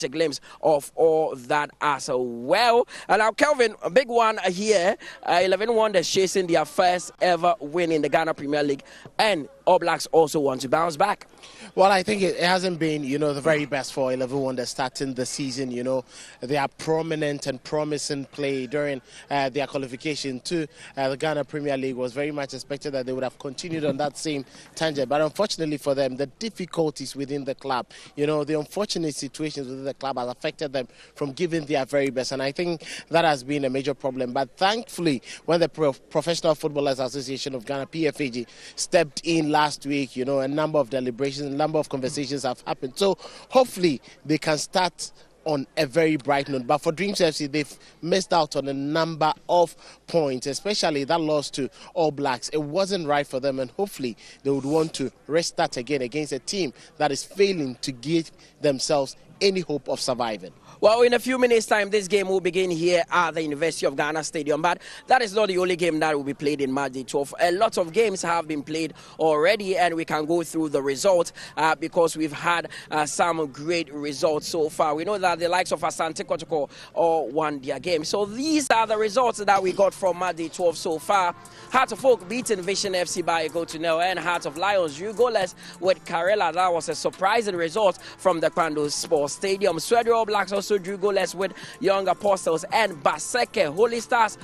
a glimpse of all that as well. And now, Kelvin, a big one here. 11 Wonders chasing their first ever win in the Ghana Premier League, and All Blacks also want to bounce back. Well, I think it hasn't been, the very best for 11 Wonders starting the season. They are prominent and promising play during their qualification to the Ghana Premier League. Was very much expected that they would have continued on that same tangent. But unfortunately for them, the difficulties within the club, the unfortunate situations within the club has affected them from giving their very best. And I think that has been a major problem. But thankfully, when the Professional Footballers Association of Ghana, PFAG, stepped in last week, a number of deliberations, a number of conversations have happened. So hopefully they can start on a very bright note. But for Dreams FC, they've missed out on a number of points, especially that loss to All Blacks. It wasn't right for them, and hopefully they would want to restart again against a team that is failing to give themselves any hope of surviving. Well, in a few minutes' time, this game will begin here at the University of Ghana Stadium. But that is not the only game that will be played in March 12. A lot of games have been played already, and we can go through the results because we've had some great results so far. We know that the likes of Asante Kotoko all won their game. So these are the results that we got from March 12 so far. Heart of Oak beating Vision FC by a goal to nil, and Heart of Lions drew goalless with Karela. That was a surprising result from the Kwando Sports Stadium. Sweden All Blacks also drew goalless with Young Apostles, and Baseke Holy Stars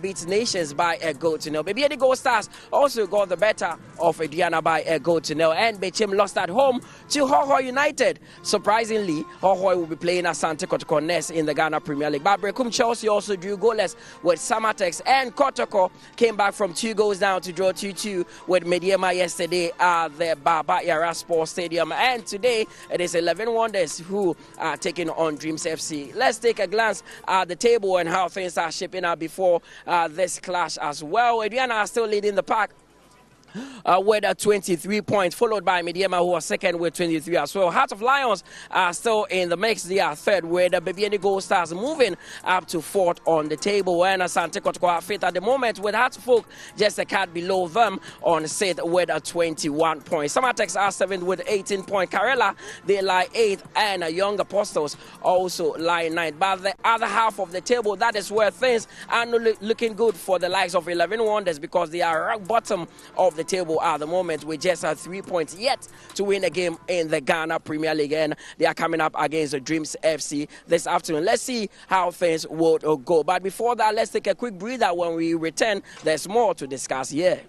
beat Nations by a goal to nil. Baby Eddie Gold Stars also got the better of Adriana by a goal to nil, and Bechim lost at home to Hohoi United. Surprisingly, Hohoi will be playing Asante Kotoko Nest in the Ghana Premier League. But Brekum Chelsea also drew goalless with Samatex, and Kotoko came back from 2 goals down to draw 2-2 with Mediema yesterday at the Baba Yara Sports Stadium. And today it is 11 Wonders who are taking on Dreams FC. Let's take a glance at the table and how things are shaping up before this clash as well. Adriana are still leading the pack with 23 points, followed by Mediema, who are second with 23 as well. Heart of Lions are still in the mix. They are third, with the Baby Gold Stars moving up to fourth on the table. And Asante Kotoko are fifth at the moment, with Heart of Oak just a card below them on sixth with 21 points. Samatex are seventh with 18 points. Karela, they lie eighth, and Young Apostles also lie ninth. But the other half of the table, that is where things are not looking good for the likes of 11 Wonders, because they are rock bottom of the table at the moment with just 3 points yet to win a game in the Ghana Premier League, and they are coming up against the Dreams FC this afternoon. Let's see how things would go. But before that, let's take a quick breather. When we return, there's more to discuss here.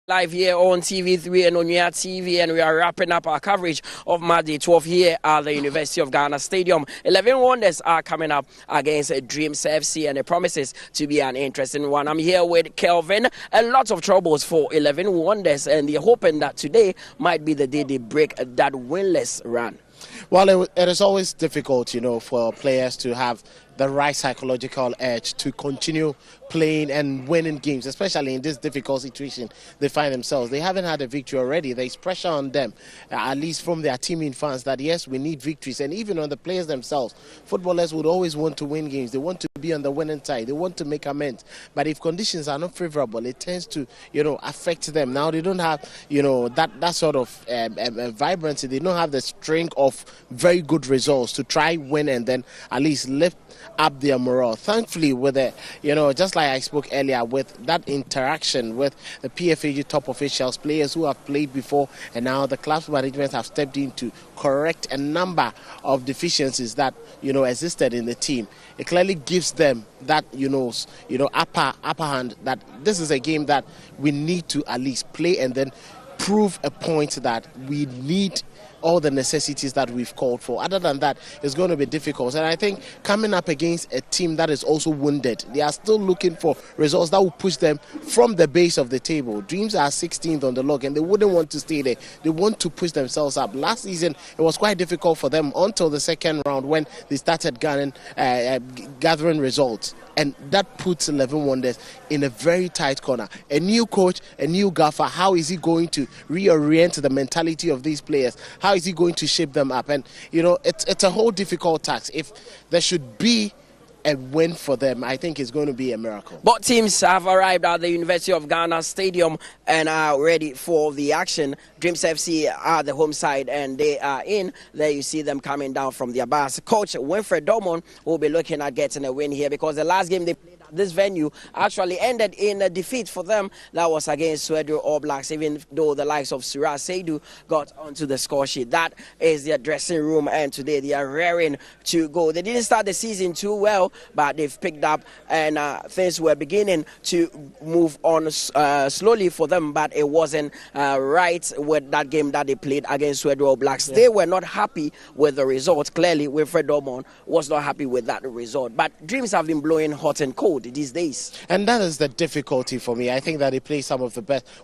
Live here on TV3 and on your TV, and we are wrapping up our coverage of match day 12 here at the University of Ghana Stadium. 11 Wonders are coming up against Dreams FC, and it promises to be an interesting one. I'm here with Kelvin. A lot of troubles for 11 Wonders, and they're hoping that today might be the day they break that winless run. Well, it is always difficult, for players to have the right psychological edge to continue playing and winning games, especially in this difficult situation they find themselves. They haven't had a victory already. There's pressure on them, at least from their teaming fans, that yes, we need victories. And even on the players themselves, footballers would always want to win games. They want to be on the winning side. They want to make amends. But if conditions are not favorable, it tends to, affect them. Now they don't have, that sort of vibrancy. They don't have the string of very good results to try win and then at least lift up their morale. Thankfully, with it, just like I spoke earlier, with that interaction with the PFAG top officials, players who have played before, and now the club's management have stepped in to correct a number of deficiencies that existed in the team. It clearly gives them that upper hand that this is a game that we need to at least play and then prove a point that we need all the necessities that we've called for. Other than that, it's going to be difficult. And I think coming up against a team that is also wounded, they are still looking for results that will push them from the base of the table. Dreams are 16th on the log, and they wouldn't want to stay there. They want to push themselves up. Last season, it was quite difficult for them until the second round when they started gathering results. And that puts 11 Wonders in a very tight corner. A new coach, a new gaffer, how is he going to reorient the mentality of these players? How is he going to shape them up? And, it's a whole difficult task. If there should be a win for them, I think it's going to be a miracle. Both teams have arrived at the University of Ghana Stadium and are ready for the action. Dreams FC are the home side and they are in. There you see them coming down from their bus. Coach Winfred Dormon will be looking at getting a win here because the last game they played at this venue actually ended in a defeat for them. That was against Swedru All Blacks, even though the likes of Surah Seidu got onto the score sheet. That is their dressing room, and today they are raring to go. They didn't start the season too well, but they've picked up and things were beginning to move on slowly for them, but it wasn't right with that game that they played against Swedru All Blacks. Yeah. They were not happy with the result. Clearly, Wilfred Dormon was not happy with that result. But Dreams have been blowing hot and cold these days. And that is the difficulty for me. I think that they play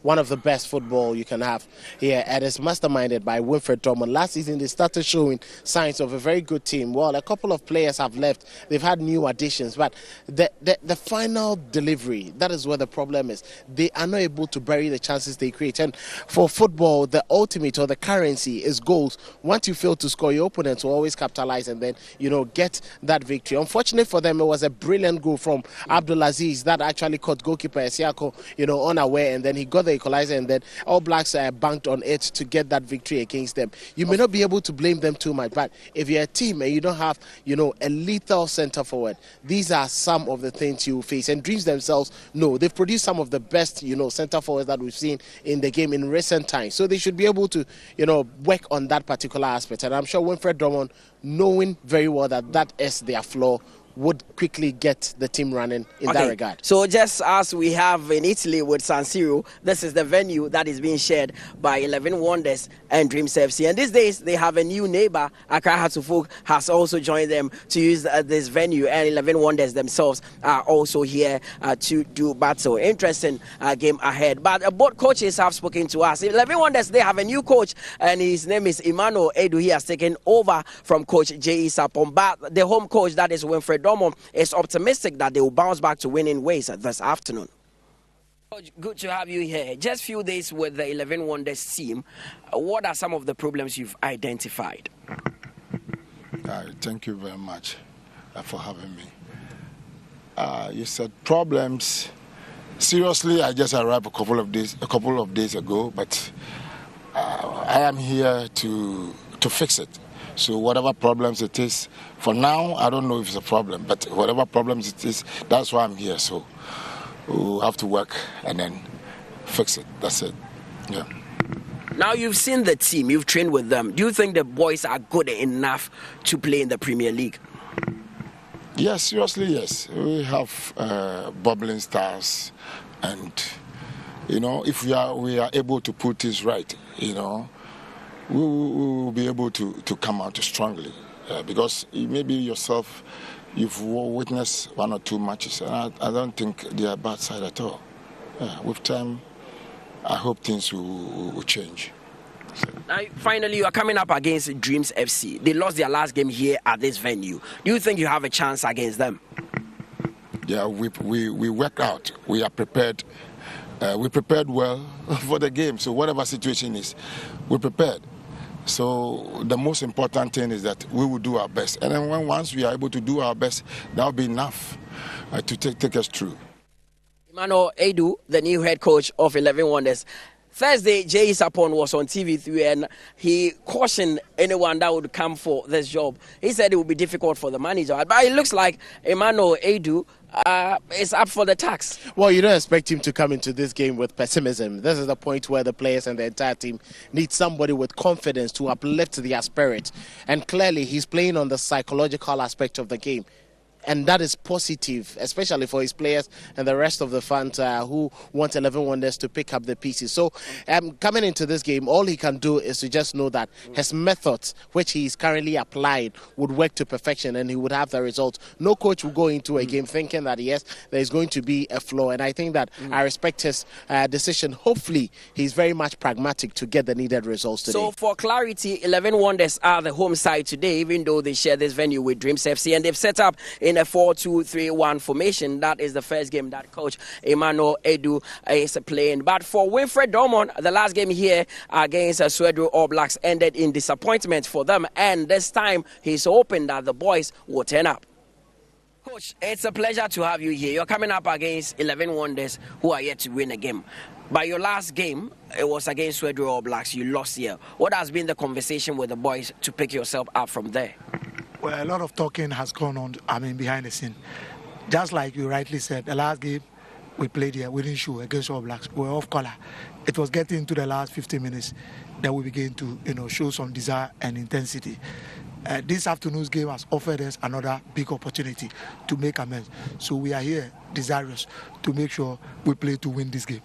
one of the best football you can have here. And it's masterminded by Wilfred Dormon. Last season, they started showing signs of a very good team. Well, a couple of players have left. They've had new additions, but the final delivery, that is where the problem is. They are not able to bury the chances they create. And for football, the ultimate or the currency is goals. Once you fail to score, your opponents will always capitalize and then get that victory. Unfortunately for them, it was a brilliant goal from Abdulaziz that actually caught goalkeeper Esiako unaware, and then he got the equalizer, and then All Blacks banked on it to get that victory against them. You may not be able to blame them too much, but if you're a team and you don't have a lethal centre forward, these are some of the things you face. And Dreams themselves know they've produced some of the best centre forwards that we've seen in the game in recent times, so they should be able to work on that particular aspect. And I'm sure Winfred Drummond, knowing very well that is their flaw, would quickly get the team running in that regard. So just as we have in Italy with San Siro, this is the venue that is being shared by 11 Wonders and Dreams FC. And these days, they have a new neighbor. Accra Hatufuk has also joined them to use this venue, and 11 Wonders themselves are also here to do battle. Interesting game ahead. But both coaches have spoken to us. 11 Wonders, they have a new coach, and his name is Emmanuel Edu. He has taken over from Coach J.E. Sapon. But the home coach, that is Winfred Dormon, is optimistic that they will bounce back to winning ways this afternoon. Good to have you here. Just few days with the 11 Wonders team. What are some of the problems you've identified? Thank you very much for having me. You said problems. Seriously, I just arrived a couple of days ago, but I am here to fix it. So whatever problems it is, for now, I don't know if it's a problem, but whatever problems it is, that's why I'm here. So we'll have to work and then fix it. That's it. Yeah. Now you've seen the team, you've trained with them. Do you think the boys are good enough to play in the Premier League? Yes, seriously, yes. We have bubbling stars, and You know, if we are able to put this right, you know, we will be able to come out strongly. Because maybe yourself, you've witnessed one or two matches, and I don't think they are bad side at all. With time, I hope things will change. Now, finally, you are coming up against Dreams FC. They lost their last game here at this venue. Do you think you have a chance against them? Yeah, we work out. We are prepared. We prepared well for the game. So whatever situation is, we're prepared. So the most important thing is that we will do our best. And then once we are able to do our best, that will be enough to take us through. Emmanuel Edu, the new head coach of 11 Wonders. Thursday, Jay Sapon was on TV3 and he cautioned anyone that would come for this job. He said it would be difficult for the manager. But it looks like Emmanuel Edu is up for the task. Well, you don't expect him to come into this game with pessimism. This is the point where the players and the entire team need somebody with confidence to uplift their spirit. And clearly, he's playing on the psychological aspect of the game. And that is positive, especially for his players and the rest of the fans who want 11 Wonders to pick up the pieces. So coming into this game, all he can do is to just know that his methods, which he is currently applying, would work to perfection and he would have the results. No coach will go into a game thinking that, yes, there is going to be a flaw. And I think that I respect his decision. Hopefully, he's very much pragmatic to get the needed results today. So for clarity, 11 Wonders are the home side today, even though they share this venue with Dreams FC. And they've set up in a 4-2-3-1 formation. That is the first game that coach Emmanuel Edu is playing. But for Winfred Dormon, the last game here against Swedru All Blacks ended in disappointment for them. And this time, he's hoping that the boys will turn up. Coach, it's a pleasure to have you here. You're coming up against 11 Wonders who are yet to win a game. But your last game, it was against Swedru All Blacks. You lost here. What has been the conversation with the boys to pick yourself up from there? Well, a lot of talking has gone on, behind the scene. Just like you rightly said, the last game we played here, we didn't show against All Blacks. We were off color. It was getting into the last 15 minutes that we began to, show some desire and intensity. This afternoon's game has offered us another big opportunity to make amends. So we are here desirous to make sure we play to win this game.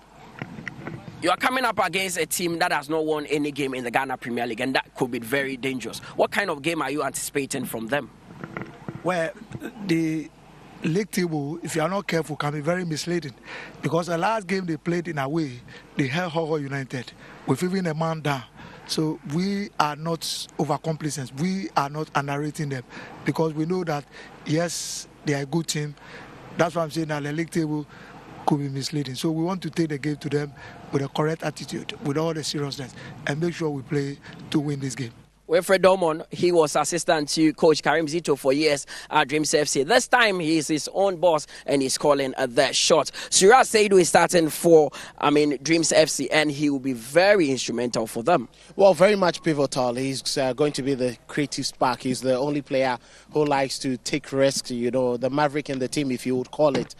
You are coming up against a team that has not won any game in the Ghana Premier League, and that could be very dangerous. What kind of game are you anticipating from them? Well, the league table, if you are not careful, can be very misleading. Because the last game they played in a way, they held Horror United with even a man down. So we are not overcomplacent. We are not underrating them because we know that, yes, they are a good team. That's why I'm saying that the league table could be misleading. So we want to take the game to them with a correct attitude, with all the seriousness, and make sure we play to win this game. Winfred Dormon, he was assistant to Coach Karim Zito for years at Dreams FC. This time, he is his own boss and he's calling the shot. Surat Seidu is starting for, Dreams FC, and he will be very instrumental for them. Well, very much pivotal. He's going to be the creative spark. He's the only player who likes to take risks, the maverick in the team, if you would call it.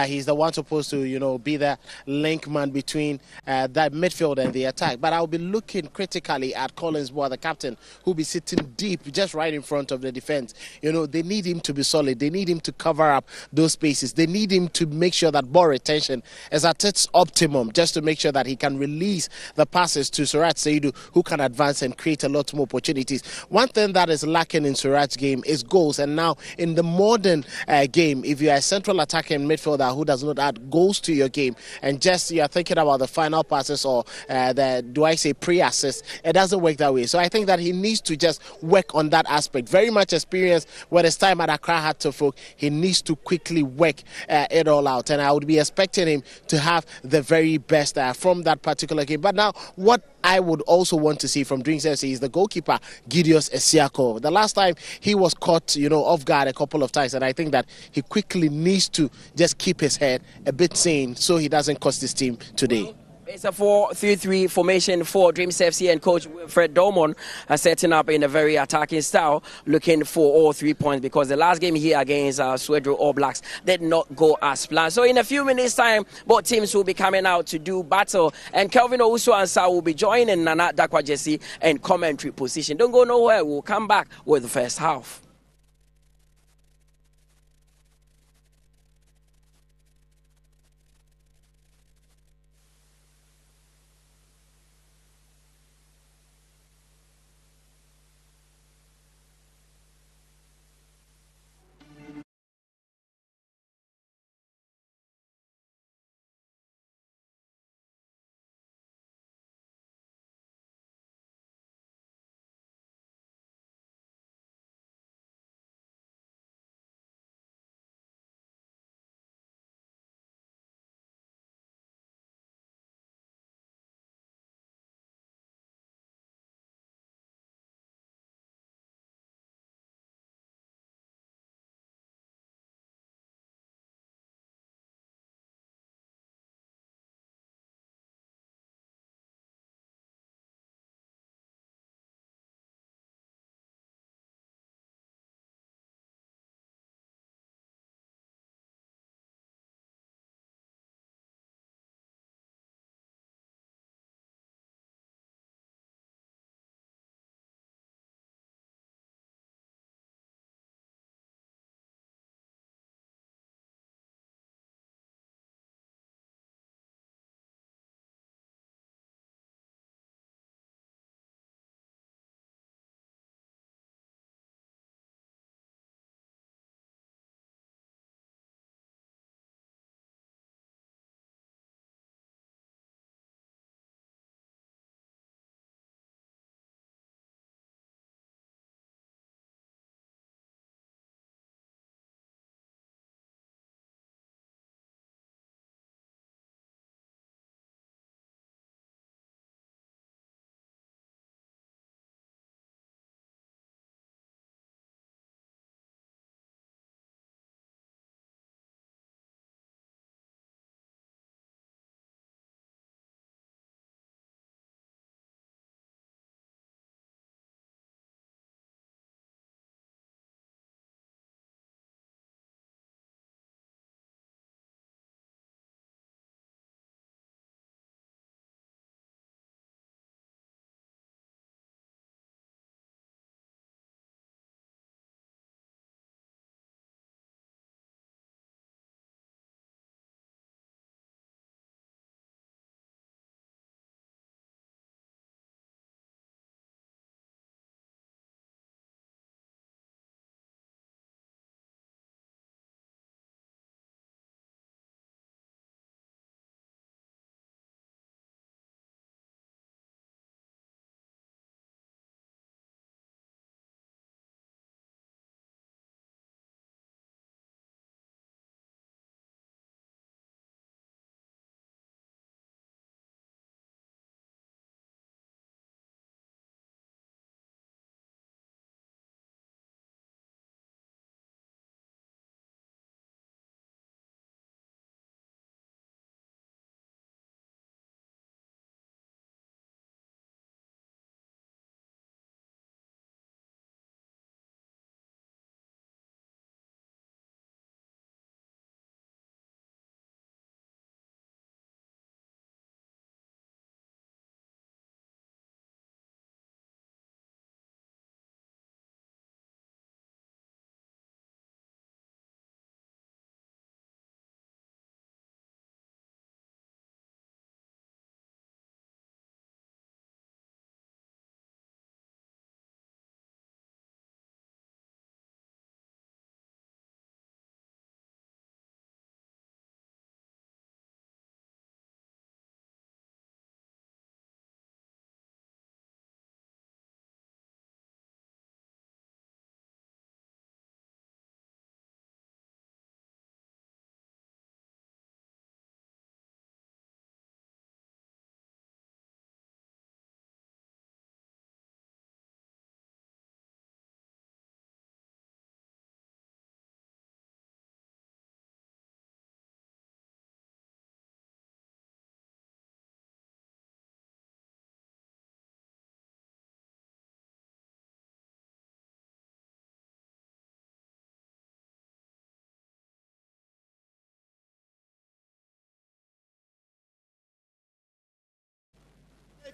He's the one supposed to, be the link man between that midfield and the attack. But I'll be looking critically at Collins, the captain, who'll be sitting deep just right in front of the defense. They need him to be solid. They need him to cover up those spaces. They need him to make sure that ball retention is at its optimum, just to make sure that he can release the passes to Surat Seidu, who can advance and create a lot more opportunities. One thing that is lacking in Surat's game is goals. And now in the modern game, if you're a central attacking midfielder who does not add goals to your game and just you're thinking about the final passes or pre-assist, it doesn't work that way. So I think that he needs to just work on that aspect. Very much experienced with his time at Accra Hatterfolk. He needs to quickly work it all out. And I would be expecting him to have the very best from that particular game. But now, what I would also want to see from Dreams FC is the goalkeeper, Gideon Esiako. The last time he was caught, off guard a couple of times. And I think that he quickly needs to just keep his head a bit sane so he doesn't cost his team today. It's a 4-3-3 formation for Dreams FC, and Coach Fred Dormon setting up in a very attacking style, looking for all 3 points because the last game here against Swedru All Blacks did not go as planned. So in a few minutes' time, both teams will be coming out to do battle, and Kelvin Owusu-Ansah will be joining Nana Dakwajesi in commentary position. Don't go nowhere. We'll come back with the first half.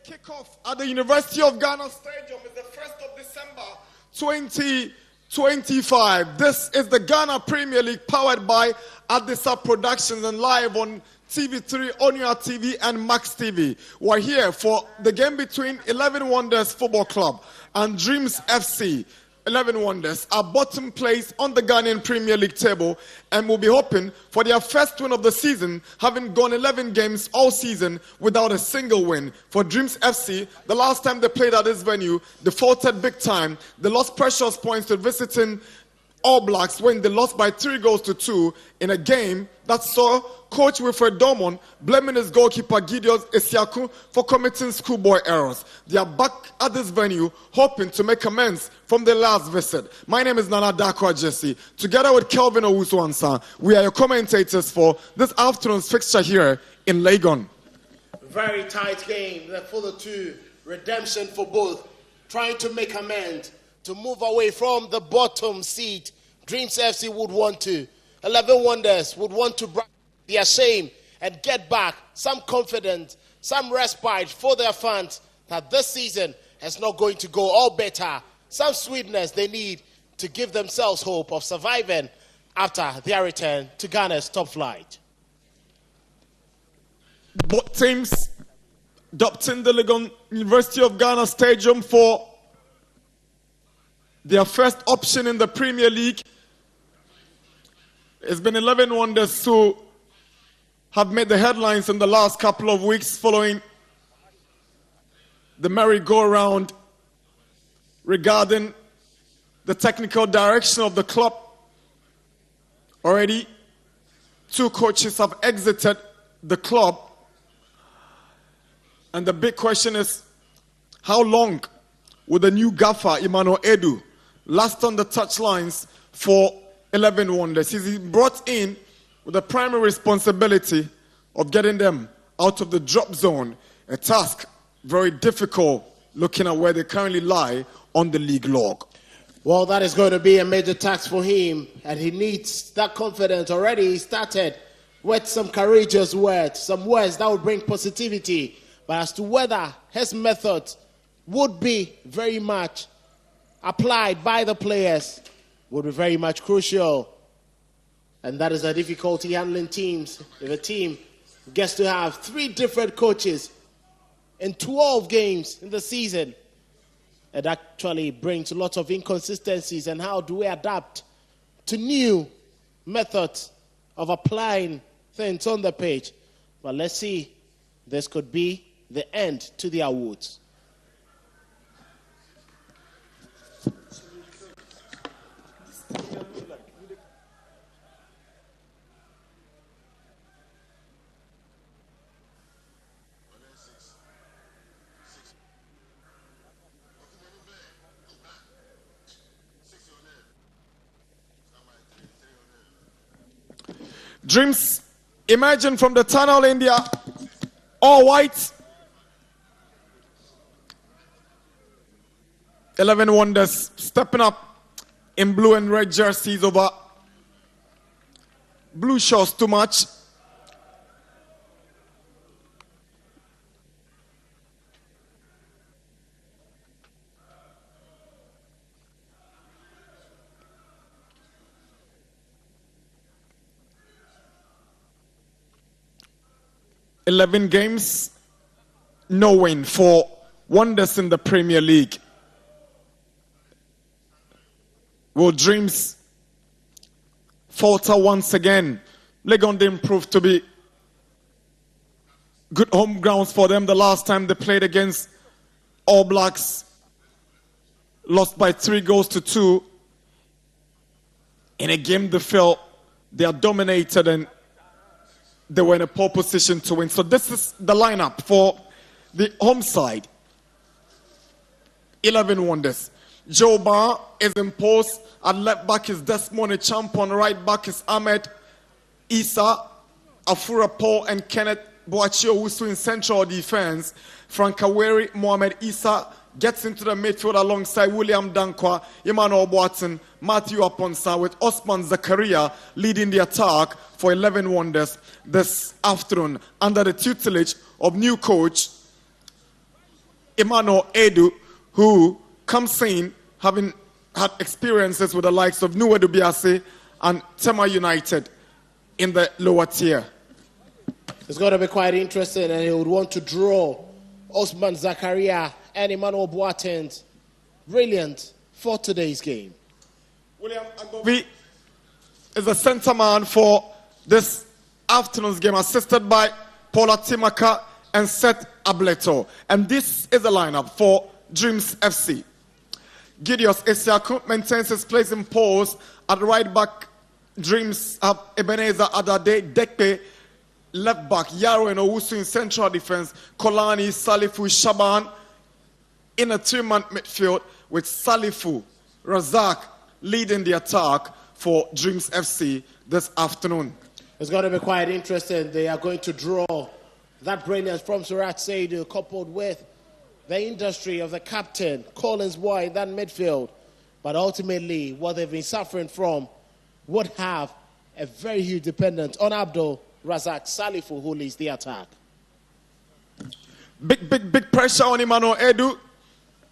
kickoff at the University of Ghana Stadium is the 1st of December 2025. This is the Ghana Premier League powered by Adisa Productions and live on TV3, Onia TV and Max TV. We're here for the game between 11 Wonders Football Club and Dreams FC. 11 Wonders are bottom place on the Ghanaian Premier League table and will be hoping for their first win of the season, having gone 11 games all season without a single win. For Dreams FC, the last time they played at this venue, they faltered big time. They lost precious points to visiting All Blacks when they lost by 3-2 in a game that saw Coach Wilfred Dormon blaming his goalkeeper Gideon Esiaku for committing schoolboy errors. They are back at this venue hoping to make amends from their last visit. My name is Nana Dakwa Jesse. Together with Kelvin Owusu-Ansah, we are your commentators for this afternoon's fixture here in Legon. Very tight game for the two. Redemption for both. Trying to make amends to move away from the bottom seat. Dreams FC would want to. 11 Wonders would want to break their shame and get back some confidence, some respite for their fans that this season is not going to go all better. Some sweetness they need to give themselves hope of surviving after their return to Ghana's top flight. Both teams adopting the Legon University of Ghana Stadium for their first option in the Premier League. It's been 11 Wonders who have made the headlines in the last couple of weeks following the merry-go-round regarding the technical direction of the club. Already, 2 coaches have exited the club. And the big question is, how long will the new gaffer, Emmanuel Edu, last on the touchlines for 11 Wonders? He's brought in with the primary responsibility of getting them out of the drop zone, a task very difficult looking at where they currently lie on the league log. Well, that is going to be a major task for him, and he needs that confidence. Already he started with some courageous words, some words that would bring positivity, but as to whether his method would be very much applied by the players would be very much crucial. And that is a difficulty handling teams. If a team gets to have 3 different coaches in 12 games in the season, it actually brings lots of inconsistencies. And how do we adapt to new methods of applying things on the page? But let's see, this could be the end to the awards. Dreams emerging from the tunnel, India, all white. 11 Wonders stepping up in blue and red jerseys over blue shorts too much. $11 games, no win for Wonders in the Premier League. Will Dreams falter once again? Legon didn't prove to be good home grounds for them the last time they played against All Blacks. Lost by 3-2 in a game they felt they are dominated and they were in a poor position to win. So this is the lineup for the home side. 11 Wonders. Joe Barr is in post. At left back is Desmond Champon. Right back is Ahmed Issa, Afura Paul, and Kenneth Boachio Wusu in central defense. Frank Aweri, Mohamed Issa gets into the midfield alongside William Dankwa, Emmanuel Boateng, Matthew Aponsa, with Osman Zakaria leading the attack for 11 Wonders this afternoon under the tutelage of new coach Emmanuel Edu, who comes in having had experiences with the likes of Nuedu Biase and Tema United in the lower tier. It's going to be quite interesting, and he would want to draw Osman Zakaria and Emmanuel Boateng. Brilliant for today's game. William Agbovi is the centre man for this afternoon's game, assisted by Paula Timaka and Seth Ableto. And this is the lineup for Dreams FC. Gideos Esiaku maintains his place in post at right back. Dreams have Ebenezer Adade Dekpe left back, Yaro and Owusu in central defense, Kolani, Salifu, Shaban in a two-man midfield with Salifu, Razak leading the attack for Dreams FC this afternoon. It's going to be quite interesting. They are going to draw that brilliance from Surat Saidu coupled with the industry of the captain, Collins Boy, in that midfield. But ultimately, what they've been suffering from would have a very huge dependence on Abdul Razak Salifu, who leads the attack. Big pressure on Emmanuel Edu.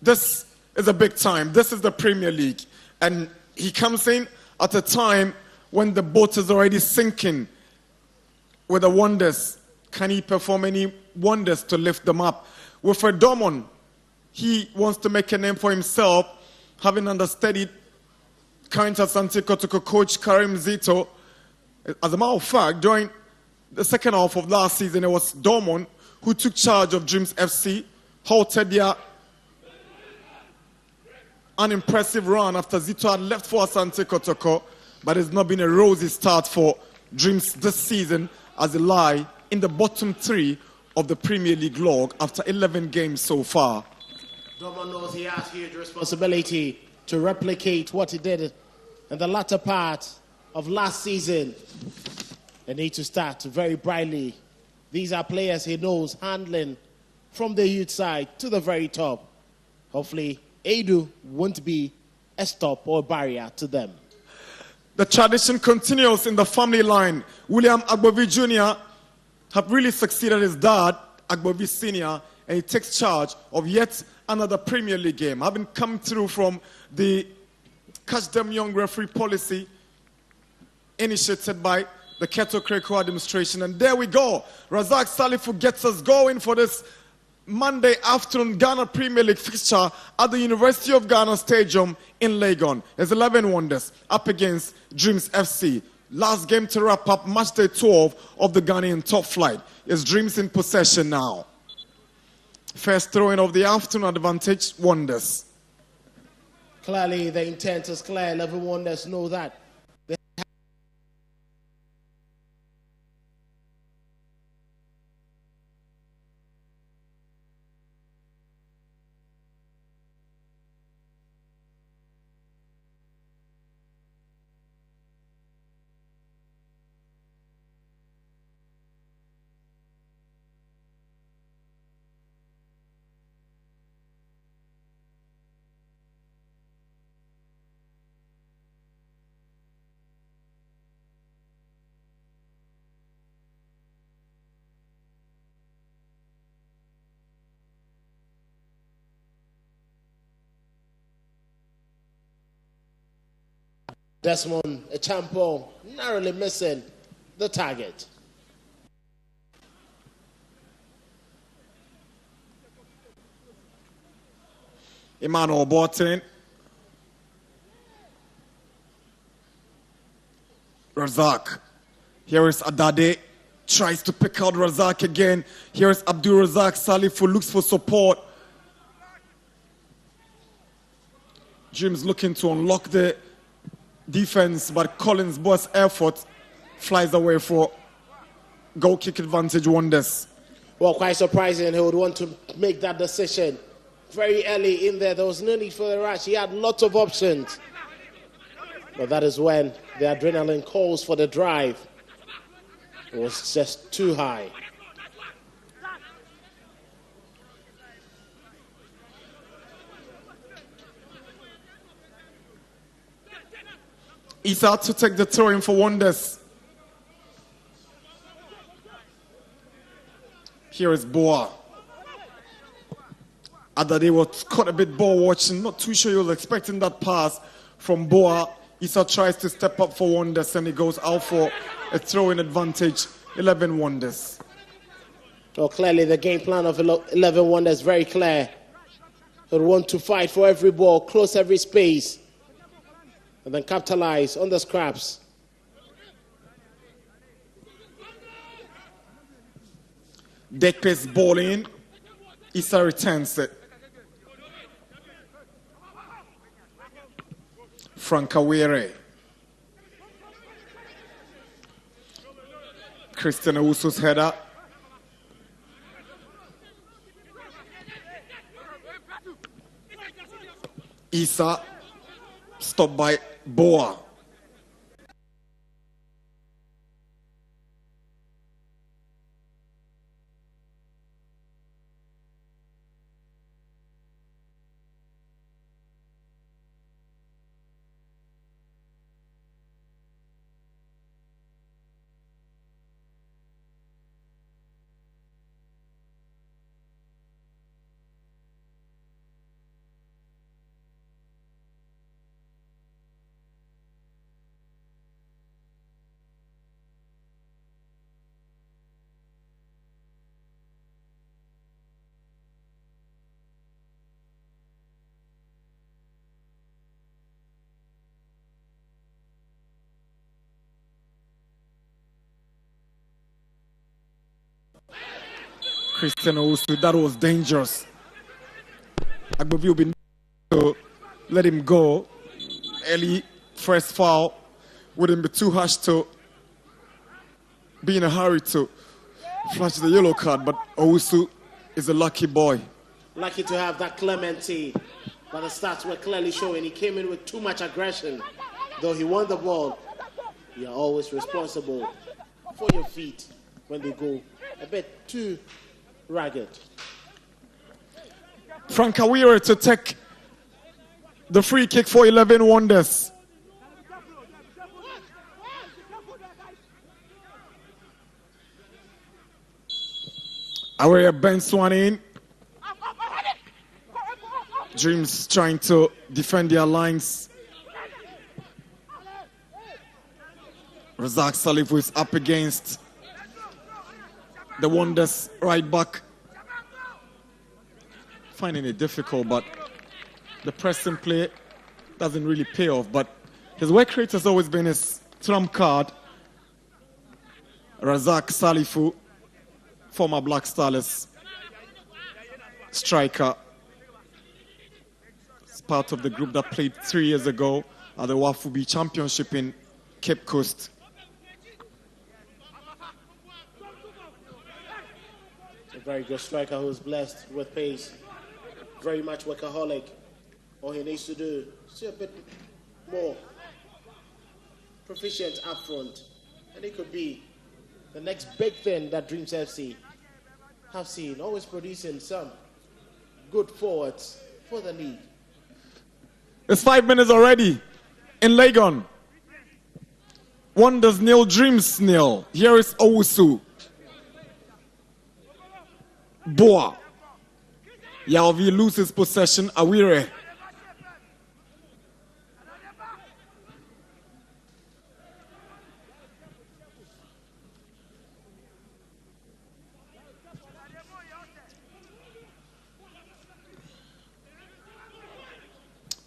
This is a big time. This is the Premier League. And he comes in at a time when the boat is already sinking with the wonders. Can he perform any wonders to lift them up? With Domon, he wants to make a name for himself, having understudied current Asante Kotoko coach Karim Zito. As a matter of fact, during the second half of last season, it was Dortmund who took charge of Dreams FC, halted their unimpressive run after Zito had left for Asante Kotoko, but it's not been a rosy start for Dreams this season as they lie in the bottom three of the Premier League log after 11 games so far. Dortmund knows he has huge responsibility to replicate what he did in the latter part of last season. They need to start very brightly. These are players he knows handling from the youth side to the very top. Hopefully, Edu won't be a stop or a barrier to them. The tradition continues in the family line. William Agbovi Jr. have really succeeded his dad, Agbovi Sr., and he takes charge of yet another Premier League game, having come through from the Catch Them Young referee policy initiated by the Keto Kreko administration. And there we go. Razak Salifu gets us going for this Monday afternoon Ghana Premier League fixture at the University of Ghana Stadium in Legon. There's 11 Wonders up against Dreams FC. Last game to wrap up match day 12 of the Ghanaian top flight. It's Dreams in possession now. First throwing of the afternoon advantage, Wonders. Clearly, the intent is clear. 11 Wonders know that. Desmond Echampo narrowly missing the target. Emmanuel Boateng. Razak. Here is Adade. Tries to pick out Razak again. Here is Abdul Razak Salifu, looks for support. Dreams looking to unlock the defense, but Collins' boss effort flies away for goal kick advantage, Wonders. Well, quite surprising he would want to make that decision very early in there. There was no need for the rush. He had lots of options. But that is when the adrenaline calls for the drive. It was just too high. He's out to take the throw in for Wonders. Here is Boa. Adade was caught a bit ball watching. Not too sure he was expecting that pass from Boa. Issa tries to step up for Wonders and he goes out for a throw-in advantage. 11 Wonders. Well, clearly the game plan of 11 Wonders is very clear. They want to fight for every ball, close every space, and then capitalize on the scraps. Dekpe's ball in. Issa returns it. Frankawere. Christian Owusu's header. Issa stopped by Boa. Christian Owusu, that was dangerous. Agbovi been to let him go. Early first foul wouldn't be too harsh to be in a hurry to flash the yellow card, but Owusu is a lucky boy. Lucky to have that clemency, but the stats were clearly showing he came in with too much aggression. Though he won the ball, you're always responsible for your feet when they go a bit too ragged. Frankawere to take the free kick for 11 Wonders. Aware bends one in. Dreams trying to defend their lines. Razak Salifu is up against the Wonders right back. Finding it difficult, but the pressing play doesn't really pay off. But his work rate has always been his trump card. Razak Salifu, former Black Stars striker. It's part of the group that played 3 years ago at the Wafubi Championship in Cape Coast. A very good striker who's blessed with pace. Very much workaholic. All he needs to do is a bit more proficient up front. And it could be the next big thing that Dreams FC have seen. Always producing some good forwards for the league. It's 5 minutes already in Legon. Wonders nil, Dreams nil. Here is Owusu. Boa. Yalvi loses possession. Awire.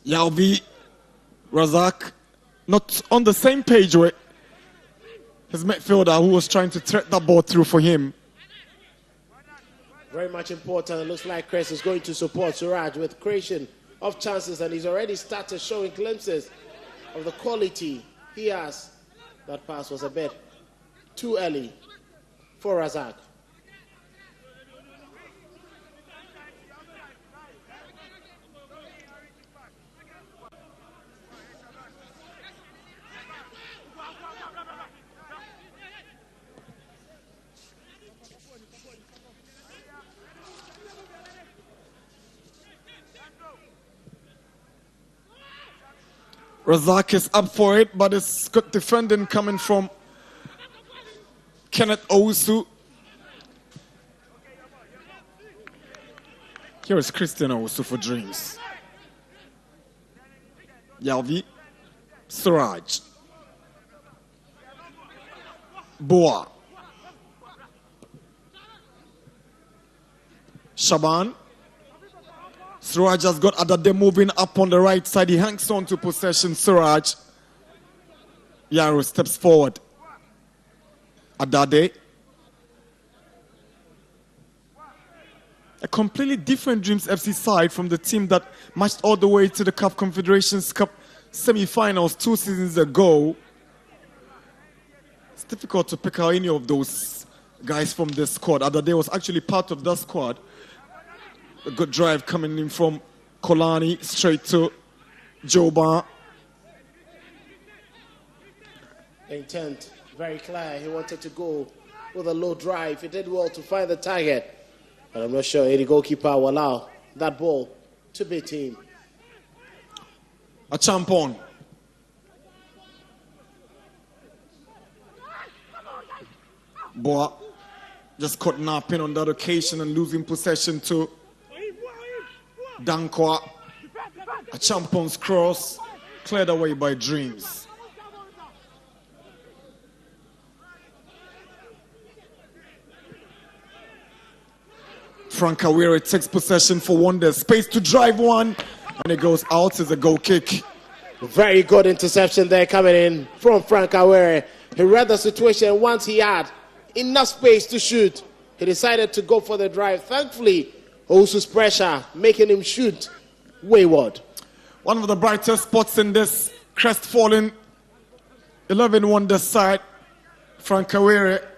Yalvi, Razak, not on the same page with his midfielder who was trying to thread that ball through for him. Very much important. It looks like Chris is going to support Suraj with creation of chances, and he's already started showing glimpses of the quality he has. That pass was a bit too early for Razak. Razak is up for it, but it's good defending coming from Kenneth Owusu. Here is Christian also for Dreams. Yalvi, Suraj, Boa, Shaban. Suraj has got Adade moving up on the right side. He hangs on to possession. Suraj. Yaro steps forward. Adade. A completely different Dreams FC side from the team that marched all the way to the CAF Confederations Cup semi-finals 2 seasons ago. It's difficult to pick out any of those guys from this squad. Adade was actually part of that squad. A good drive coming in from Kolani straight to Joba. The intent very clear. He wanted to go with a low drive. He did well to find the target. But I'm not sure any goalkeeper will allow that ball to beat him. A champon. Boa just caught napping on that occasion and losing possession to Dankwa. A champon's cross cleared away by Dreams. Frank Awere takes possession for Wonders. Space to drive one, and it goes out as a goal kick. Very good interception there coming in from Frank Awere. He read the situation. Once he had enough space to shoot, he decided to go for the drive. Thankfully, Owusu's pressure making him shoot wayward. One of the brightest spots in this crestfallen 11 Wonders side, Frank Awere.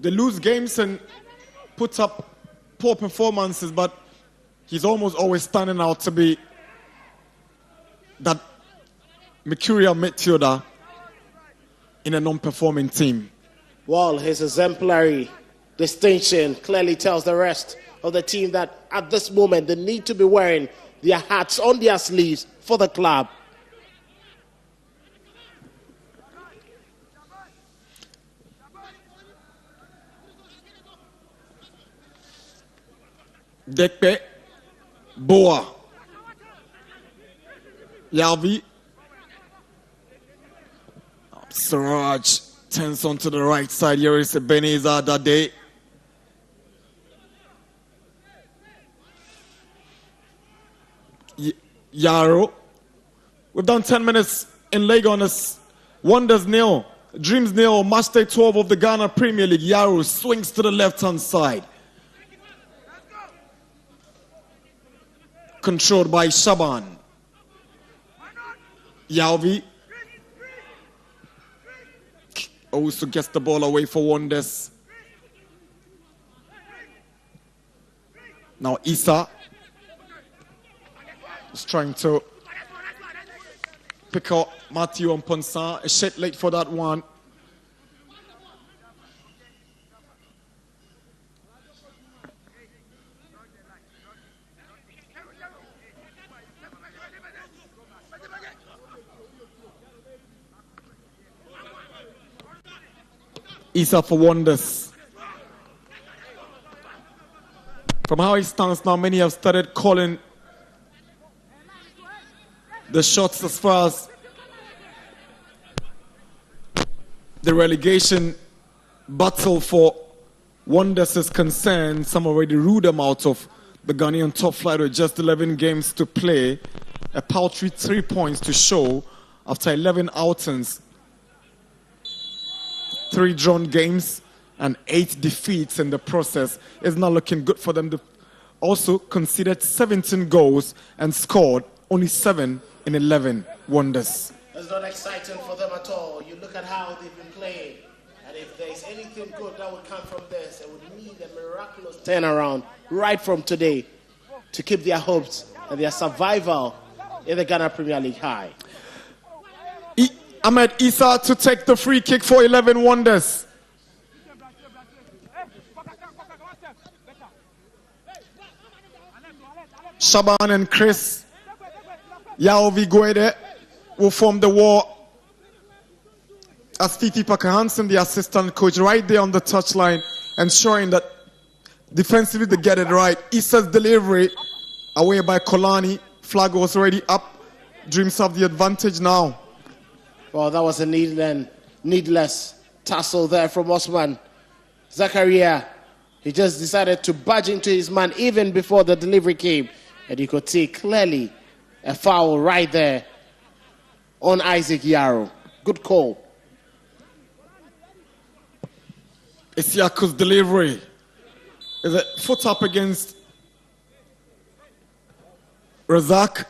They lose games and put up poor performances, but he's almost always standing out to be that mercurial midfielder in a non-performing team. Well, his exemplary distinction clearly tells the rest of the team that at this moment they need to be wearing their hats on their sleeves for the club. Dekpe, Boa, Yalvi, Siraj turns onto the right side. Here is Ebenezer Adade. Yaro. We've done 10 minutes in Lagos. Wonders nil, Dreams nil. Match day 12 of the Ghana Premier League. Yaro swings to the left-hand side. Controlled by Shaban. Yalvi. Also gets the ball away for Wonders. Now Issa is trying to pick out Matthew and Ponsa. A shit late for that one. Issa for Wonders. From how he stands now, many have started calling the shots as far as the relegation battle for Wonders is concerned. Some already ruled them out of the Ghanaian top flight with just 11 games to play. A paltry 3 points to show after 11 outings. 3 drawn games and 8 defeats in the process. Is not looking good for them. They also conceded 17 goals and scored only 7 in 11 Wonders. It's not exciting for them at all. You look at how they've been playing, and if there's anything good that would come from this, it would need a miraculous turnaround right from today to keep their hopes and their survival in the Ghana Premier League high. Ahmed Issa to take the free kick for 11 Wonders. Shaban and Chris Yaovi Guede will form the wall as Fifi Parker Hansen, the assistant coach, right there on the touchline, ensuring that Defensively, they get it right. Issa's delivery away by Kolani. Flag was already up. Dreams have the advantage now. Well, that was a needless tussle there from Osman. Zakaria, he just decided to budge into his man even before the delivery came. And you could see clearly a foul right there on Isaac Yarrow. Good call. Isiaku's delivery is a foot up against Razak.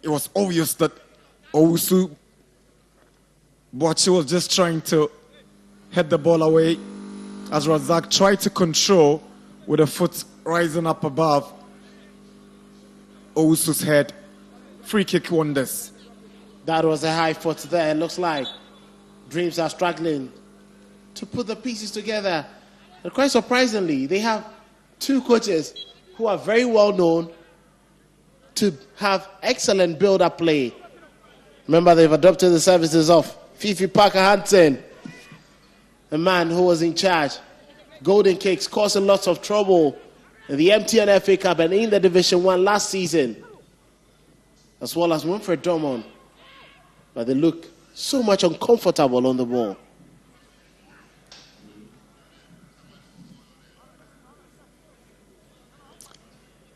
It was obvious that Owusu Boachi was just trying to head the ball away as Razak tried to control with a foot rising up above Owusu's head. Free kick Wonders. That was a high foot there. It looks like Dreams are struggling to put the pieces together. And quite surprisingly, they have two coaches who are very well known to have excellent build-up play. Remember, they've adopted the services of Fifi Parker-Hansen, the man who was in charge. Golden Cakes causing lots of trouble in the MTN FA Cup and in the Division 1 last season, as well as Winfred Drummond. But they look so much uncomfortable on the ball.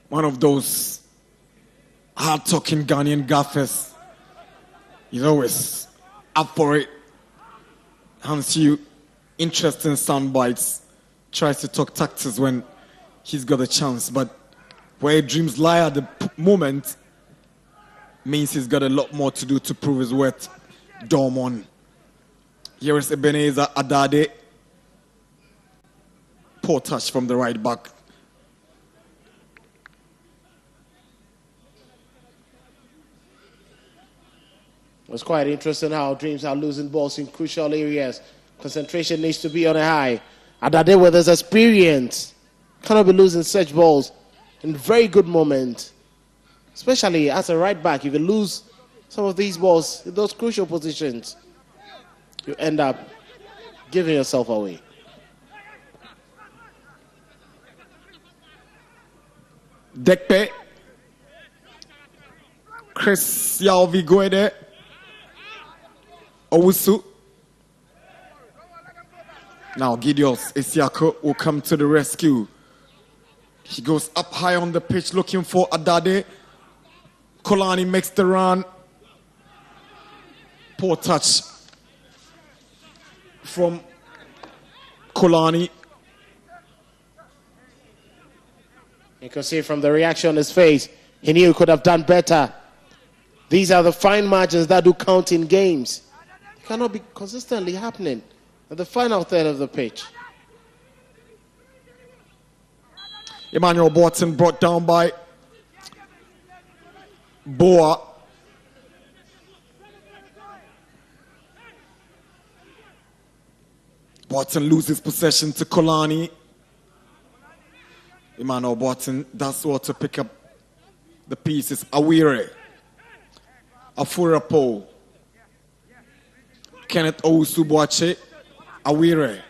One of those hard-talking Ghanaian gaffers. He's always up for it. Hands you interesting sound bites. Tries to talk tactics when he's got a chance. But where dreams lie at the moment means he's got a lot more to do to prove his worth. Dormon. Here is Ebenezer Adade. Poor touch from the right back. It's quite interesting how Dreams are losing balls in crucial areas. Concentration needs to be on a high. Adade, with his experience, cannot be losing such balls in very good moments. Especially as a right back, if you lose some of these balls in those crucial positions, you end up giving yourself away. Dekpe. Chris Yalvi Guede. Owusu. Now Gideos Isiako will come to the rescue. He goes up high on the pitch looking for Adade. Kolani makes the run. Poor touch from Kolani. You can see from the reaction on his face, he knew he could have done better. These are the fine margins that do count in games. It cannot be consistently happening at the final third of the pitch. Emmanuel Borton brought down by Boa. Borton loses possession to Kolani. Emmanuel Borton does well to pick up the pieces. Awire. Afurapo. Kenneth Owusu-Boakye. Awire.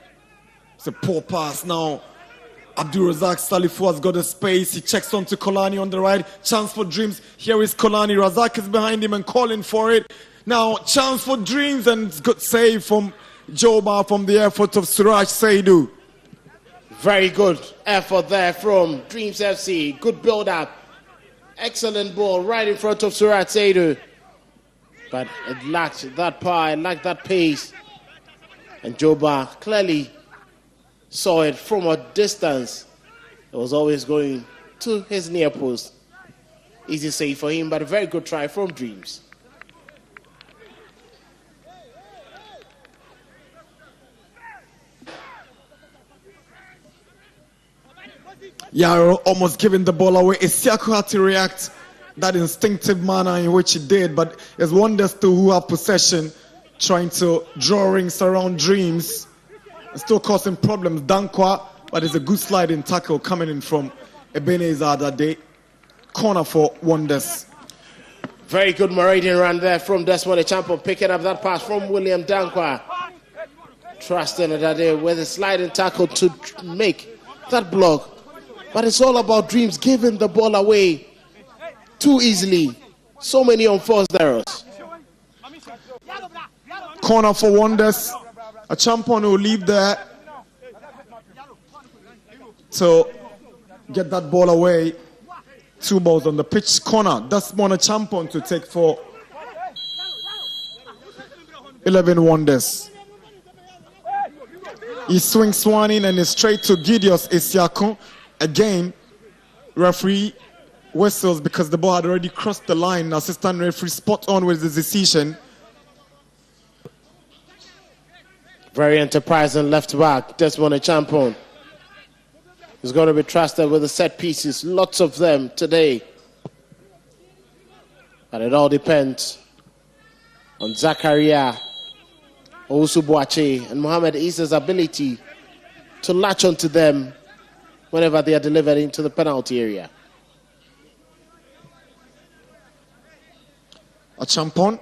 It's a poor pass now. Abdul Razak Salifu has got a space. He checks on to Kolani on the right. Chance for Dreams. Here is Kolani. Razak is behind him and calling for it. Now, chance for Dreams and good save from Joba from the effort of Suraj Saidu. Very good effort there from Dreams FC. Good build-up. Excellent ball right in front of Suraj Saidu. But it lacked that power, it lacked that pace. And Joba clearly saw it from a distance. It was always going to his near post. Easy save for him, but a very good try from Dreams. Yarrow almost giving the ball away. Isiaku had to react that instinctive manner in which he did, but it's Wonders too who have possession, trying to draw rings around Dreams. It's still causing problems. Dankwa, but it's a good sliding tackle coming in from Ebenezer Adade. Corner for Wonders. Very good Meridian run there from Desmond Echampo, picking up that pass from William Dankwa. Trusting that day with a sliding tackle to make that block. But it's all about Dreams giving the ball away too easily. So many unforced errors. Corner for Wonders. A champion will leave there to get that ball away. 2 balls on the pitch. Corner. That's one a champion to take for 11 Wonders. He swings one in and is straight to Gideos Isiakon. Again, referee whistles because the ball had already crossed the line. Assistant referee spot on with his decision. Very enterprising left back, Desmond Champon. He's going to be trusted with the set pieces, lots of them today. But it all depends on Zakaria, Owusu-Boakye, and Mohamed Issa's ability to latch onto them whenever they are delivered into the penalty area. A champion.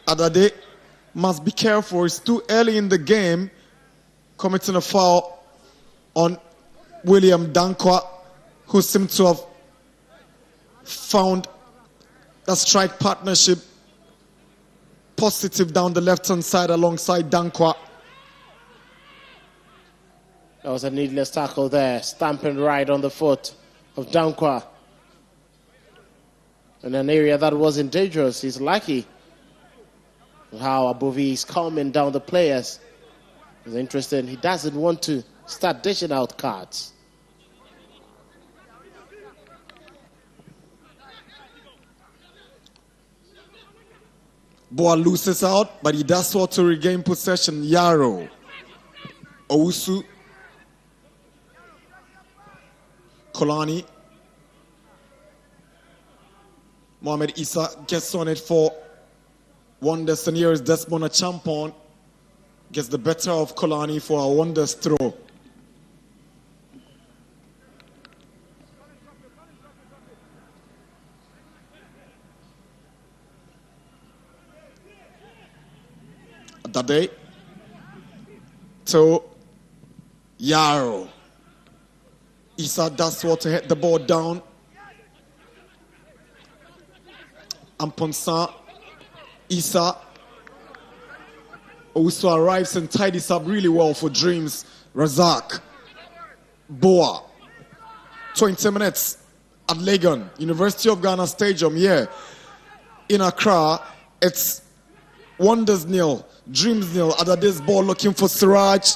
Adade must be careful. It's too early in the game. Committing a foul on William Dankwa, who seemed to have found a strike partnership positive down the left-hand side alongside Dankwa. That was a needless tackle there, stamping right on the foot of Dankwa. In an area that wasn't dangerous. He's lucky how Abovi is calming down the players. It's interesting. He doesn't want to start dishing out cards. Ball loses out, but he does so to regain possession. Yaro. Owusu. Kolani. Mohamed Issa gets on it for Wonders, and here is Desmond Champon. Gets the better of Kolani for a Wonders throw. Dade to Yaro. Issa does what to hit the ball down. Amponsa, Issa also arrives and tidies up really well for Dreams. Razak, Boa, 20 minutes at Legon, University of Ghana Stadium here in Accra. It's Wonders nil, Dreams nil. Adade's ball looking for Siraj.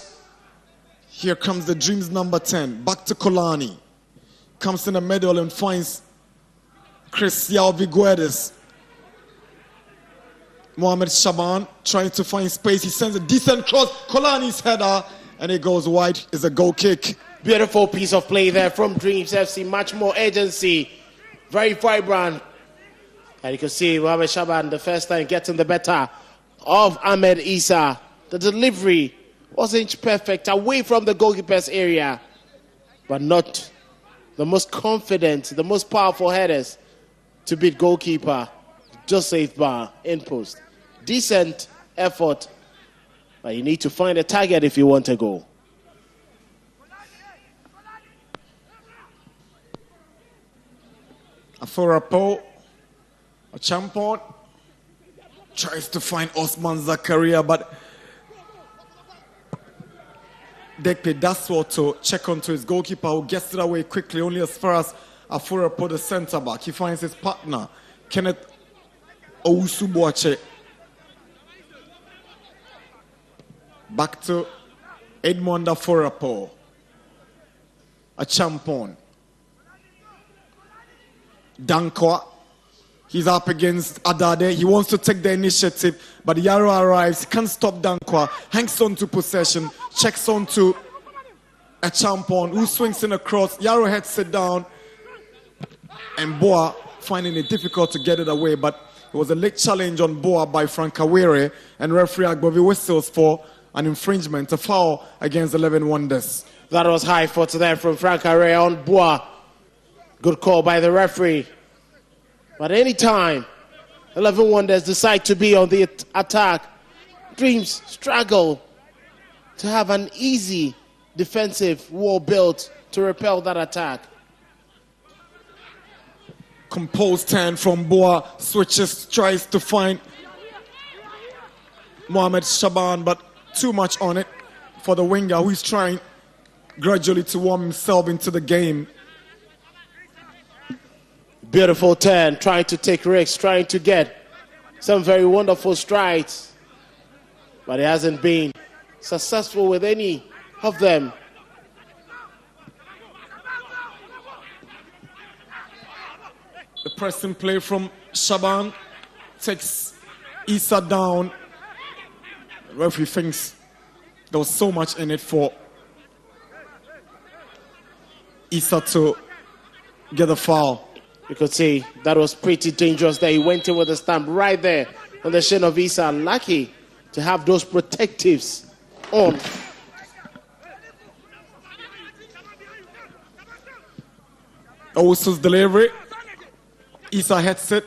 Here comes the Dreams number 10. Back to Kolani. Comes in the middle and finds Chris Yao-Viguedes. Mohamed Shaban trying to find space. He sends a decent cross. Kolani's header, and it goes wide. It's a goal kick. Beautiful piece of play there from Dreams FC. Much more agency. Very vibrant. And you can see Mohamed Shaban the first time getting the better of Ahmed Issa. The delivery wasn't perfect away from the goalkeeper's area, but not the most confident, the most powerful headers to beat goalkeeper Joseph Bar in post. Decent effort, but you need to find a target if you want to go. Aforapo, a champion, tries to find Osman Zakaria, but Dekpe Daswo to check onto his goalkeeper, who gets it away quickly, only as far as Aforapo, the centre back. He finds his partner, Kenneth Owusu-Boakye. Back to Edmond Aforapo, a champion. Dankwa, he's up against Adade. He wants to take the initiative, but Yaro arrives. He can't stop Dankwa. Hangs on to possession, checks on to a champion who swings in across. Yaro heads it down, and Boa finding it difficult to get it away, but it was a late challenge on Boa by Frank Awere, and referee Agbovi whistles for an infringement, a foul against 11 Wonders. That was high foot there from Frank Awere on Boa. Good call by the referee. But anytime 11 Wonders decide to be on the attack, Dreams struggle to have an easy defensive wall built to repel that attack. Composed hand from Boa, switches, tries to find Mohamed Shaban, but too much on it for the winger who is trying gradually to warm himself into the game. Beautiful turn, trying to take risks, trying to get some very wonderful strides, but it hasn't been successful with any of them. The pressing play from Shaban takes Issa down. The referee thinks there was so much in it for Issa to get the foul. You could see that was pretty dangerous there. He went in with a stamp right there on the shin of Issa. Lucky to have those protectives on. Owusu's delivery. Issa heads it.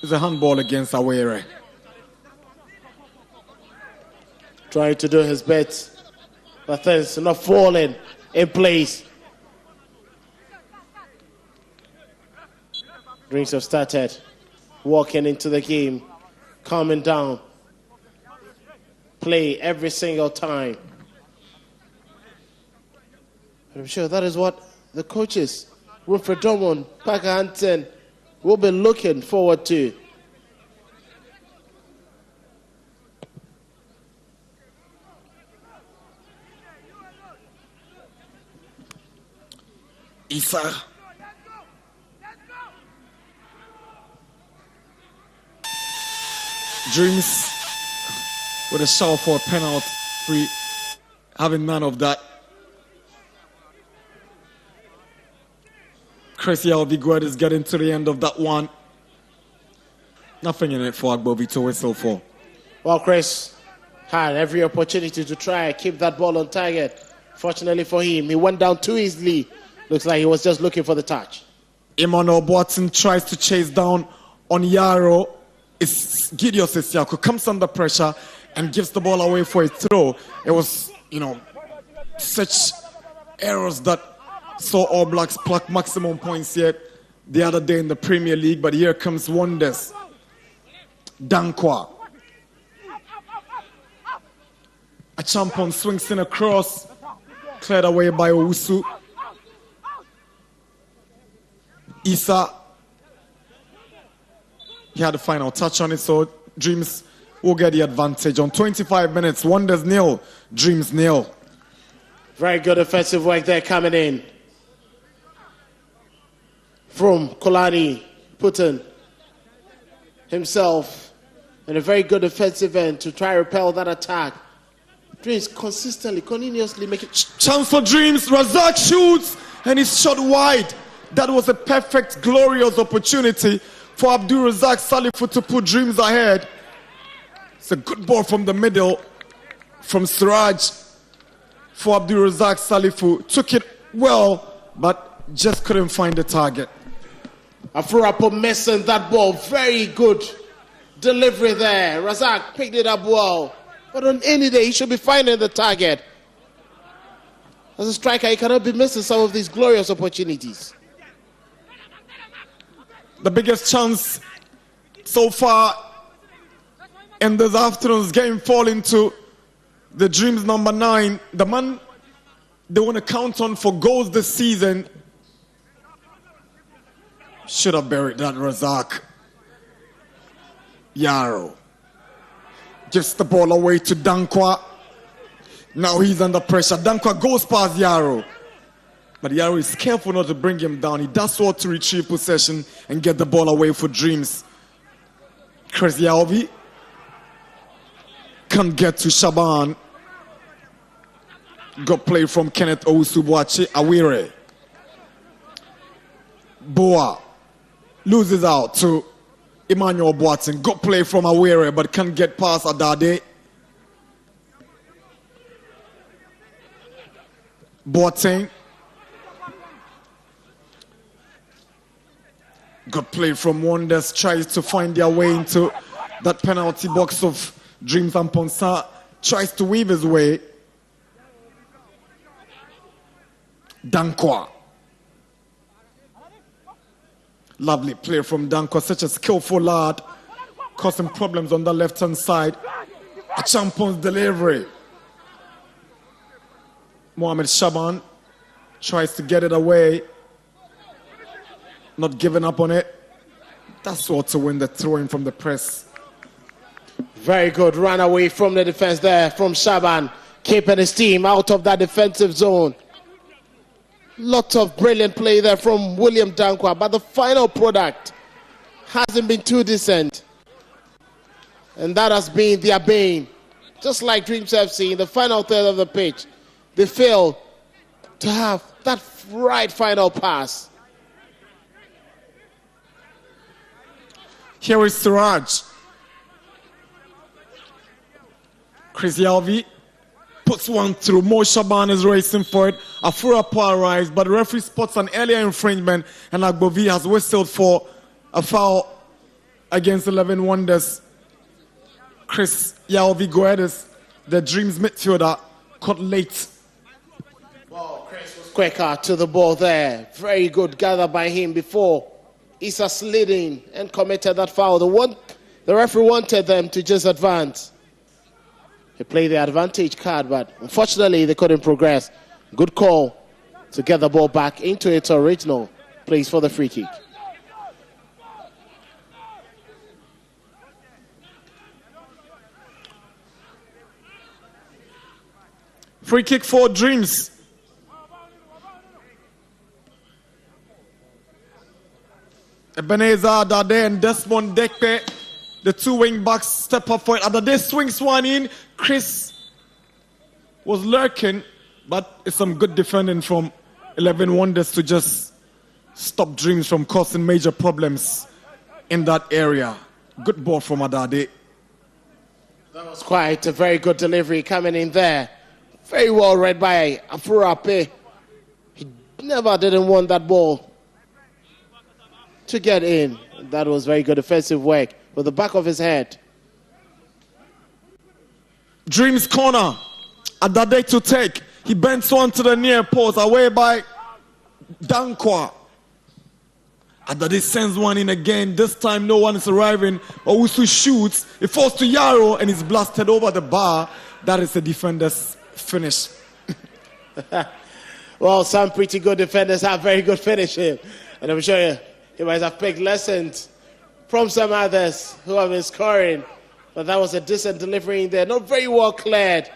It's a handball against Awere. Trying to do his best, but things not falling in place. Drinks have started walking into the game, calming down, play every single time. And I'm sure that is what the coaches, Wilfred Drummond, Parker Hansen, will be looking forward to. Issa. Dreams with a shout for a penalty free, having none of that. Chris Yalviguet is getting to the end of that one. Nothing in it for Agbovi to whistle for. Well, Chris had every opportunity to try and keep that ball on target. Fortunately for him, he went down too easily. Looks like he was just looking for the touch. Emmanuel Boateng tries to chase down on Yaro. It's Gideon Sesiako comes under pressure and gives the ball away for a throw. It was, such errors that saw All Blacks pluck maximum points yet the other day in the Premier League. But here comes Wonders. Dankwa. A champion swings in across, cleared away by Owusu. Issa. He had the final touch on it, so Dreams will get the advantage. On 25 minutes, Wonders 0, Dreams 0. Very good offensive work there coming in from Kolani, putting himself in a very good defensive end to try to repel that attack. Dreams continuously making... Chance for Dreams, Razak shoots, and he's shot wide. That was a perfect, glorious opportunity for Abdul Razak Salifu to put Dreams ahead. It's a good ball from the middle from Siraj for Abdul Razak Salifu. Took it well, but just couldn't find the target. Afurapo missing that ball. Very good delivery there. Razak picked it up well. But on any day, he should be finding the target. As a striker, he cannot be missing some of these glorious opportunities. The biggest chance so far in this afternoon's game fall into the Dreams number 9. The man they want to count on for goals this season. Should have buried that, Razak. Yaro gives the ball away to Dankwa. Now he's under pressure. Dankwa goes past Yaro. But Yaro is careful not to bring him down. He does well to retrieve possession and get the ball away for Dreams. Chris Yalvi can't get to Shaban. Got play from Kenneth Owusu-Boakye Awere. Boa loses out to Emmanuel Boateng. Got play from Awere but can't get past Adade. Boateng. Good play from Wonders, tries to find their way into that penalty box of Dreams, and Ponsa tries to weave his way. Dankwa. Lovely play from Dankwa, such a skillful lad, causing problems on the left-hand side. A champion's delivery. Mohamed Shaban tries to get it away. Not giving up on it. That's what to win the throw-in from the press. Very good run away from the defense there from Shaban, keeping his team out of that defensive zone. Lots of brilliant play there from William Dankwa, but the final product hasn't been too decent. And that has been their bane. Just like Dreams FC in the final third of the pitch, they fail to have that right final pass. Here is Siraj. Chris Yalvi puts one through. Mo Shaban is racing for it. Afura arrives, but the referee spots an earlier infringement, and Agbovi has whistled for a foul against 11 Wonders. Chris Yalvi Guedes, the Dreams midfielder, caught late. Well, Chris was quicker to the ball there. Very good gather by him before Issa slid in and committed that foul. The referee wanted them to just advance. He played the advantage card, but unfortunately they couldn't progress. Good call to get the ball back into its original place for the free kick. Free kick for Dreams. Ebenezer Adade and Desmond Dekpe, the two wing backs, step up for it. Adade swings one in. Chris was lurking, but it's some good defending from 11 Wonders to just stop Dreams from causing major problems in that area. Good ball from Adade. That was quite a very good delivery coming in there. Very well read by Afurape. He didn't want that ball to get in. That was very good defensive work with the back of his head. Dreams corner. Adade to take. He bends one to the near post. Away by Dankwa. Adade sends one in again. This time no one is arriving. Owusu shoots. It falls to Yaro and is blasted over the bar. That is the defender's finish. Well, some pretty good defenders have very good finishing. And I'm sure you might have picked lessons from some others who have been scoring. But that was a decent delivery in there. Not very well cleared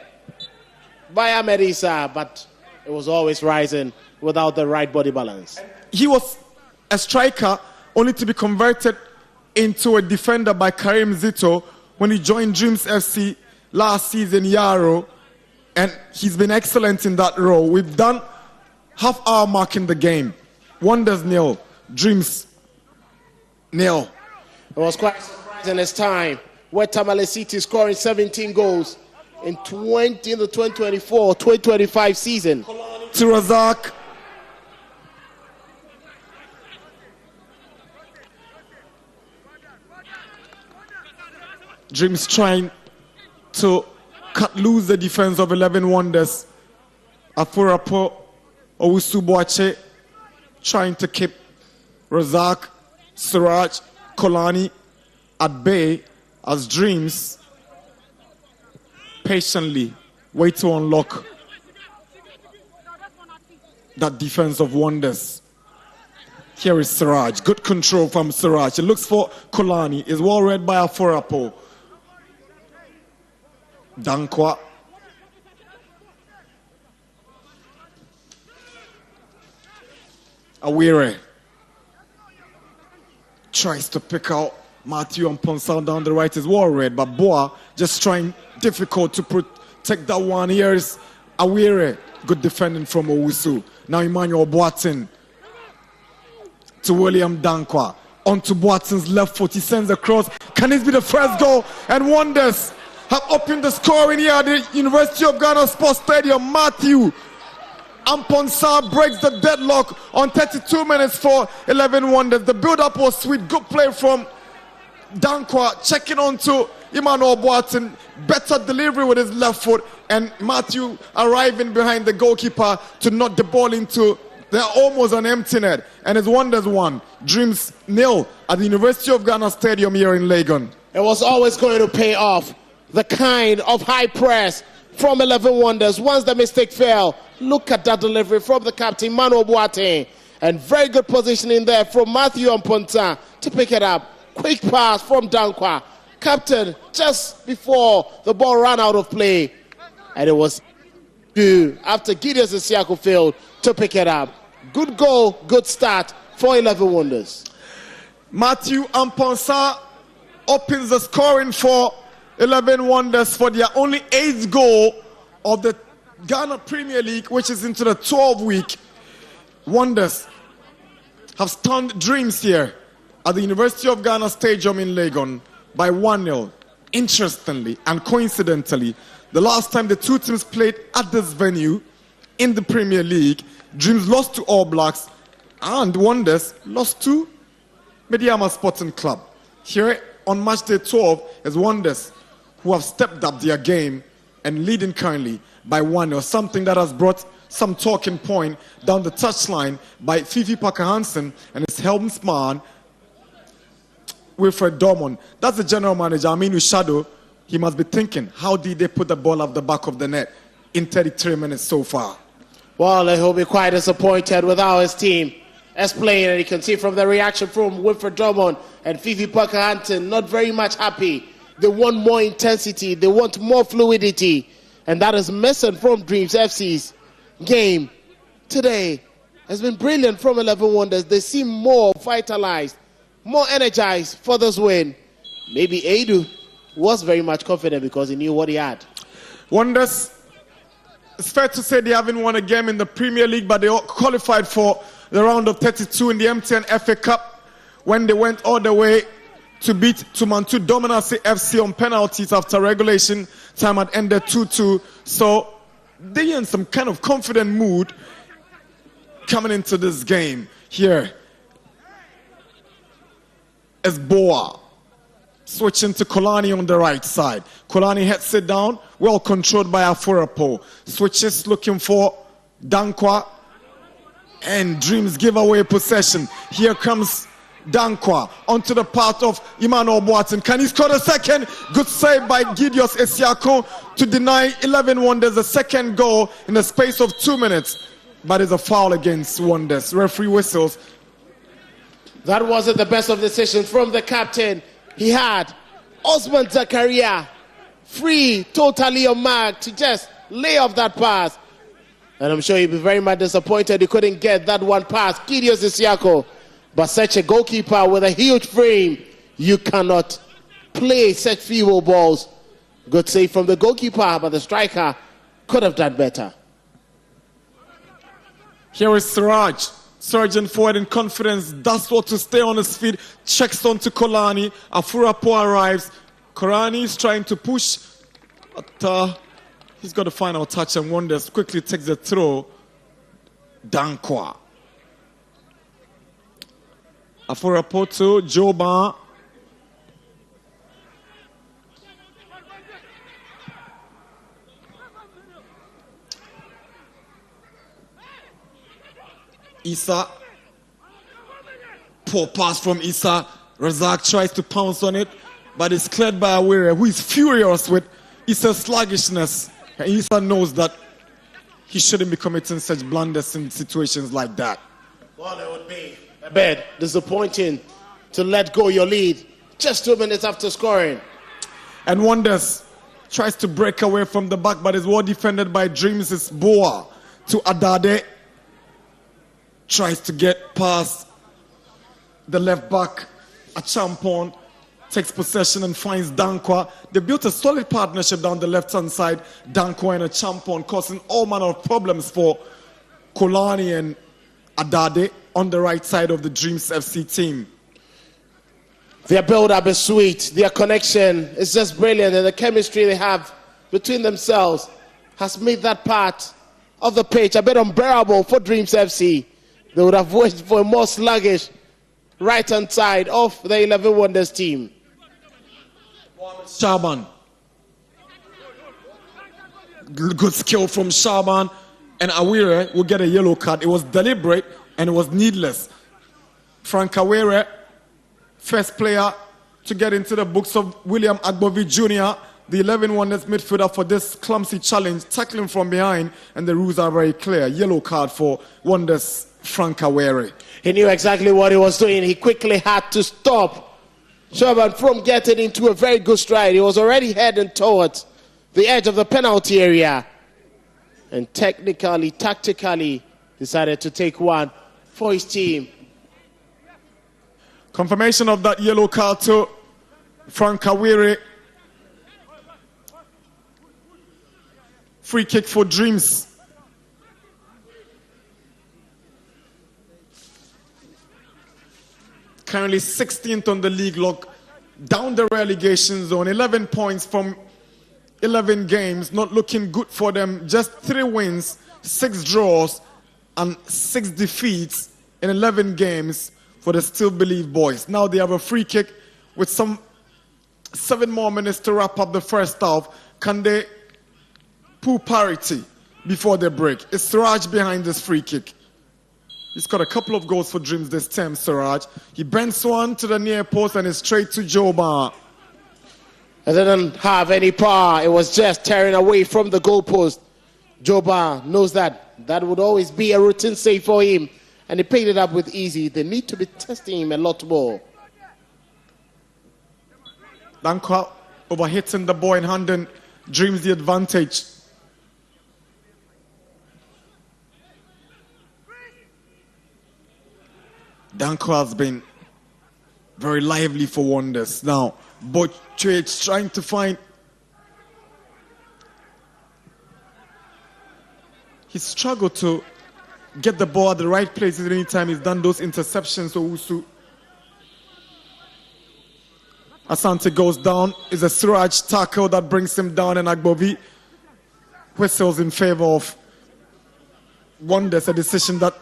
by Ahmed Issa, but it was always rising without the right body balance. He was a striker only to be converted into a defender by Karim Zito when he joined Dreams FC last season, Yaro. And he's been excellent in that role. We've done half hour mark in the game. Wonders nil, Dreams nil. It was quite surprising this time where Tamale City scoring 17 goals in the 2024-2025 season. To Razak. Dreams trying to cut loose the defense of 11 Wonders. Afurapo Owusu Boache trying to keep Razak, Siraj, Kolani at bay as Dreams patiently wait to unlock that defense of Wonders. Here is Siraj. Good control from Siraj. It looks for Kolani. Is well read by Afurapo. Dankwa. Awire tries to pick out Matthew and Ponsal down the right. Is well read, but Boa just trying difficult to protect that one. Here is Awire. Good defending from Owusu. Now Emmanuel Boatin to William Dankwa. On to Boatin's left foot. He sends across. Can this be the first goal? And Wonders have opened the scoring here at the University of Ghana Sports Stadium. Matthew Amponsa breaks the deadlock on 32 minutes for 11 Wonders. The build-up was sweet. Good play from Dankwa checking on to Emmanuel Boateng. Better delivery with his left foot. And Matthew arriving behind the goalkeeper to knock the ball into. They're almost an empty net. And it's Wonders 1, Dreams 0 at the University of Ghana Stadium here in Legon. It was always going to pay off. The kind of high press from 11 Wonders. Once the mistake fell, look at that delivery from the captain, Emmanuel Boateng. And very good positioning there from Matthew Amponta to pick it up. Quick pass from Dankwa. Captain, just before the ball ran out of play. And it was due after Gideon Isiako failed to pick it up. Good goal, good start for 11 Wonders. Matthew Amponsa opens the scoring for 11 Wonders for their only 8th goal of the Ghana Premier League, which is into the 12th week. Wonders have stunned Dreams here at the University of Ghana Stadium in Legon by 1-0. Interestingly and coincidentally, the last time the two teams played at this venue in the Premier League, Dreams lost to All Blacks and Wonders lost to Mediama Sporting Club. Here on match day 12 is Wonders, who have stepped up their game and leading currently by 1-0, something that has brought some talking point down the touchline by Fifi Parker-Hansen and his helmsman, Wilfred Dormon. That's the general manager, Aminu Shadow. He must be thinking, how did they put the ball off the back of the net in 33 minutes so far? Well, he'll be quite disappointed with how his team is playing, and you can see from the reaction from Wilfred Dormon and Fifi Parker-Hansen, not very much happy. They want more intensity, they want more fluidity, and that is missing from Dreams FC's game today. Has been brilliant from 11 Wonders. They seem more vitalized, more energized for this win. Maybe Edu was very much confident because he knew what he had. Wonders, it's fair to say they haven't won a game in the Premier League, but they qualified for the round of 32 in the MTN FA Cup when they went all the way to beat Tumantu Dominance FC on penalties after regulation time had ended 2-2. So they're in some kind of confident mood coming into this game. Here is Boa switching to Kolani on the right side. Kolani heads it down, well controlled by Afurapo. Switches looking for Dankwa, and Dreams give away possession. Here comes Dankwa onto the path of Emmanuel Boateng. Can he score the second? Good save by Gideon Isiako to deny 11 Wonders a second goal in the space of 2 minutes. But it's a foul against Wonders. Referee whistles. That wasn't the best of decisions from the captain. He had Osman Zakaria free, totally on mark to just lay off that pass. And I'm sure he'd be very much disappointed he couldn't get that one pass. Gideon Isiako. But such a goalkeeper with a huge frame, you cannot play such feeble balls. Good save from the goalkeeper, but the striker could have done better. Here is Siraj, surging forward in confidence, does what to stay on his feet, checks on to Kolani. Afurapo arrives. Kolani is trying to push, but he's got the final touch, and Wonders quickly takes the throw. Dankwa. Afurapo to Joba. Issa, poor pass from Issa. Razak tries to pounce on it, but it's cleared by Awere, who is furious with Issa's sluggishness. And Issa knows that he shouldn't be committing such blunders in situations like that. Well, it would be a bit disappointing to let go your lead just 2 minutes after scoring. And Wonders tries to break away from the back, but is well defended by Dreams. It's Boa to Adade. Tries to get past the left back. A Champon takes possession and finds Dankwa. They built a solid partnership down the left-hand side. Dankwa and a Champon causing all manner of problems for Kolani and Adade on the right side of the Dreams FC team. Their build-up is sweet. Their connection is just brilliant. And the chemistry they have between themselves has made that part of the pitch a bit unbearable for Dreams FC. They would have wished for a more sluggish right-hand side of the 11 Wonders team. Shaban. Good skill from Shaban, and Awire will get a yellow card. It was deliberate and it was needless. Frank Awire, first player to get into the books of William Agbovi Jr., the 11 Wonders midfielder for this clumsy challenge, tackling from behind, and the rules are very clear. Yellow card for Wonders Frank Awire. He knew exactly what he was doing. He quickly had to stop Shaban from getting into a very good stride. He was already heading towards the edge of the penalty area, and technically, tactically decided to take one for his team. Confirmation of that yellow card to Frank Awire. Free kick for Dreams. Currently 16th on the league log, down the relegation zone, 11 points from 11 games, not looking good for them. Just 3 wins, 6 draws, and 6 defeats in 11 games for the Still Believe boys. Now they have a free kick with some 7 more minutes to wrap up the first half. Can they pull parity before they break? Is Siraj behind this free kick? He's got a couple of goals for Dreams this term, Siraj. He bends one to the near post and is straight to Joba. It didn't have any power. It was just tearing away from the goalpost. Joba knows that would always be a routine save for him, and he picked it up with easy. They need to be testing him a lot more. Dankwa overhitting the ball and handing Dreams the advantage. Dankwa has been very lively for Wonders. Now, Botchwich trying to find. He struggled to get the ball at the right places anytime he's done those interceptions. So Usu. Asante goes down. It's a Siraj tackle that brings him down, and Agbovi whistles in favor of Wonders, a decision that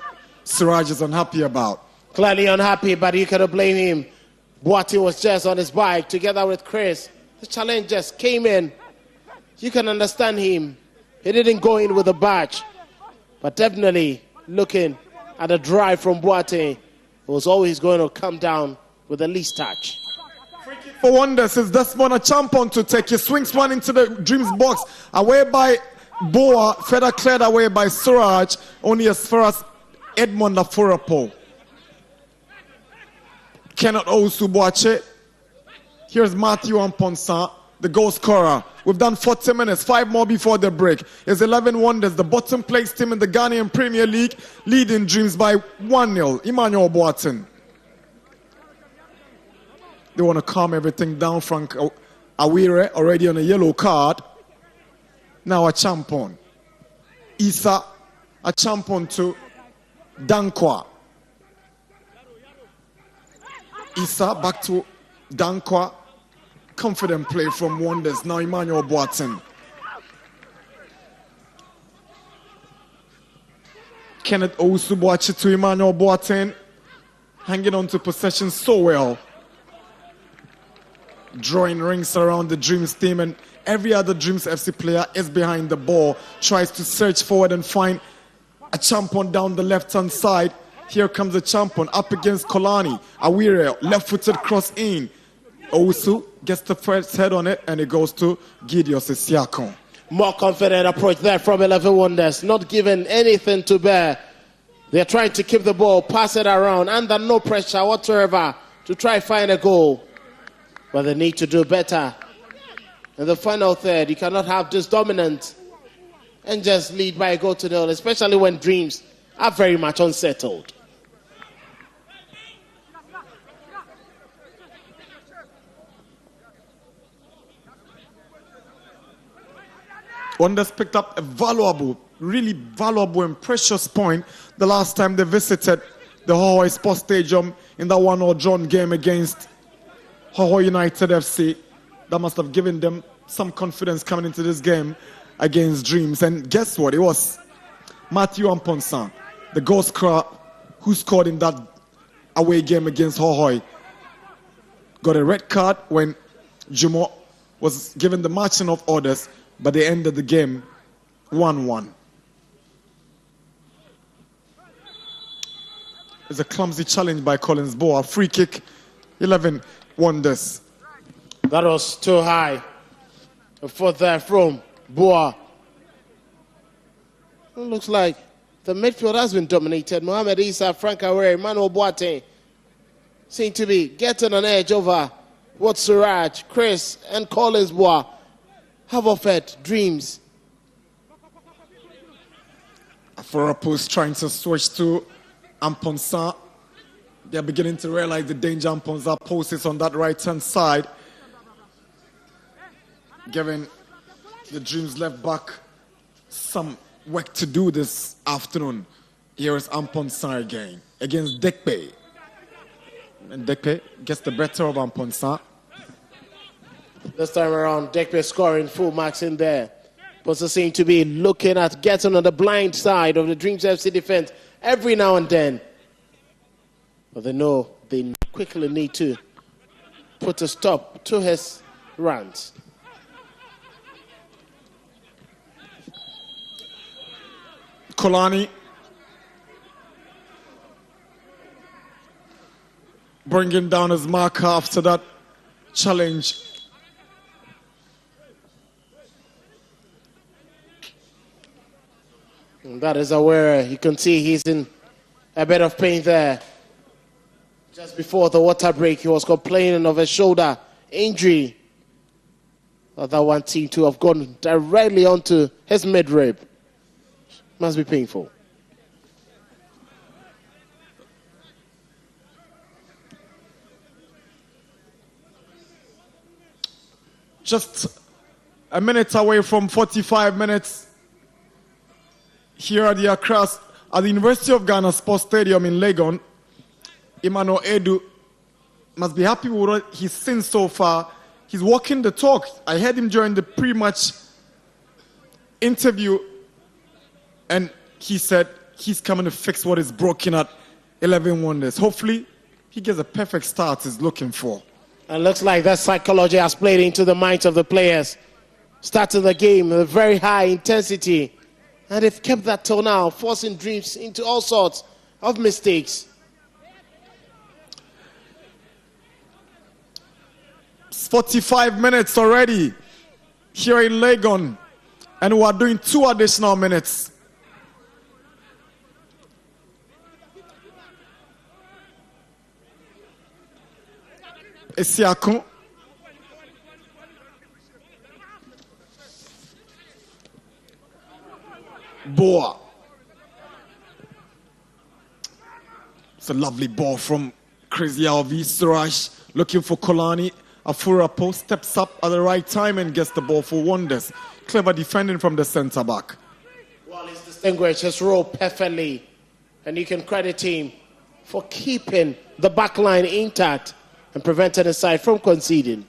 Siraj is unhappy about. Clearly unhappy, but you cannot blame him. Boati was just on his bike together with Chris. The challenge just came in. You can understand him. He didn't go in with a badge. But definitely looking at the drive from Boati, it was always going to come down with the least touch. For Wonders is Desmond a champion to take. He swings one into the Dreams box. Away by Boa, further cleared away by Suraj, only as far as Edmond Afurapo. Cannot also watch it. Here's Matthew Amponsa, the goal scorer. We've done 40 minutes, 5 more before the break. It's 11 Wonders, the bottom place team in the Ghanaian Premier League, leading Dreams by 1-0. Emmanuel Boateng. They want to calm everything down. Frank Awire already on a yellow card. Now a champion. Isa, a champion to Dankwa. Isa back to Dankwa. Confident play from Wonders. Now Emmanuel Boateng. Kenneth Owusu to Emmanuel Boateng. Hanging on to possession so well. Drawing rings around the Dreams team, and every other Dreams FC player is behind the ball. Tries to search forward and find a champion down the left-hand side. Here comes the champion up against Kolani. Awire, left-footed cross in. Owusu gets the first head on it, and it goes to Gideos Isiakon. More confident approach there from 11 Wonders. Not giving anything to bear. They're trying to keep the ball, pass it around, under no pressure whatsoever to try find a goal. But they need to do better. In the final third, you cannot have this dominant and just lead by a goal to 0, especially when Dreams are very much unsettled. Wonders picked up a valuable, really valuable and precious point the last time they visited the Hohoi Sports Stadium in that 1-0 drawn game against Hohoi United FC. That must have given them some confidence coming into this game against Dreams. And guess what? It was Matthew Amponsa, the goal scorer who scored in that away game against Hohoi. Got a red card when Jumo was given the marching of orders, but they ended the game 1-1. It's a clumsy challenge by Collins Boa. Free kick, 11 Wonders. That was too high. A foot there from Boa. It looks like the midfield has been dominated. Mohamed Issa, Frank Awere, Manuel Boateng seem to be getting an edge over what Suraj, Chris, and Collins Boa have offered Dreams. Afurapos trying to switch to Amponsa. They're beginning to realize the danger Amponsa poses on that right-hand side, giving the Dreams left back some work to do this afternoon. Here is Amponsa again against Dekpe. And Dekpe gets the better of Amponsa. This time around, Dekpe scoring full marks in there. But they seem to be looking at getting on the blind side of the Dreams FC defense every now and then. But they know they quickly need to put a stop to his runs. Kolani bringing down his marker after that challenge. And that is Aware. You can see he's in a bit of pain there. Just before the water break, he was complaining of a shoulder injury. That one seemed to have gone directly onto his midrib. Must be painful. Just a minute away from 45 minutes here at the Accra, at the University of Ghana Sports Stadium in Legon. Emmanuel Edu must be happy with what he's seen so far. He's walking the talk. I heard him during the pre-match interview, and he said he's coming to fix what is broken at 11 Wonders. Hopefully, he gets a perfect start he's looking for. And looks like that psychology has played into the minds of the players. Starting the game with a very high intensity. And they've kept that till now, forcing Dreams into all sorts of mistakes. 45 minutes already here in Legon, and we are doing 2 additional minutes. Esiako. Boa. It's a lovely ball from Crazy Alvi. Suraj looking for Kolani. Afurapo steps up at the right time and gets the ball for Wonders. Clever defending from the centre back. Well, he's distinguished his role perfectly. And you can credit him for keeping the back line intact and preventing the side from conceding.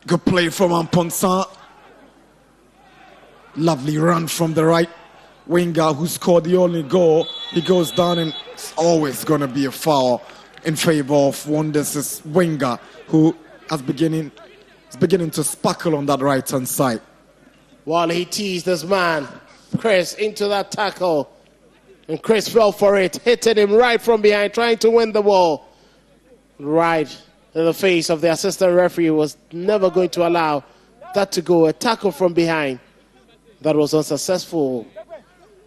Good play from Amponsa. Lovely run from the right winger who scored the only goal. He goes down, and it's always going to be a foul in favor of Wonders' winger, who is beginning to sparkle on that right-hand side. While he teased this man, Chris, into that tackle. And Chris fell for it, hitting him right from behind, trying to win the ball. Right in the face of the assistant referee, was never going to allow that to go. A tackle from behind that was unsuccessful.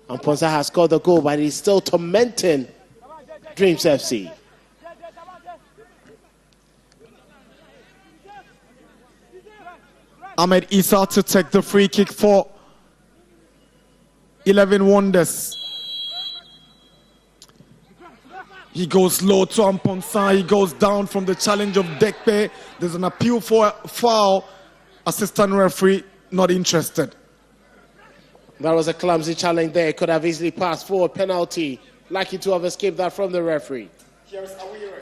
And Ponsa has scored the goal, but he's still tormenting Dreams FC. Ahmed Issa to take the free kick for 11 Wonders. He goes low to Amponsa. He goes down from the challenge of Dekpe. There's an appeal for a foul. Assistant referee not interested. That was a clumsy challenge there. Could have easily passed for a penalty. Lucky to have escaped that from the referee.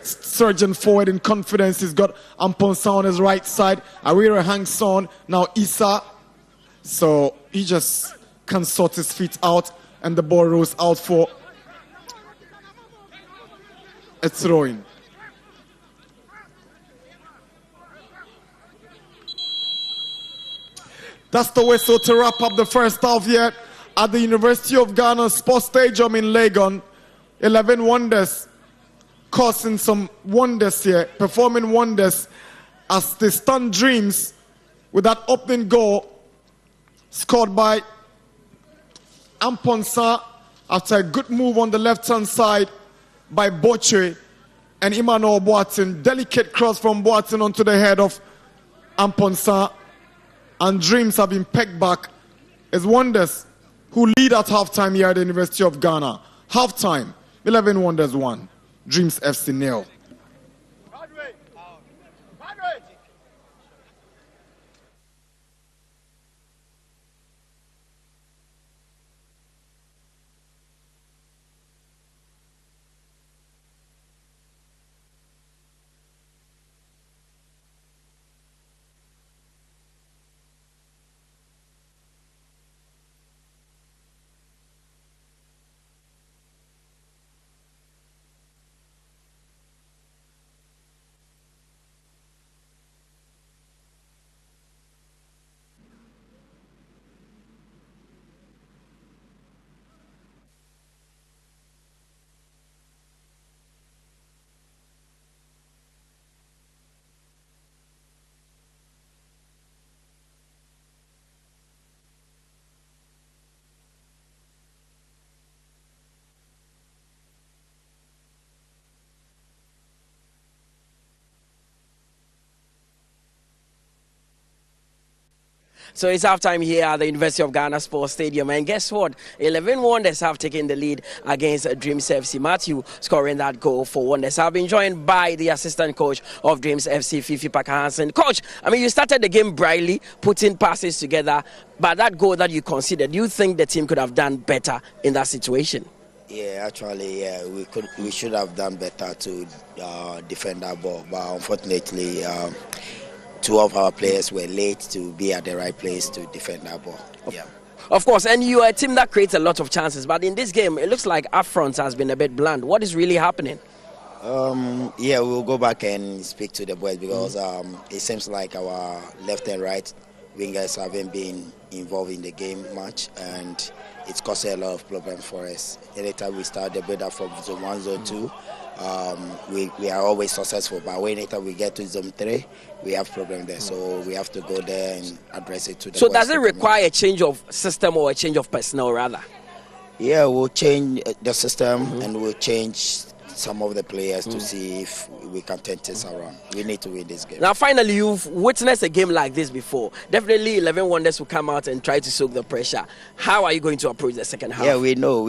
surging forward in confidence. He's got Amponsa on his right side. Awira hangs on. Now Issa. So he just can sort his feet out, and the ball rolls out for a throw-in. That's the whistle to wrap up the first half here at the University of Ghana Sports Stadium in Legon. 11 Wonders causing some wonders here, performing wonders as they stun Dreams with that opening goal scored by Amponsa after a good move on the left-hand side by Boche and Emmanuel Boateng. Delicate cross from Boateng onto the head of Amponsa, and Dreams have been pegged back as Wonders, who lead at halftime here at the University of Ghana. Halftime, 11 Wonders 1, Dreams FC 0. So it's halftime here at the University of Ghana Sports Stadium. And guess what? 11 Wonders have taken the lead against Dreams FC. Matthew scoring that goal for Wonders. I've been joined by the assistant coach of Dreams FC, Fifi Parker-Hansen. Coach, I mean, you started the game brightly, putting passes together. But that goal that you considered, do you think the team could have done better in that situation? Yeah, actually, yeah, we should have done better to defend that ball. But unfortunately, two of our players were late to be at the right place to defend that ball. Yeah. Of course, and you are a team that creates a lot of chances, but in this game, it looks like up front has been a bit bland. What is really happening? Yeah, we'll go back and speak to the boys because it seems like our left and right wingers haven't been involved in the game much, and it's causing a lot of problems for us. Anytime we start the build-up from zone 1, zone 2, we are always successful, but anytime we get to zone 3, we have problem there. So we have to go there and address it to the So boys. does it require a change of system or a change of personnel rather? Yeah, we'll change the system and we'll change some of the players to see if we can turn things around. We need to win this game. Now, finally, you've witnessed a game like this before. Definitely 11 Wonders will come out and try to soak the pressure. How are you going to approach the second half? Yeah, we know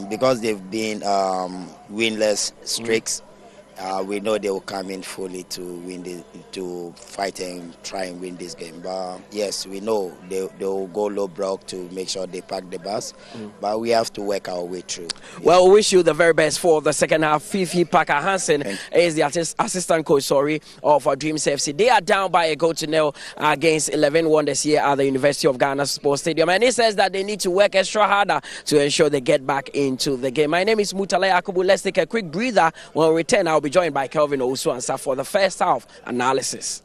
because they've been winless streaks. We know they will come in fully to fight and try and win this game. But yes, we know they will go low block to make sure they pack the bus. But we have to work our way through. Well, we wish you the very best for the second half. Fifi Parker-Hansen is the assistant coach, of Dreams FC. They are down by a goal to nil against 11 Wonders here at the University of Ghana Sports Stadium. And he says that they need to work extra harder to ensure they get back into the game. My name is Mutale Akubu. Let's take a quick breather. When we return, I'll be joined by Kelvin Owusu-Ansah for the first half analysis.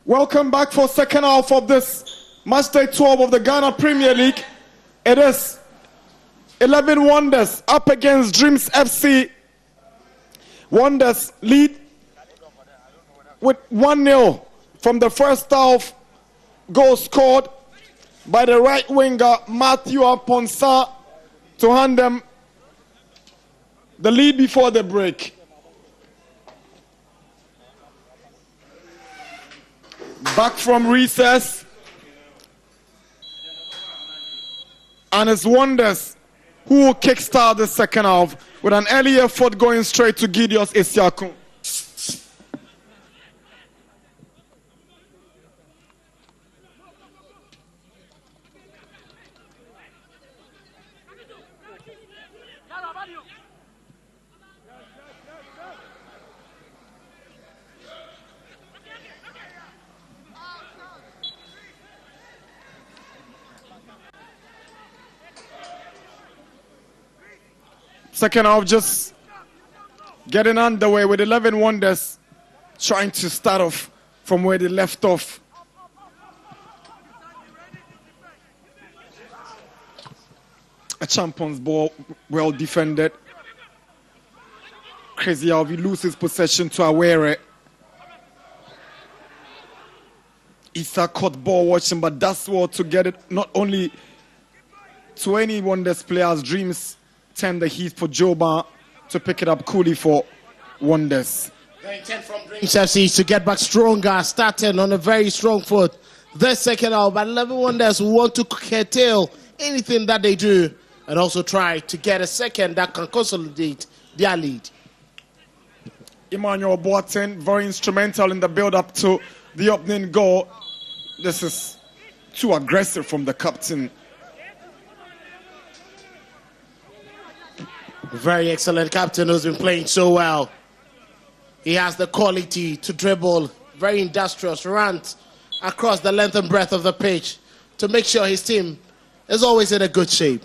Welcome back for second half of this match day 12 of the Ghana Premier League. It is 11 Wonders up against Dreams FC. Wonders lead with 1-0 from the first half. Goal scored by the right winger Matthew Aponsa to hand them the lead before the break. Back from recess, and it's Wonders who will kickstart the second half with an early effort going straight to Gideon Esiakun. Second half just getting underway with 11 Wonders trying to start off from where they left off. A champion's ball, well defended. Crazy how he loses possession to Awere. Issa caught ball watching, but that's what to get it not only to any Wonders players' dreams. Turn the heat for Joba to pick it up coolly for Wonders. The intent from Dreams FC is to get back stronger, starting on a very strong foot. This second half, but 11 Wonders want to curtail anything that they do and also try to get a second that can consolidate their lead. Emmanuel Boateng, very instrumental in the build-up to the opening goal. This is too aggressive from the captain. Very excellent captain who's been playing so well. He has the quality to dribble, very industrious, runs across the length and breadth of the pitch to make sure his team is always in a good shape.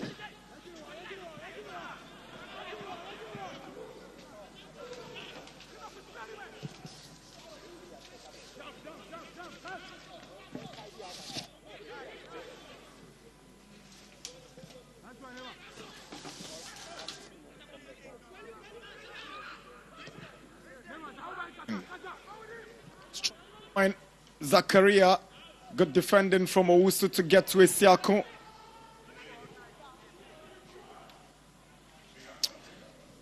Zakaria, good defending from Owusu to get to Esiakun.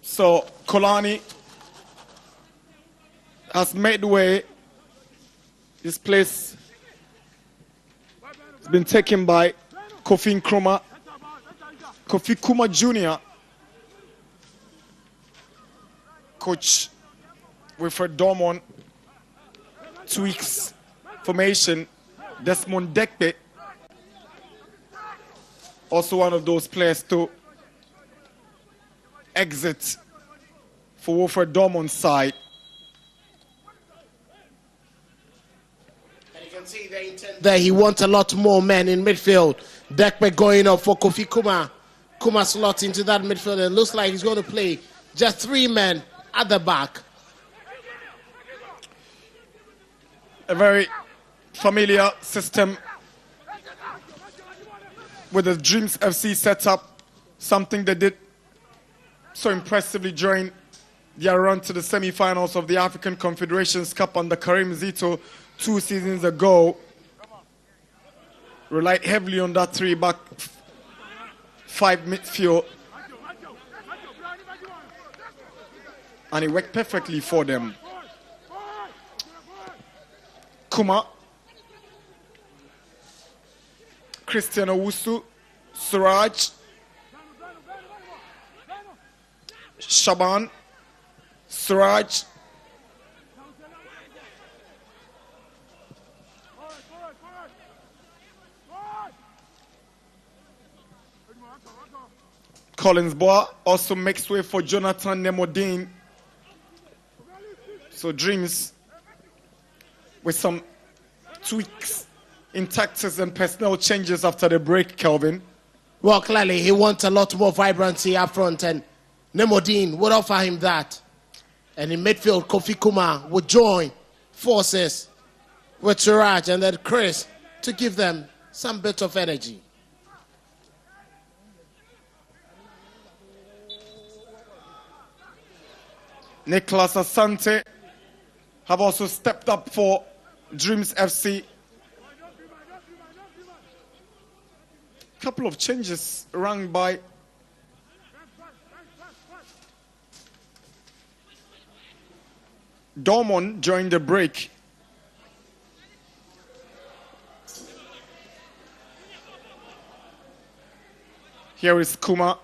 So Kolani has made way. This place has been taken by Kofi Nkrumah, Kofi Kuma Jr. Coach Wilfred Dormon tweaks formation. Desmond Dekpe, also one of those players to exit for Wilfred Dormon's side. And you can see the intent there. He wants a lot more men in midfield. Dekpe going up for Kofi Kuma. Kuma slot into that midfield. It looks like he's going to play just 3 men at the back. A very familiar system with the Dreams FC setup, something they did so impressively during their run to the semi-finals of the African Confederations Cup under Karim Zito 2 seasons ago. Relied heavily on that 3-back 5 midfield, and it worked perfectly for them. Kuma, Christian Owusu, Suraj, Shaban, Suraj, Collins Boa also makes way for Jonathan Nemodine. So Dreams with some tweaks in tactics and personnel changes after the break, Kelvin. Well, clearly he wants a lot more vibrancy up front, and Nemodine would offer him that. And in midfield, Kofi Kuma would join forces with Suraj and then Chris to give them some bit of energy. Nicholas Asante have also stepped up for Dreams FC. Couple of changes run by Dormon during the break. Here is Kuma.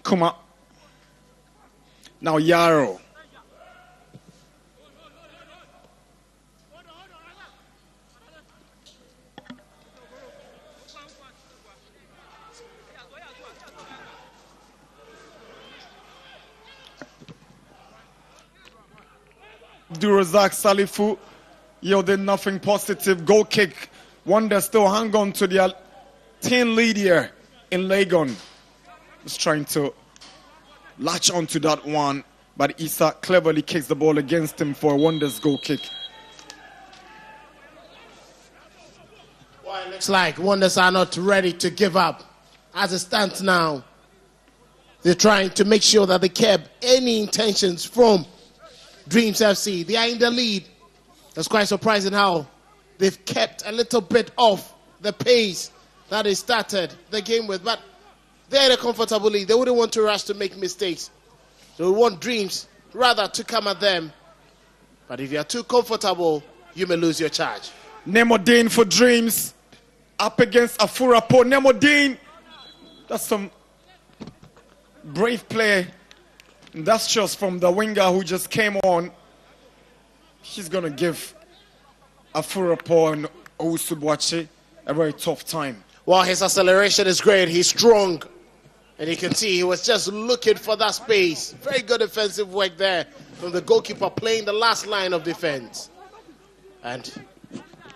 Kuma. Now Yarrow. Durazak Salifu yielded nothing positive. Goal kick. Wonder still hang on to their 10 lead here in Legon. Just trying to latch onto that one, but Issa cleverly kicks the ball against him for a Wonders goal kick. Well, it looks like Wonders are not ready to give up. As it stands now, they're trying to make sure that they kept any intentions from Dreams FC. They are in the lead. That's quite surprising how they've kept a little bit off the pace that they started the game with, but they're in a comfortable lead. They wouldn't want to rush to make mistakes. So we want Dreams rather to come at them. But if you're too comfortable, you may lose your charge. Nemodine for Dreams up against Afurapo. Nemodine, that's some brave play. Industrious from the winger who just came on. He's going to give Afurapo and Owusu-Boakye a very tough time. Well, his acceleration is great. He's strong. And you can see he was just looking for that space. Very good defensive work there from the goalkeeper playing the last line of defense. And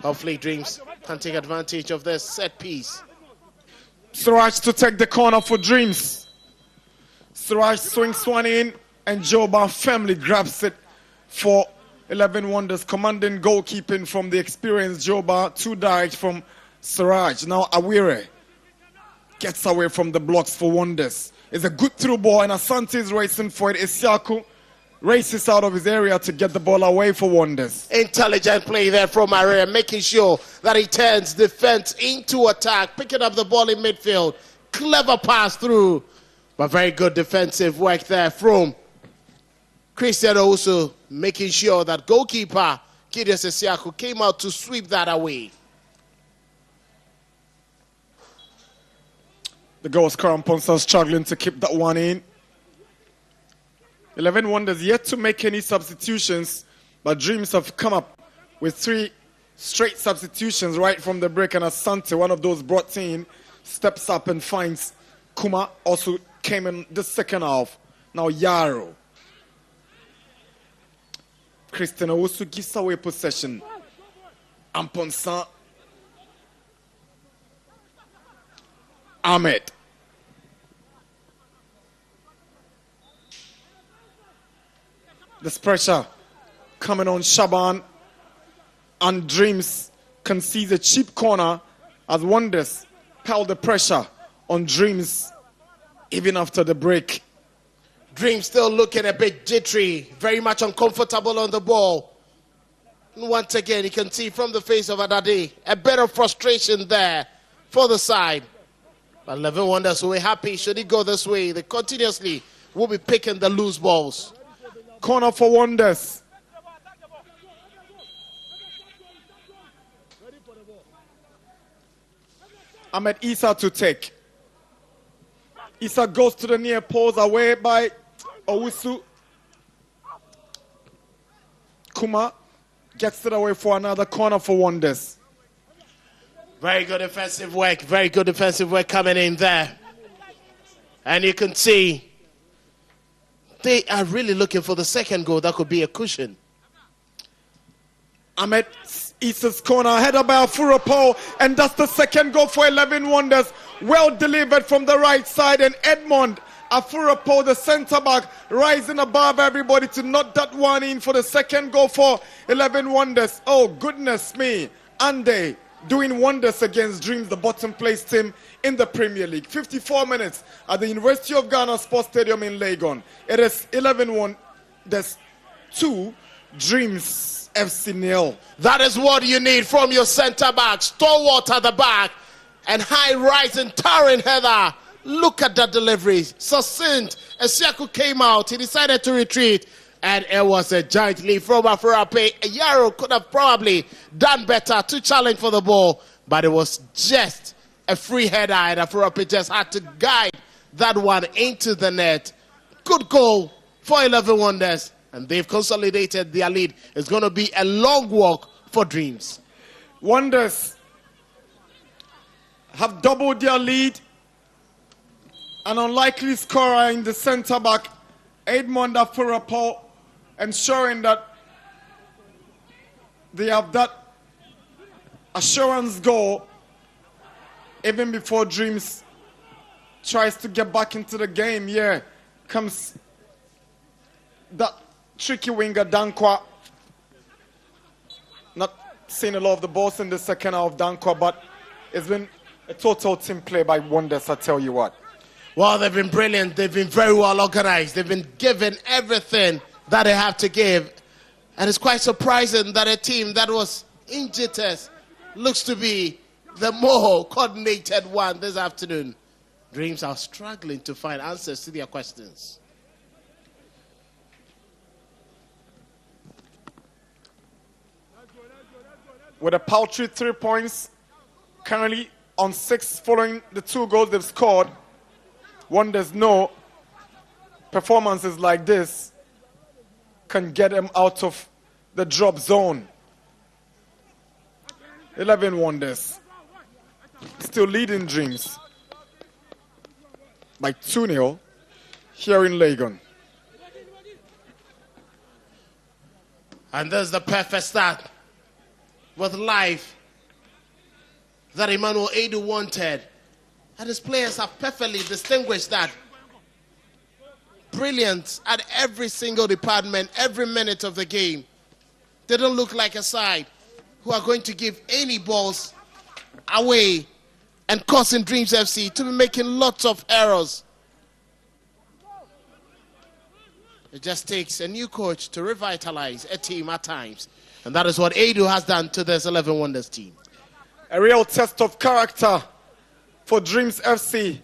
hopefully Dreams can take advantage of this set piece. Suraj to take the corner for Dreams. Suraj swings one in and Joba firmly grabs it for 11 Wonders. Commanding goalkeeping from the experienced Joba. 2 direct from Suraj. Now Awire gets away from the blocks for Wonders. It's a good through ball and Asante is racing for it. Isiaku races out of his area to get the ball away for Wonders. Intelligent play there from Maria, making sure that he turns defense into attack, picking up the ball in midfield. Clever pass through, but very good defensive work there from Christian also, making sure that goalkeeper Gideon Isiaku came out to sweep that away. The goal scorer Ponsa struggling to keep that one in. 11 Wonders yet to make any substitutions, but Dreams have come up with 3 straight substitutions right from the break, and Asante, one of those brought in, steps up and finds Kuma, also came in the second half. Now Yarrow. Christian Owusu gives away possession. Amponsa. Ahmed. This pressure coming on Shaban, and Dreams concedes a cheap corner as Wonders held the pressure on Dreams even after the break. Dreams still looking a bit jittery, very much uncomfortable on the ball. And once again, you can see from the face of Adade, a bit of frustration there for the side. But 11 Wonders will be happy should it go this way. They continuously will be picking the loose balls. Corner for Wonders. Ahmed Issa to take. Issa goes to the near post, away by Owusu. Kuma gets it away for another corner for Wonders. Very good defensive work coming in there. And you can see they are really looking for the second goal that could be a cushion. Ahmed Issa's corner, header by Afurapo, and that's the second goal for 11 Wonders. Well delivered from the right side, and Edmond Afurapo, the centre back, rising above everybody to knock that one in for the second goal for 11 Wonders. Oh, goodness me. Ande doing wonders against Dreams, the bottom place team in the Premier League. 54 minutes at the University of Ghana Sports Stadium in Legon. It is 11-1. There's 2 Dreams FC nil. That is what you need from your centre back. Stalwart at the back and high rising towering header. Look at that delivery. Succinct. Esiaku came out. He decided to retreat. And it was a giant leap from Afurape. Yaro could have probably done better to challenge for the ball. But it was just a free header. And Afurape just had to guide that one into the net. Good goal for 11 Wonders. And they've consolidated their lead. It's going to be a long walk for Dreams. Wonders have doubled their lead. An unlikely scorer in the centre back, Edmond Afurapo, ensuring that they have that assurance goal even before Dreams tries to get back into the game. Here comes that tricky winger, Dankwa. Not seeing a lot of the balls in the second half of Dankwa, but it's been a total team play by Wonders, I tell you what. Well, they've been brilliant. They've been very well organized. They've been given everything that they have to give. And it's quite surprising that a team that was in jitters looks to be the more coordinated one this afternoon. Dreams are struggling to find answers to their questions. With a paltry 3 points, currently on 6 following the 2 goals they've scored, Wonders know performances like this can get them out of the drop zone. 11 Wonders still leading Dreams by 2-0 here in Legon. And there's the perfect start with life that Emmanuel Edu wanted. And his players have perfectly distinguished that. Brilliant at every single department, every minute of the game. They don't look like a side who are going to give any balls away and causing Dreams FC to be making lots of errors. It just takes a new coach to revitalize a team at times. And that is what Edu has done to this 11 Wonders team. A real test of character for Dreams FC.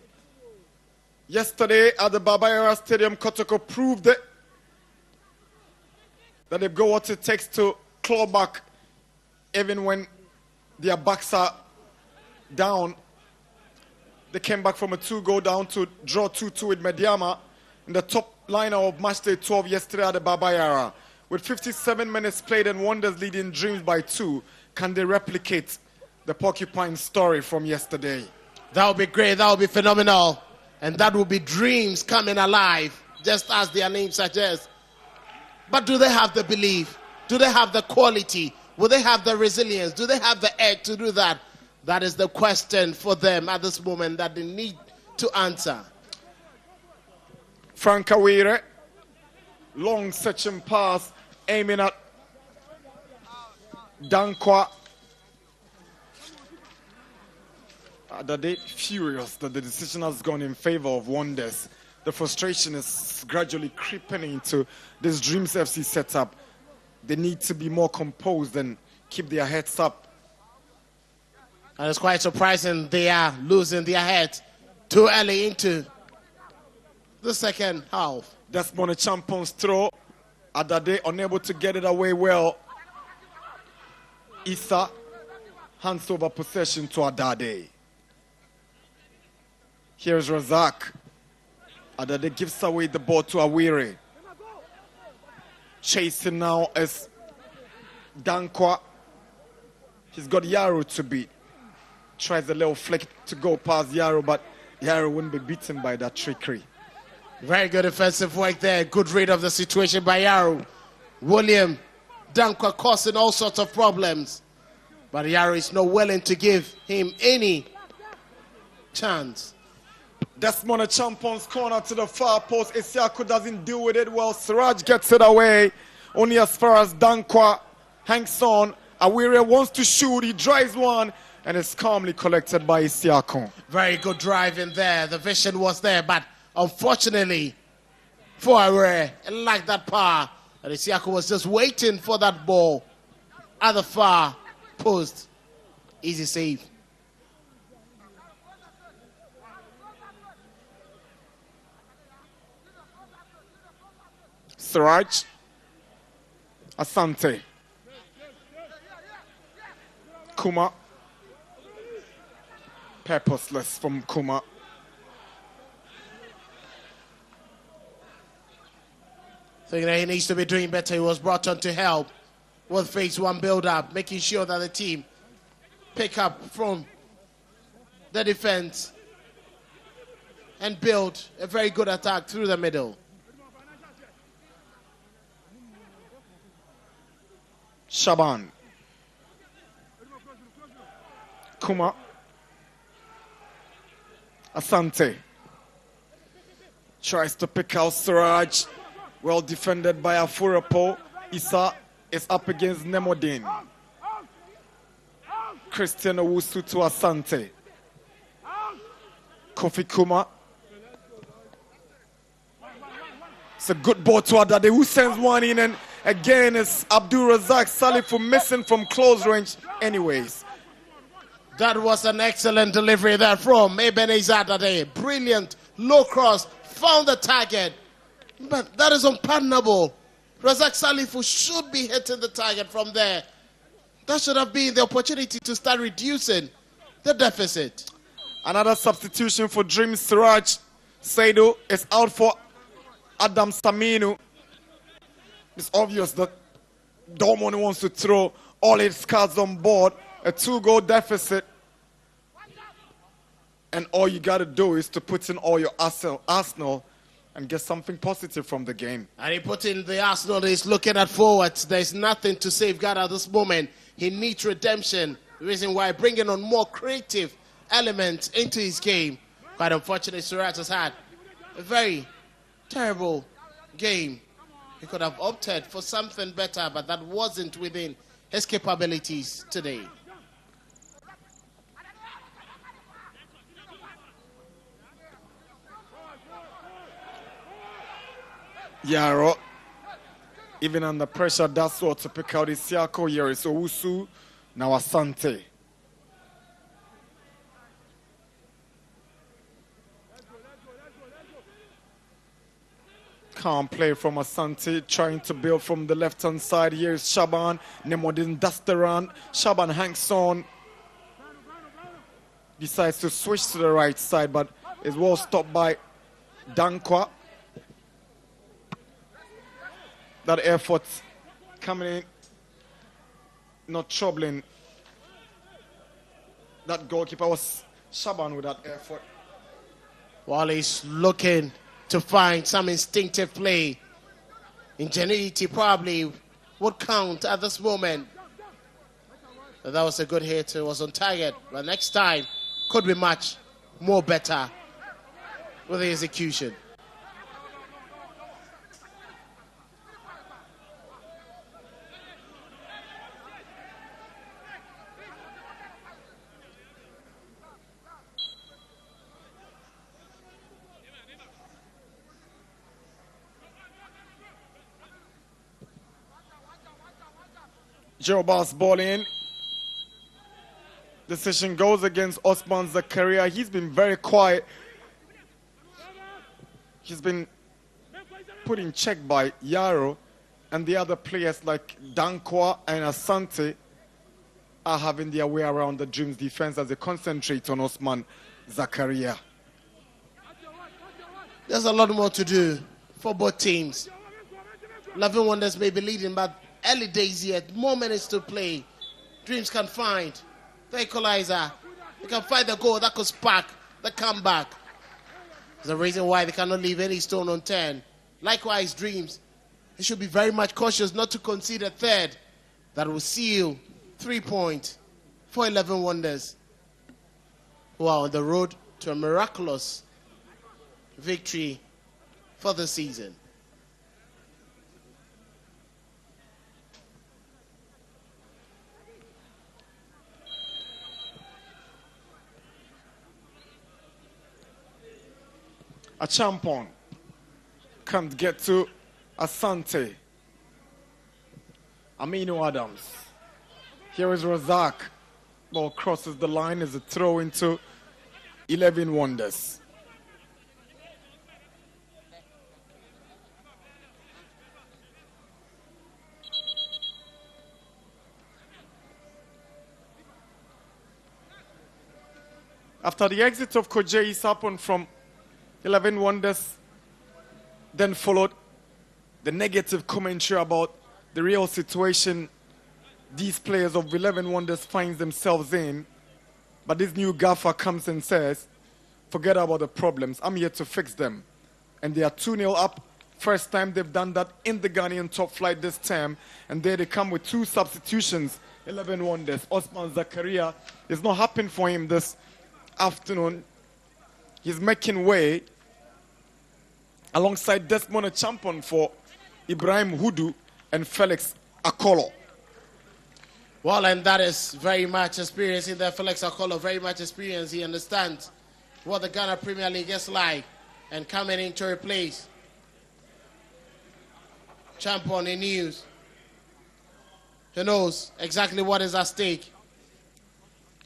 Yesterday at the Baba Yara Stadium, Kotoko proved it, that they've got what it takes to claw back even when their backs are down. They came back from a 2-goal down to draw 2-2 with Mediama in the top lineup of match day 12 yesterday at the Baba Yara. With 57 minutes played and Wonders leading Dreams by 2, can they replicate the Porcupine story from yesterday? That would be great. That would be phenomenal. And that would be Dreams coming alive, just as their name suggests. But do they have the belief? Do they have the quality? Will they have the resilience? Do they have the edge to do that? That is the question for them at this moment that they need to answer. Frank Awire, long searching pass, aiming at Dankwa. They're furious that the decision has gone in favor of Wonders. The frustration is gradually creeping into this Dreams FC setup. They need to be more composed and keep their heads up. And it's quite surprising they are losing their heads too early into the second half. Desmond Champon's throw. Adade unable to get it away well. Issa hands over possession to Adade. Here's Razak. Adade gives away the ball to Awire. Chasing now is Dankwa. He's got Yaro to beat. Tries a little flick to go past Yaro, but Yaro wouldn't be beaten by that trickery. Very good defensive work there. Good read of the situation by Yaro. William Dankwa causing all sorts of problems. But Yaro is not willing to give him any chance. Desmond Champon's corner to the far post. Isiako doesn't deal with it well. Siraj gets it away. Only as far as Dankwa hangs on. Awire wants to shoot. He drives one and it's calmly collected by Isiako. Very good drive in there. The vision was there, but unfortunately for Awire, it lacked that power. And Isiako was just waiting for that ball at the far post. Easy save. Siraj. Asante. Kuma. Purposeless from Kuma. Thinking that he needs to be doing better. He was brought on to help with phase 1 build-up, making sure that the team pick up from the defense and build a very good attack through the middle. Shaban. Kuma. Asante. Tries to pick out Siraj. Well defended by Afurapo. Issa is up against Nemodin. Christian Owusu to Asante. Kofi Kuma. It's a good ball to Adade, who sends one in, and again it's Abdul Razak Salifu missing from close range anyways. That was an excellent delivery there from Ebenezer Adade. Brilliant low cross, found the target. But that is unpardonable. Razak Salifu should be hitting the target from there. That should have been the opportunity to start reducing the deficit. Another substitution for Dreams. Siraj Saidu is out for Adam Saminu. It's obvious that Dortmund wants to throw all its cards on board. A 2-goal deficit. And all you got to do is to put in all your arsenal and get something positive from the game. And he put in the Arsenal. He's looking at forwards. There's nothing to safeguard at this moment. He needs redemption. The reason why bringing on more creative elements into his game. Quite unfortunately, Siraj has had a very terrible game. He could have opted for something better, but that wasn't within his capabilities today. Yaro, even under pressure, that's what to pick out Isiako. Here is Owusu, now Asante. Calm play from Asante, trying to build from the left-hand side. Here is Shaban. Nemodin dusts the run. Shaban hangs on. Decides to switch to the right side, but is well stopped by Dankwa. That effort coming in, not troubling. That goalkeeper was Shaban with that effort. While he's looking to find some instinctive play, ingenuity probably would count at this moment. But that was a good hit. It was on target. But next time could be much more better with the execution. Joe Bass ball in. Decision goes against Osman Zakaria. He's been very quiet. He's been put in check by Yaro, and the other players like Dankwa and Asante are having their way around the Dreams defense as they concentrate on Osman Zakaria. There's a lot more to do for both teams. 11 Wonders may be leading, but early days yet, more minutes to play. Dreams can find the equalizer. They can find the goal that could spark the comeback. There's a reason why they cannot leave any stone unturned. Likewise, Dreams, they should be very much cautious not to concede a third that will seal 3 points for 11 Wonders, who are on the road to a miraculous victory for the season. A Champon can't get to Asante. Aminu Adams. Here is Razak. Ball crosses the line as a throw into 11 Wonders. After the exit of Koje Isapon from 11 Wonders, then followed the negative commentary about the real situation these players of 11 Wonders find themselves in. But this new gaffer comes and says, forget about the problems, I'm here to fix them. And they are 2-0 up. First time they've done that in the Ghanaian top flight this term. And there they come with 2 substitutions, 11 Wonders. Osman Zakaria is not happening for him this afternoon. He's making way alongside Desmond Champon for Ibrahim Hudu and Felix Akolo. Well, and that is very much experiencing that Felix Akolo, very much experienced. He understands what the Ghana Premier League is like and coming in to replace Champon in news. He knows exactly what is at stake.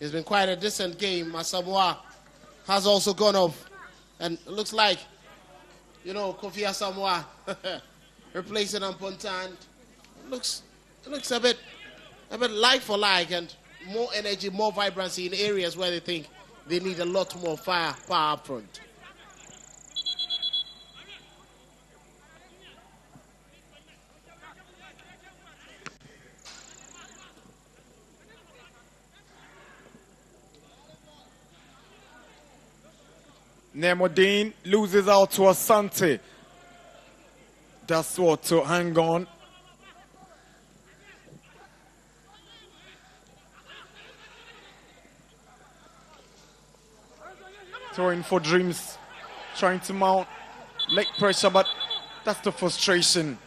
It's been quite a decent game. Asamoah has also gone off. And it looks like, you know, Kofi Asamoah replacing Ampontan. It looks a bit like for like, and more energy, more vibrancy in areas where they think they need a lot more power up front. Nemodine loses out to Asante. That's what to hang on. Throwing for Dreams, trying to mount leg pressure, but that's the frustration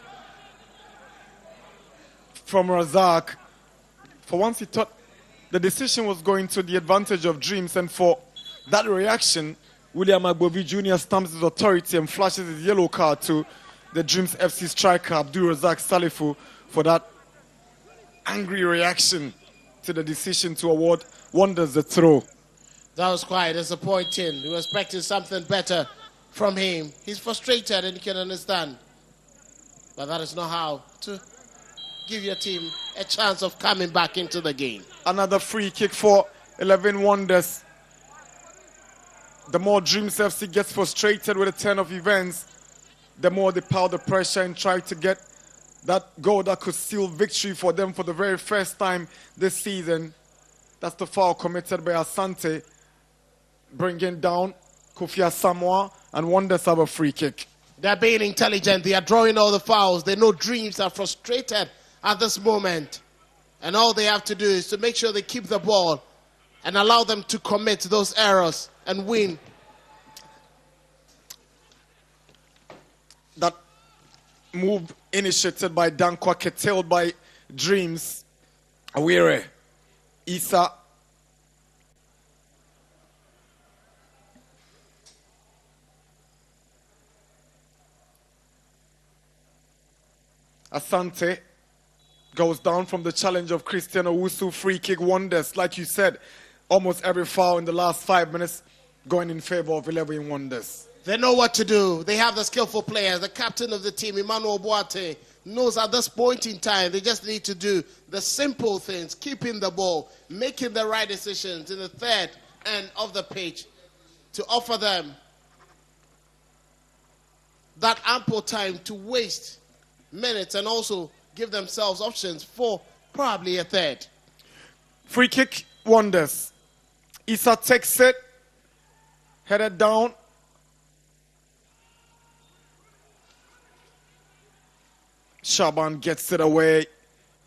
from Razak. For once he thought the decision was going to the advantage of Dreams, and for that reaction, William Agbovi Jr. stamps his authority and flashes his yellow card to the Dreams FC striker Abdul Razak Salifu for that angry reaction to the decision to award Wonders the throw. That was quite disappointing. We were expecting something better from him. He's frustrated, and you can understand. But that is not how to give your team a chance of coming back into the game. Another free kick for 11 Wonders. The more Dreams FC gets frustrated with the turn of events, the more they pile the pressure and try to get that goal that could seal victory for them for the very first time this season. That's the foul committed by Asante, bringing down Kofi Asamoah, and Wonders have a free kick. They're being intelligent. They are drawing all the fouls. They know Dreams are frustrated at this moment. And all they have to do is to make sure they keep the ball and allow them to commit those errors and win. That move initiated by Dankwa, curtailed by Dreams. Awire, Issa. Asante goes down from the challenge of Christian Owusu. Free kick. Wonders, like you said, almost every foul in the last 5 minutes going in favor of 11 Wonders. They know what to do. They have the skillful players. The captain of the team, Emmanuel Boate, knows at this point in time they just need to do the simple things, keeping the ball, making the right decisions in the third end of the pitch to offer them that ample time to waste minutes and also give themselves options for probably a third. Free kick. Wonders. Issa takes it, headed down. Shaban gets it away.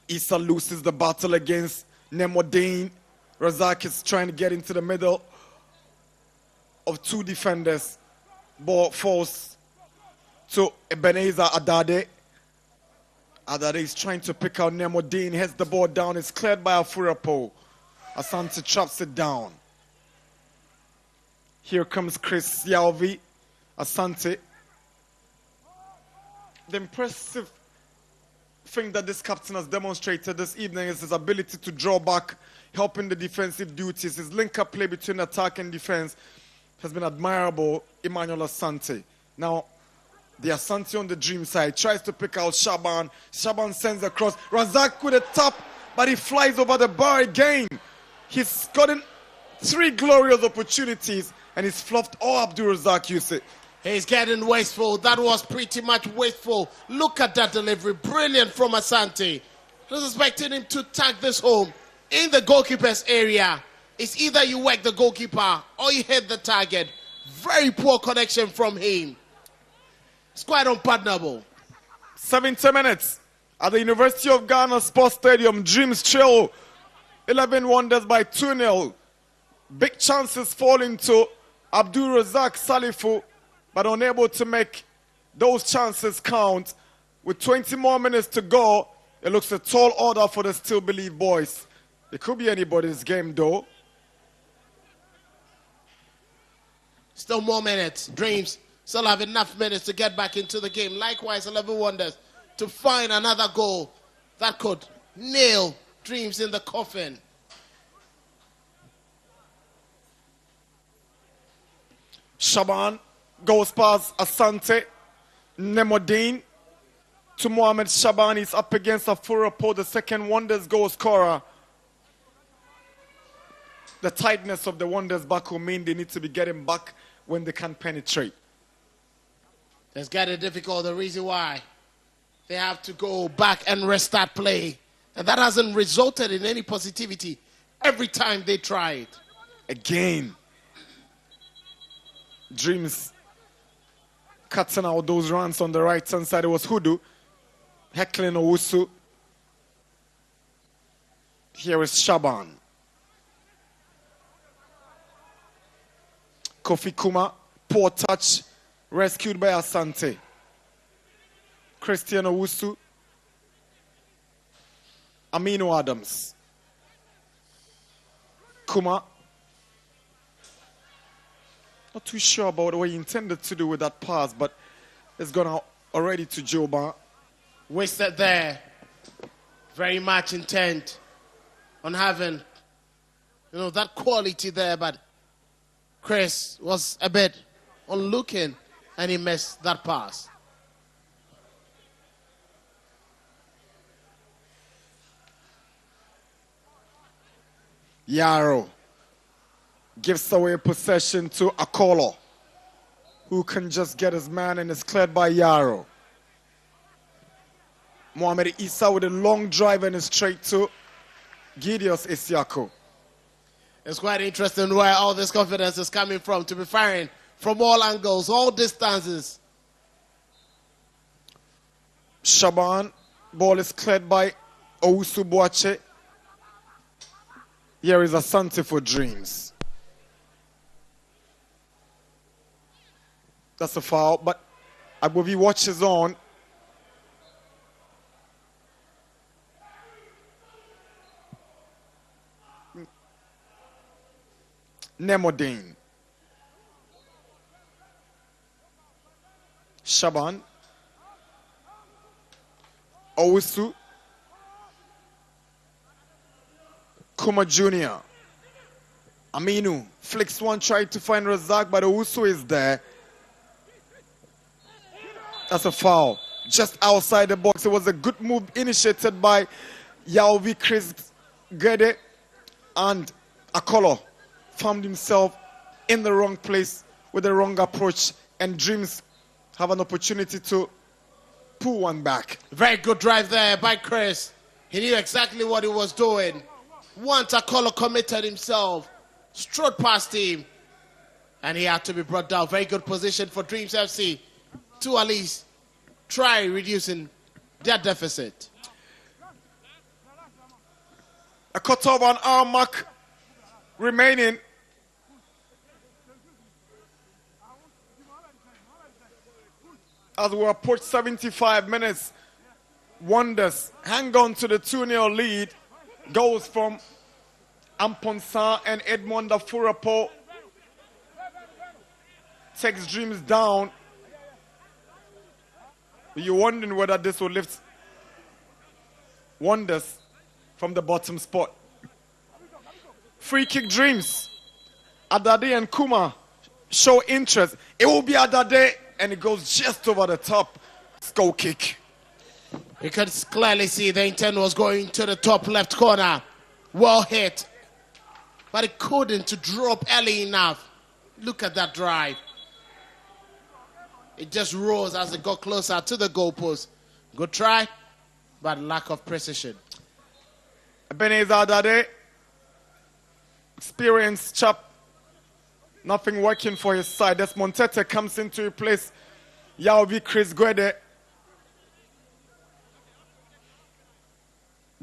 Issa loses the battle against Nemodine. Razak is trying to get into the middle of two defenders. Ball falls to Ebenezer Adade. Adade is trying to pick out Nemo Dean. Heads the ball down. It's cleared by Afurapo. Asante traps it down. Here comes Chris Yalvi. Asante. The impressive thing that this captain has demonstrated this evening is his ability to draw back, helping the defensive duties. His link-up play between attack and defense has been admirable, Emmanuel Asante. Now, the Asante on the Dream side tries to pick out Shaban. Shaban sends across. Razak with a tap, but he flies over the bar again. He's gotten 3 glorious opportunities, and he's fluffed all Abdul Razak Yusuf. He's getting wasteful. That was pretty much wasteful. Look at that delivery. Brilliant from Asante. I was expecting him to tag this home in the goalkeeper's area. It's either you whack the goalkeeper or you hit the target. Very poor connection from him. It's quite unpardonable. 70 minutes at the University of Ghana Sports Stadium. Dreams trail 11 Wonders by 2-0. Big chances falling to Abdul Razak Salifu, but unable to make those chances count. With 20 more minutes to go, it looks a tall order for the Still Believe boys. It could be anybody's game, though. Still more minutes. Dreams still have enough minutes to get back into the game. Likewise, 11 Wonders to find another goal that could nail Dreams in the coffin. Shaban goes past Asante. Nemodine to Mohamed Shaban. He's up against Afurapo, the second Wonders goal scorer. The tightness of the Wonders back will mean they need to be getting back when they can penetrate. It's getting difficult. The reason why they have to go back and restart play. And that hasn't resulted in any positivity every time they try it. Again, Dreams cutting out those runs on the right-hand side. It was Hudu heckling Owusu. Here is Shaban. Kofi Kuma, poor touch, rescued by Asante. Christian Owusu. Aminu Adams. Kuma. Not too sure about what he intended to do with that pass, but it's gone out already to Joba. Wasted there. Very much intent on having, that quality there, but Chris was a bit on looking and he missed that pass. Yarrow gives away possession to Akolo, who can just get his man, and is cleared by Yarrow. Mohamed Issa with a long drive and is straight to Gideos Isiako. It's quite interesting where all this confidence is coming from, to be firing from all angles, all distances. Shaban, ball is cleared by Owusu Boache. Here is Asante for Dreams. That's a foul, but Agbovi watches on. Nemodine. Shaban. Owusu. Kuma Jr. Aminu flicks one, tried to find Razak, but Owusu is there. That's a foul. Just outside the box. It was a good move initiated by Yalvi Chris Gede, and Akolo found himself in the wrong place with the wrong approach, and Dreams have an opportunity to pull one back. Very good drive there by Chris. He knew exactly what he was doing. Once Akolo committed himself, strode past him, and he had to be brought down. Very good position for Dreams FC to at least try reducing their deficit. A quarter of an hour mark remaining. As we approach 75 minutes, Wonders hang on to the 2-0 lead. Goals from Amponsa and Edmond Furapo takes Dreams down. You're wondering whether this will lift Wonders from the bottom spot. Free kick Dreams. Adade and Kuma show interest. It will be Adade, and it goes just over the top. Goal kick. You can clearly see the intent was going to the top left corner. Well hit. But it couldn't to drop early enough. Look at that drive. It just rose as it got closer to the goalpost. Good try, but lack of precision. Ebenezer Adade, experienced chap. Nothing working for his side. Desmond Tete comes in to replace Yaobi Chris Guede.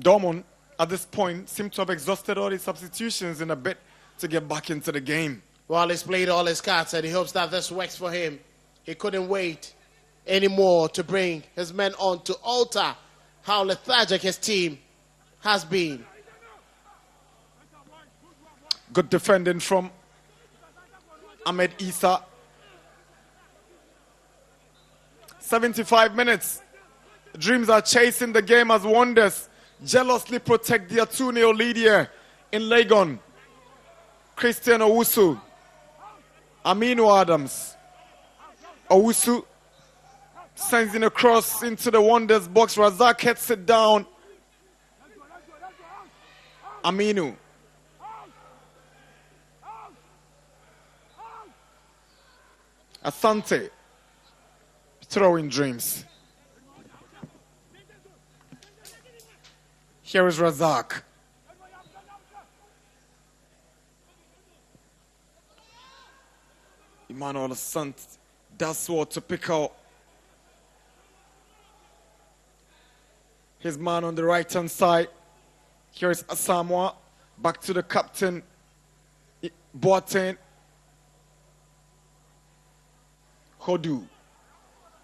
Dortmund, at this point, seem to have exhausted all his substitutions in a bit to get back into the game. Well, he's played all his cards and he hopes that this works for him. He couldn't wait anymore to bring his men on to alter how lethargic his team has been. Good defending from Ahmed Issa. 75 minutes. Dreams are chasing the game as Wonders jealously protect their 2-0 lead here in Legon. Christian Owusu. Aminu Adams. Owusu sends in a cross into the Wonders box. Razak heads it down. Aminu. Asante. Throwing Dreams. Here is Razak. Emmanuel Asante does what to pick out his man on the right hand side. Here is Asamoah. Back to the captain, Boateng. Hodu.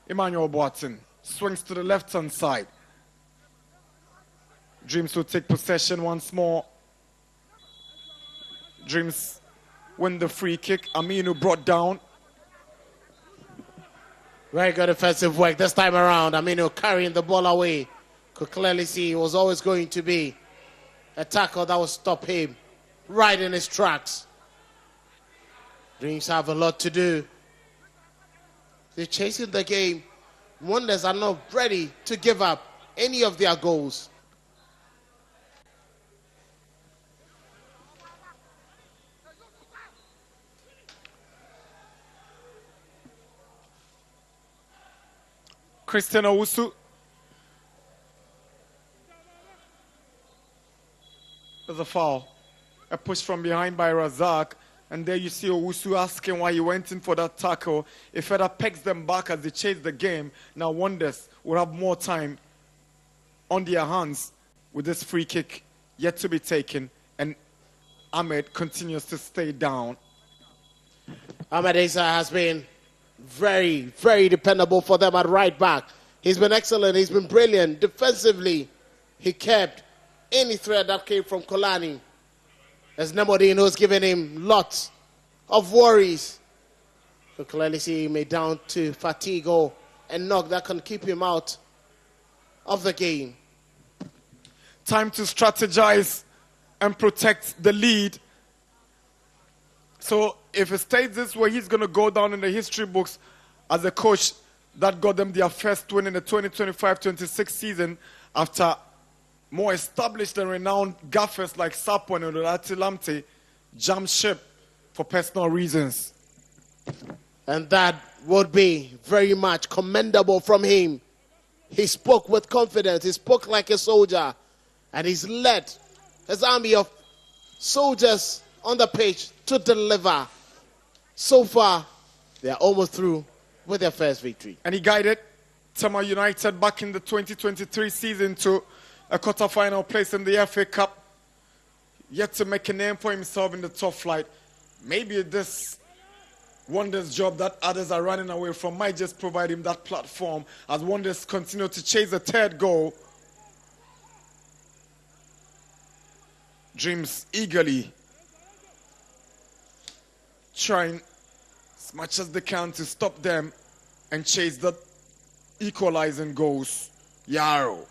Emmanuel Boateng swings to the left hand side. Dreams will take possession once more. Dreams win the free kick. Aminu brought down. Very good defensive work this time around. Aminu carrying the ball away. Could clearly see it was always going to be a tackle that would stop him right in his tracks. Dreams have a lot to do. They're chasing the game. Wonders are not ready to give up any of their goals. Christian Owusu. There's a foul. A push from behind by Razak. And there you see Owusu asking why he went in for that tackle. If further pegs them back as they chase the game. Now Wonders will have more time on their hands with this free kick yet to be taken. And Ahmed continues to stay down. Ahmed Issa has been very, very dependable for them at right back. He's been excellent. He's been brilliant. Defensively, he kept any threat that came from Kolani. As Nemodino has given him lots of worries. You clearly see him down to fatigue and knock that can keep him out of the game. Time to strategize and protect the lead. So if it stays this way, he's going to go down in the history books as a coach that got them their first win in the 2025-26 season after more established and renowned gaffers like Sapo and Odolati Lamte jumped ship for personal reasons. And that would be very much commendable from him. He spoke with confidence. He spoke like a soldier. And he's led his army of soldiers on the pitch to deliver. So far, they're almost through with their first victory. And he guided Tema United back in the 2023 season to a quarter-final place in the FA Cup. yet to make a name for himself in the top flight. Maybe this Wonders job that others are running away from might just provide him that platform as Wonders continue to chase the third goal. Dreams eagerly trying as much as they can to stop them and chase the equalizing goals. Yarrow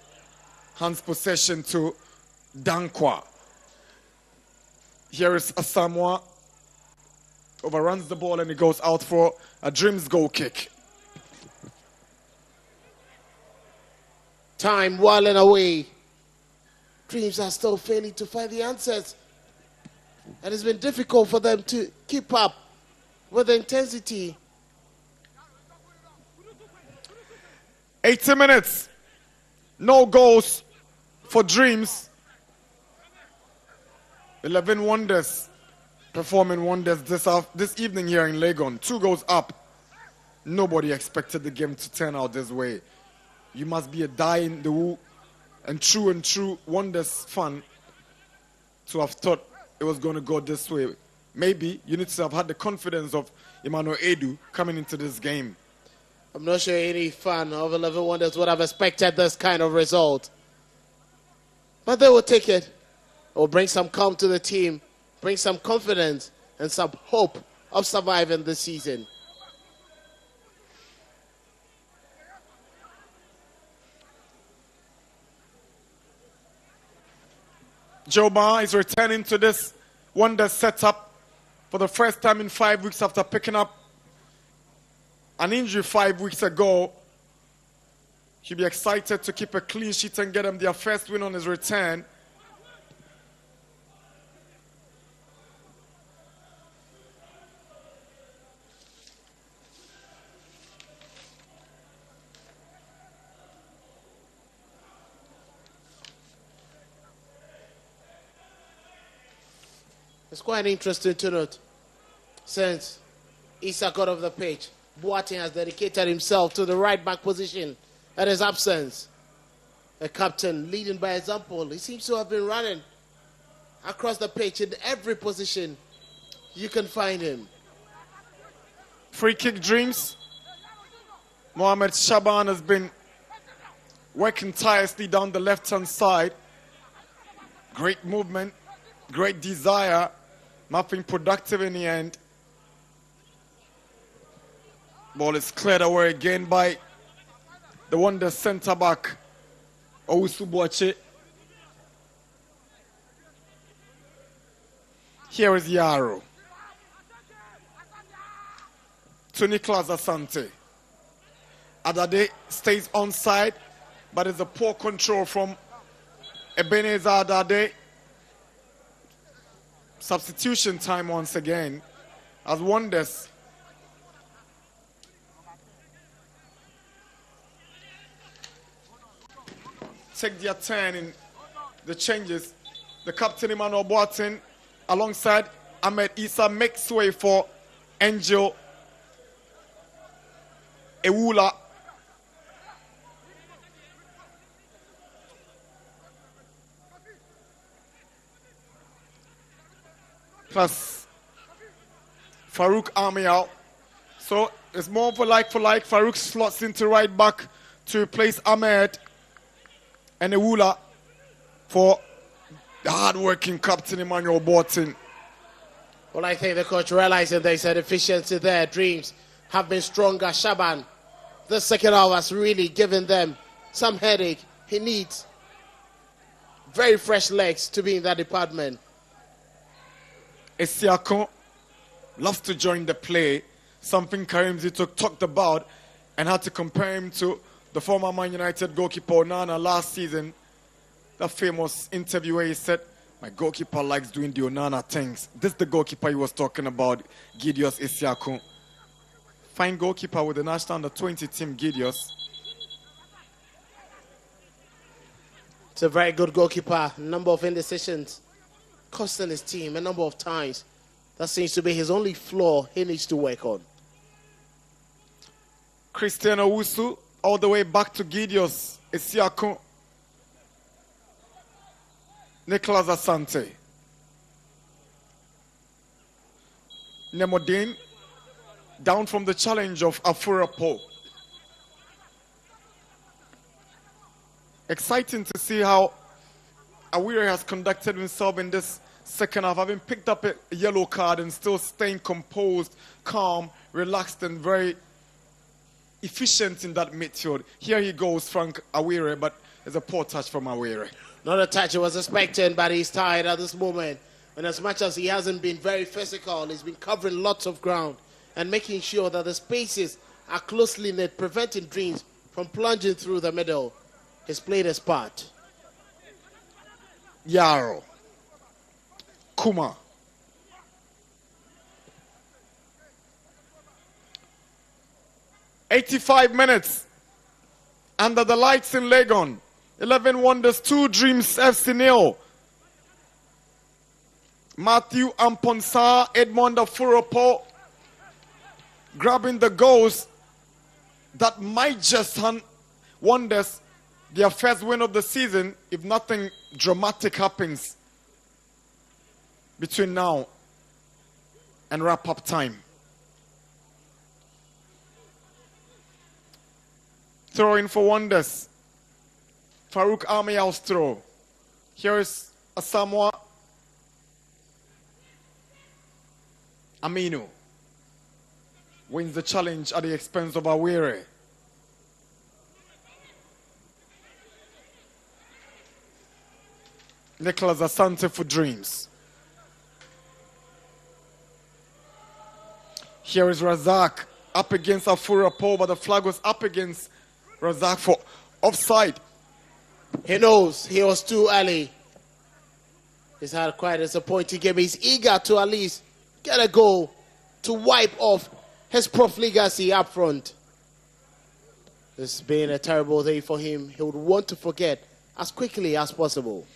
hands possession to Dankwa. Here is Asamoah. Overruns the ball and it goes out for a Dreams goal kick. Time whiling away. Dreams are still failing to find the answers. And it's been difficult for them to keep up with the intensity. 80 minutes. No goals for Dreams. 11 Wonders performing wonders this evening here in Legon. 2 goals up. Nobody expected the game to turn out this way. You must be a die-in-the-wool and true Wonders fan to have thought it was going to go this way. Maybe you need to have had the confidence of Emmanuel Edu coming into this game. I'm not sure any fan of 11 Wonders would have expected this kind of result. But they will take it. It will bring some calm to the team, bring some confidence and some hope of surviving this season. Joba is returning to this Wonders setup for the first time in 5 weeks after picking up an injury 5 weeks ago. He'll be excited to keep a clean sheet and get them their first win on his return. It's quite interesting to note, since Issa got off the pitch, Boateng has dedicated himself to the right back position at his absence. A captain leading by example. He seems to have been running across the pitch in every position you can find him. Free kick Dreams. Mohamed Shaban has been working tirelessly down the left-hand side. Great movement, great desire. Nothing productive in the end. Ball is cleared away again by the Wonders centre-back, Owusu Boakye. Here is Yarrow. To Nicholas Asante. Adade stays onside, but it's a poor control from Ebenezer Adade. Substitution time once again as Wonders take their turn in the changes. The captain Emmanuel Boateng alongside Ahmed Issa makes way for Angel Ewula. Plus Farouk Amial. So it's more of a like for like. Farouk slots into right back to replace Ahmed and Ewula for the hard-working captain Emmanuel Boateng. Well, I think the coach realizing there's a deficiency there. Dreams have been stronger. Shaban, the second half has really given them some headache. He needs very fresh legs to be in that department. Esiakon loves to join the play, something Karim Zito talked about and had to compare him to the former Man United goalkeeper Onana last season. That famous interview where he said, my goalkeeper likes doing the Onana things. This is the goalkeeper he was talking about, Gideos Esiakon. Fine goalkeeper with the national under-20 team, Gideos. It's a very good goalkeeper. Number of indecisions, costing his team a number of times. That seems to be his only flaw he needs to work on. Christian Owusu all the way back to Gideos Esiakon. Nicholas Asante. Nemodin down from the challenge of Afurapo. Exciting to see how Awire has conducted himself in this second half, having picked up a yellow card and still staying composed, calm, relaxed, and very efficient in that midfield. Here he goes, Frank Awire, but it's a poor touch from Awire. Not a touch he was expecting, but he's tired at this moment. And as much as he hasn't been very physical, he's been covering lots of ground and making sure that the spaces are closely knit, preventing Dreams from plunging through the middle. He's played his part. Yaro. Kuma. "85 minutes under the lights in Legon. 11 Wonders, 2 Dreams FC nil. Matthew Amponsa, Edmond Afurapo grabbing the goals that might just hand Wonders their first win of the season if nothing dramatic happens between now and wrap-up time. Throw in for Wonders. Farouk Amial's throw. Here is Asamoah Aminu. Wins the challenge at the expense of Awire. Nicholas Asante for Dreams. Here is Razak up against Afurapo, but the flag was up against Razak for offside. He knows he was too early. He's had quite a disappointing game. He's eager to at least get a goal to wipe off his profligacy up front. This has been a terrible day for him. He would want to forget as quickly as possible.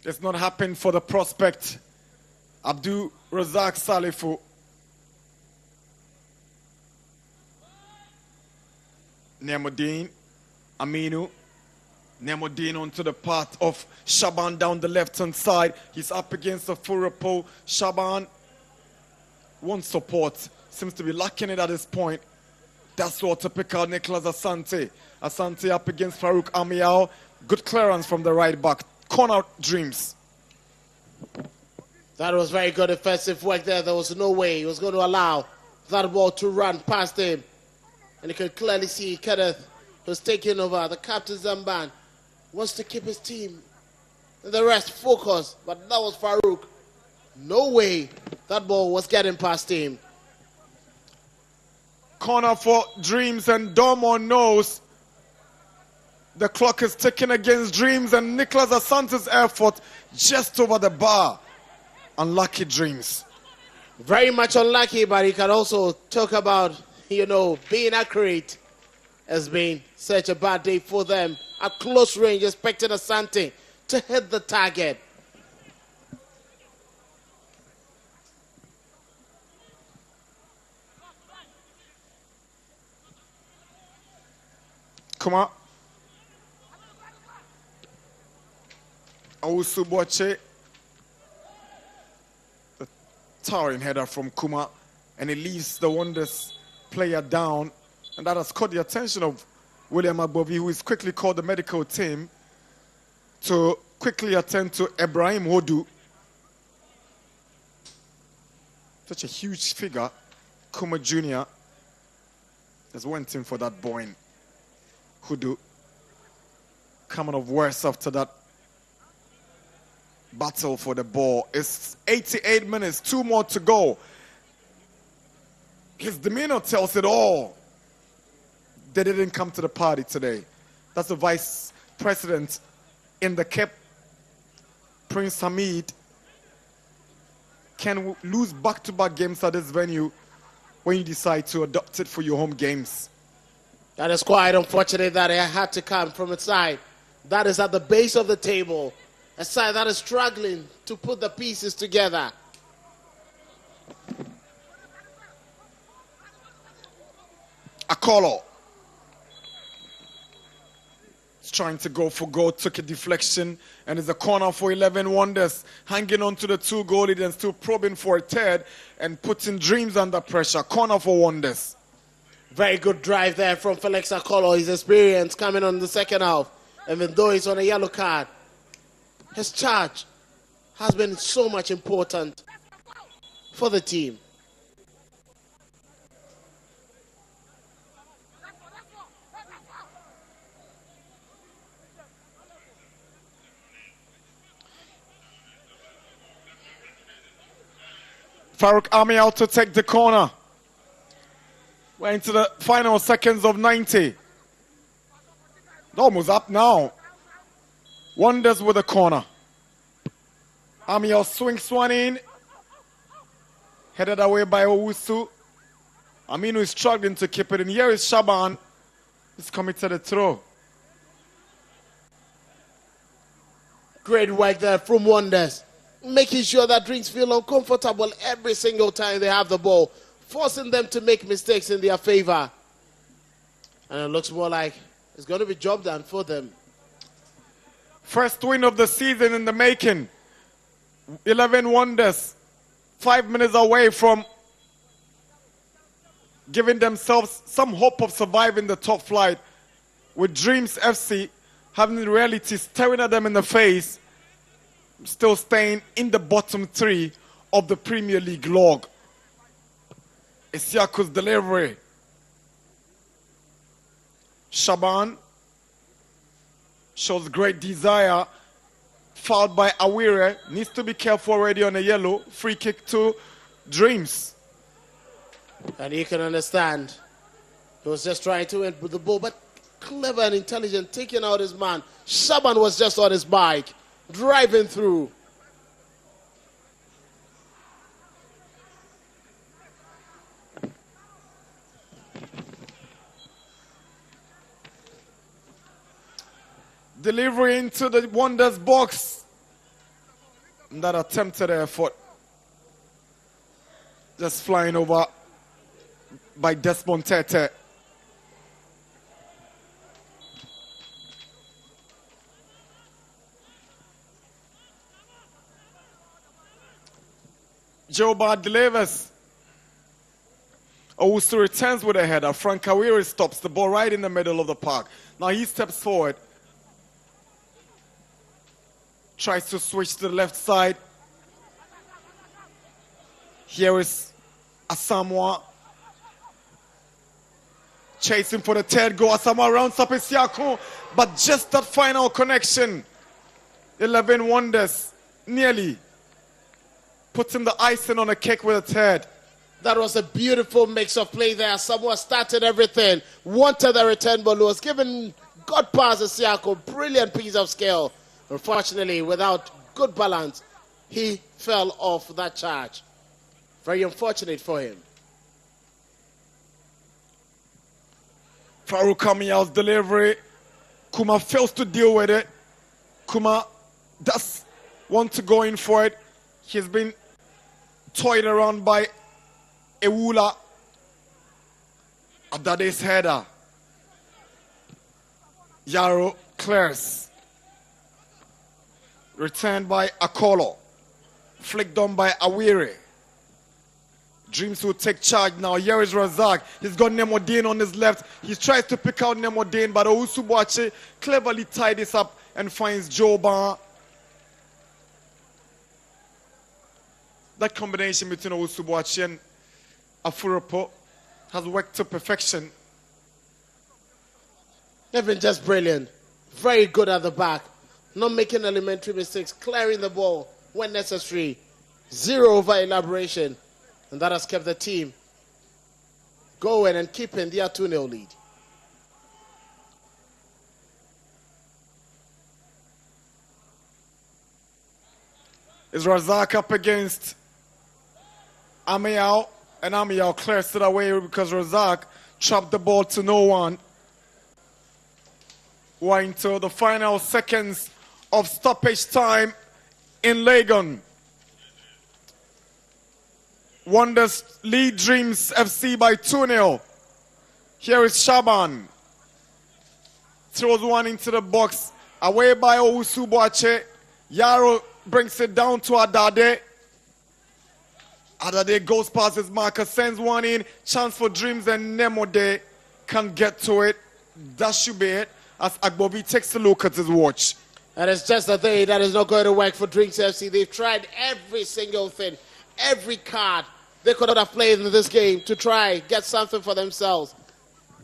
It's not happened for the prospect Abdul Razak Salifu. Nemodin Aminu. Nemodin onto the path of Shaban down the left-hand side. He's up against the Furapo. Shaban wants support. Seems to be lacking it at this point. That's what typical Nicholas Asante. Asante up against Farouk Amial. Good clearance from the right back. Corner Dreams. That was very good defensive work there. There was no way he was going to allow that ball to run past him. And you can clearly see Kenneth, who's taking over. The captain Zamban wants to keep his team and the rest focused. But that was Farouk. No way that ball was getting past him. Corner for Dreams, and Domo knows the clock is ticking against Dreams, and Nicholas Asante's effort just over the bar. Unlucky Dreams. Very much unlucky, but he can also talk about, being accurate has been such a bad day for them. At close range, expecting Asante to hit the target. Kuma. Awusu-Boakye. The towering header from Kuma. And it leaves the Wonders player down. And that has caught the attention of William Agbovi, who is quickly called the medical team to quickly attend to Ibrahim Hodu. Such a huge figure. Kuma Jr. has went in for that boy. Hodu coming of worse after that battle for the ball. It's 88 minutes, 2 more to go. His demeanor tells it all. They didn't come to the party today. That's the vice president in the Cape, Prince Hamid. Can lose back-to-back games at this venue when you decide to adopt it for your home games. That is quite unfortunate that it had to come from a side that is at the base of the table. A side that is struggling to put the pieces together. Akolo. trying to go for goal, took a deflection, and it's a corner for 11 Wonders, hanging on to the 2 goalies and still probing for a third and putting Dreams under pressure. Corner for Wonders. Very good drive there from Felix Akolo. His experience coming on the second half. Even though he's on a yellow card, his charge has been so much important for the team. Farouk Amial to take the corner. We're into the final seconds of 90. Almost up now. Wonders with a corner. Amial swings one in. Headed away by Owusu. Aminu is struggling to keep it in. Here is Shaban. He's committed a throw. Great work there from Wonders. Making sure that Dreams feel uncomfortable every single time they have the ball. Forcing them to make mistakes in their favor. And it looks more like it's going to be job done for them. First win of the season in the making. 11 Wonders. 5 minutes away from giving themselves some hope of surviving the top flight. With Dreams FC having the reality staring at them in the face. Still staying in the bottom 3 of the Premier League log. Isiaku's delivery. Shaban shows great desire. Fouled by Awire. Needs to be careful already on a yellow. Free kick to Dreams. And you can understand. He was just trying to win with the ball, but clever and intelligent, taking out his man. Shaban was just on his bike, driving through. Delivery into the Wonders box. And that attempted effort. Just flying over by Desmond Tete. Joe Bad delivers. Owusu returns with a header. Frank Awiri stops the ball right in the middle of the park. Now he steps forward. Tries to switch to the left side. Here is Asamoah. Chasing for the third goal. Asamoah rounds up Isiaku. But just that final connection. 11 Wonders. Nearly putting the icing on a cake with a third. That was a beautiful mix of play there. Asamoah started everything. Wanted the return ball. Was given good pass to Isiaku. Brilliant piece of skill. Unfortunately, without good balance, he fell off that charge. Very unfortunate for him. Farouk Amial's delivery. Kuma fails to deal with it. Kuma does want to go in for it. He's been toyed around by Ewula. Adade's header. Yaro clears. Returned by Akolo. Flicked on by Awire. Dreams will take charge now. Here is Razak. He's got Nemodin on his left. He tries to pick out Nemodin, but Owusu cleverly tied this up and finds Joba. That combination between Owusu and Afurapo has worked to perfection. They've been just brilliant. Very good at the back. Not making elementary mistakes, clearing the ball when necessary. Zero over elaboration. And that has kept the team going and keeping their 2-0 lead. Is Razak up against Amial? And Amial clears it away because Razak chopped the ball to no one. We're into the final seconds of stoppage time in Legon. Wonders lead Dreams FC by 2-0. Here is Shaban. throws one into the box. Away by Owusu Boache. Yaro brings it down to Adade. Adade goes past his marker, sends one in. Chance for Dreams and Nemode can get to it. That should be it. As Agbovi takes a look at his watch. And it's just a thing that is not going to work for Drinks FC. They've tried every single thing, every card they could have played in this game to try get something for themselves.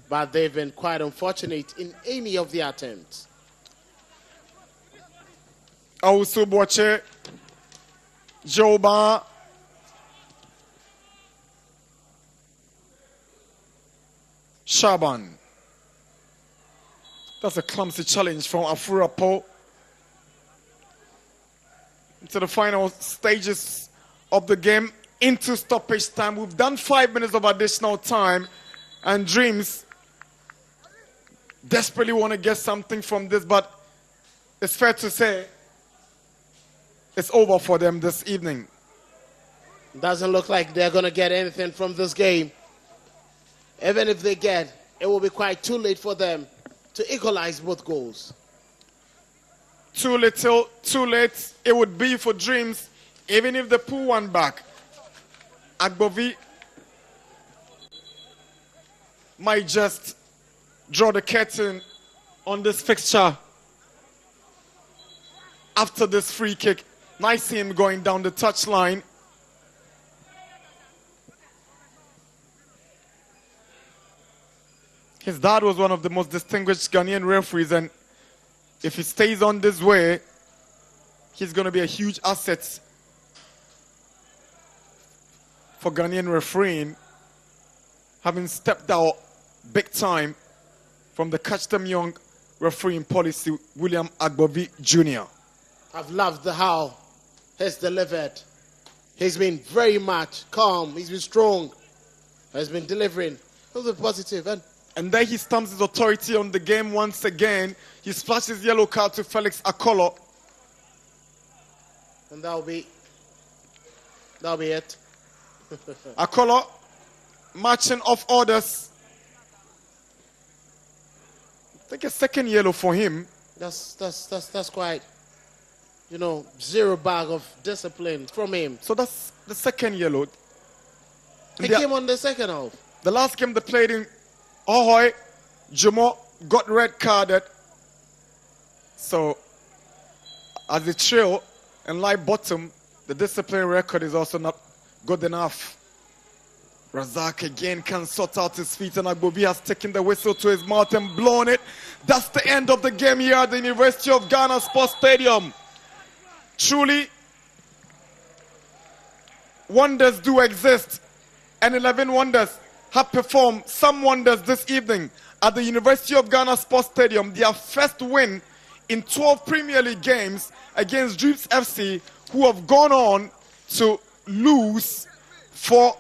But they've been quite unfortunate in any of the attempts. Owusu Boache. Joba. Shaban. That's a clumsy challenge from Afurapo. Into the final stages of the game, into stoppage time. We've done 5 minutes of additional time, and Dreams desperately want to get something from this, but it's fair to say it's over for them this evening. Doesn't look like they're going to get anything from this game. Even if they get, it will be quite too late for them to equalize both goals. Too little, too late it would be for Dreams, even if they pull one back. Agbovi might just draw the curtain on this fixture after this free kick. Nice see him going down the touchline. His dad was one of the most distinguished Ghanaian referees, and if he stays on this way, he's going to be a huge asset for Ghanaian refereeing, having stepped out big time from the Catch Them Young refereeing policy, William Agbovi Jr. I've loved how he's delivered. He's been very much calm. He's been strong. He's been delivering. He's been positive. And then he stamps his authority on the game once again. He splashes yellow card to Felix Akolo. And that'll be it. Akolo marching off orders. I think a second yellow for him. That's quite, zero bag of discipline from him. So that's the second yellow. He came on the second half. The last game they played in Ahoy, Jomo got red carded. So as a trail and lie bottom, the discipline record is also not good enough. Razak again can sort out his feet, and Agbovi has taken the whistle to his mouth and blown it. That's the end of the game here at the University of Ghana Sports Stadium. Truly, wonders do exist, and 11 wonders have performed some wonders this evening at the University of Ghana Sports Stadium. Their first win in 12 Premier League games against Dreams FC, who have gone on to lose for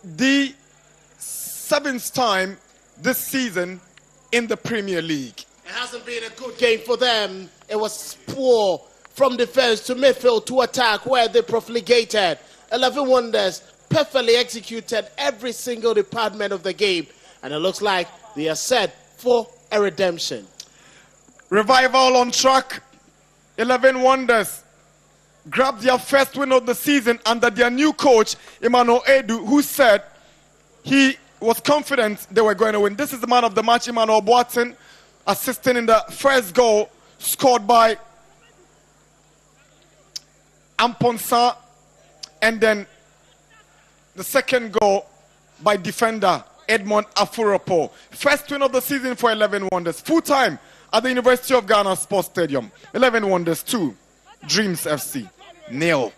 the 7th time this season in the Premier League. It hasn't been a good game for them. It was poor from defense to midfield to attack, where they profligated. 11 wonders perfectly executed every single department of the game, and it looks like they are set for a redemption. Revival on track. 11 wonders grabbed their first win of the season under their new coach, Emmanuel Edu, who said he was confident they were going to win. This is the man of the match, Emmanuel Boateng, assisting in the first goal scored by Amponsa, and then the second goal by defender Edmond Afurapo. First win of the season for 11 Wonders. Full time at the University of Ghana Sports Stadium. 11 Wonders 2, Dreams FC 0.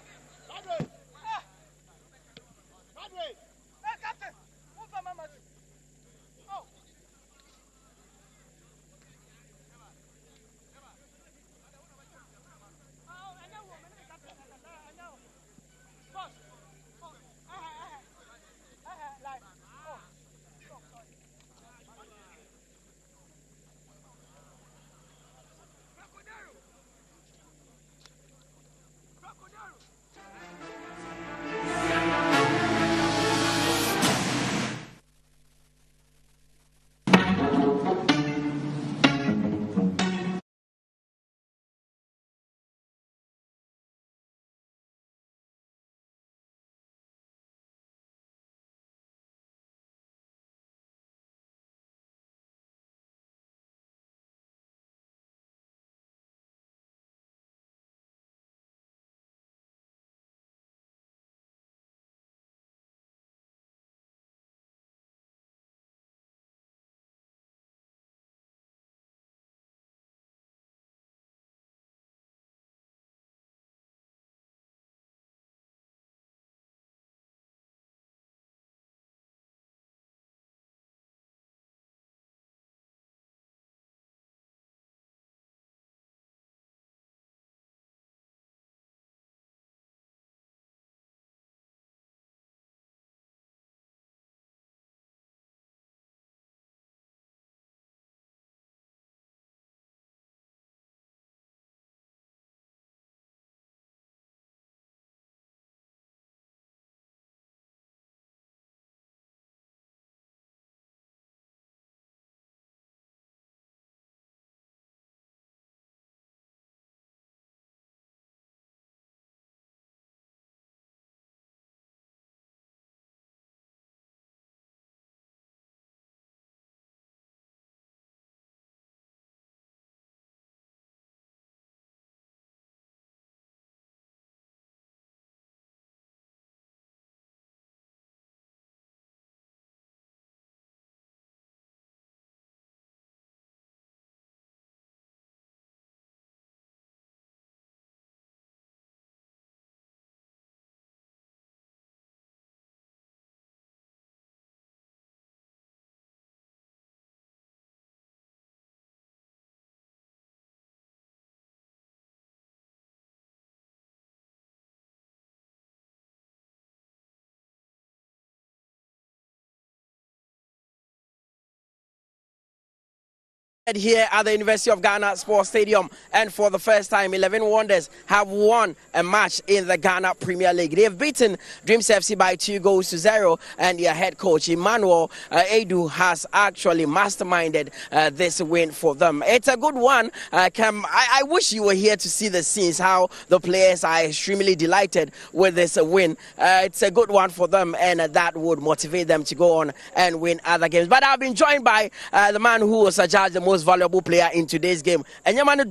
Here at the University of Ghana Sports Stadium, and for the first time 11 Wonders have won a match in the Ghana Premier League. They have beaten Dreams FC by 2-0, and their head coach Emmanuel Edu has actually masterminded this win for them. It's a good one. I wish you were here to see the scenes, how the players are extremely delighted with this win. It's a good one for them, and that would motivate them to go on and win other games. But I've been joined by the man who was judged the most valuable player in today's game. And Emmanuel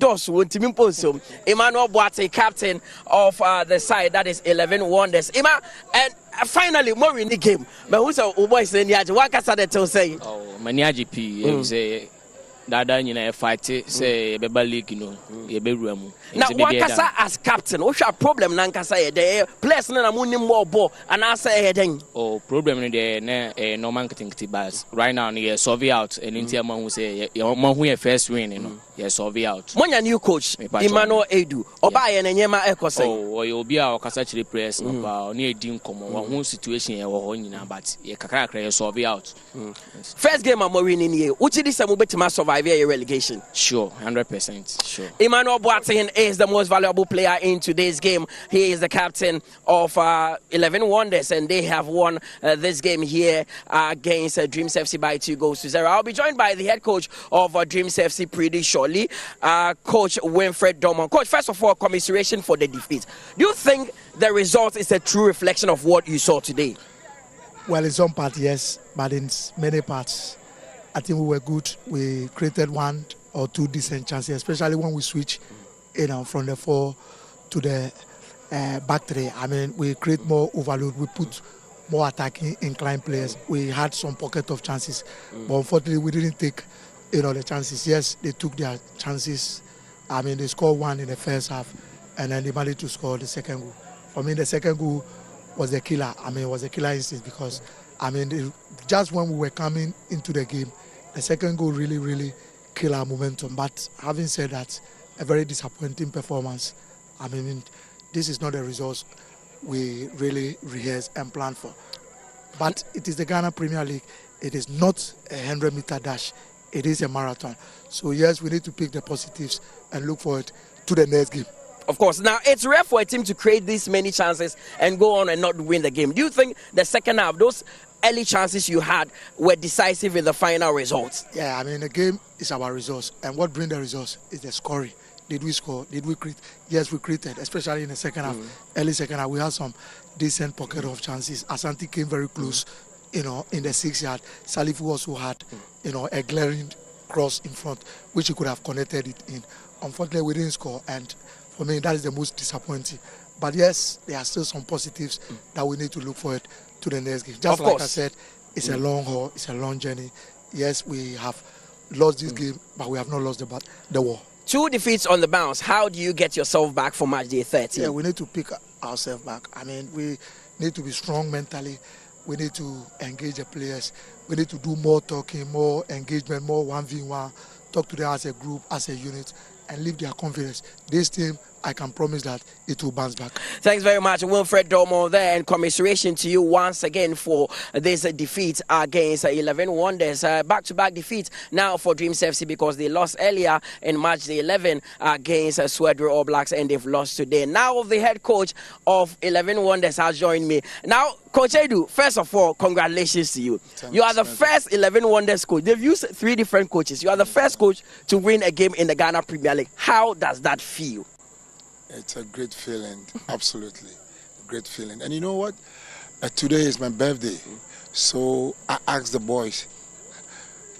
Boate, captain of the side, that is 11 Wonders. Emma, and finally, more in the game. But who's a boy saying, what can I say? Oh, Maniaji P. Say, Dada, you know, fight it, say, Beba League, you know, Yeberuamu. Now, Wakasa as captain, what's your problem? Nankasa, the players na muni more ball, and I say, heading. Oh, problem in the no marketing bars. Right now, you solve out, and in Tiaman who say, your mom who first win, you know, you solve out. When your new coach, Emmanuel Edu, Oba and Yema Echo say, oh, you'll be our Casachri press, no, near Dean Como, one situation you're on, but you can solve out. First game, I'm worrying in here. Which is a mobile to survive a relegation? Sure, 100%. Sure. Emmanuel Boateng is the most valuable player in today's game. He is the captain of 11 Wonders, and they have won this game here against Dreams FC by 2-0. I'll be joined by the head coach of Dreams FC pretty shortly, Coach Winfred Dorman. Coach, first of all, commiseration for the defeat. Do you think the result is a true reflection of what you saw today? Well, in some parts, yes, but in many parts, I think we were good. We created 1 or 2 decent chances, especially when we switch, from the 4 to the back 3. I mean, we create more overload. We put more attacking inclined players. We had some pocket of chances, but unfortunately, we didn't take, the chances. Yes, they took their chances. I mean, they scored 1 in the first half, and then they managed to score the second goal. For me, the second goal was the killer. I mean, it was a killer instinct because, I mean, just when we were coming into the game, the second goal really, really killed our momentum. But having said that, a very disappointing performance. I mean, this is not the results we really rehearsed and planned for. But it is the Ghana Premier League. It is not a 100-meter dash. It is a marathon. So, yes, we need to pick the positives and look forward to the next game. Of course. Now, it's rare for a team to create this many chances and go on and not win the game. Do you think the second half, those early chances you had were decisive in the final results? Yeah, I mean, the game is our results. And what brings the results is the scoring. Did we score? Did we create? Yes, we created, especially in the second half. Early second half, we had some decent pocket of chances. Asante came very close, in the 6-yard. Salifu also had, a glaring cross in front, which he could have connected it in. Unfortunately, we didn't score, and for me, that is the most disappointing. But yes, there are still some positives that we need to look forward to the next game. Just like I said, it's a long haul, it's a long journey. Yes, we have lost this game, but we have not lost the war. 2 defeats on the bounce. How do you get yourself back for match day 13? Yeah, we need to pick ourselves back. I mean, we need to be strong mentally. We need to engage the players. We need to do more talking, more engagement, more 1v1. Talk to them as a group, as a unit, and leave their confidence. This team, I can promise that it will bounce back. Thanks very much, Wilfred Domo there, and commiseration to you once again for this defeat against 11 Wonders. Back-to-back defeat now for Dreams FC because they lost earlier in March the 11 against Swedru All Blacks, and they've lost today. Now the head coach of 11 Wonders has joined me. Now, Coach Edu, first of all, congratulations to you. You are the first 11 Wonders coach. They've used 3 different coaches. You are the first coach to win a game in the Ghana Premier League. How does that feel? It's a great feeling, absolutely. A great feeling. And you know what? Today is my birthday. So I asked the boys,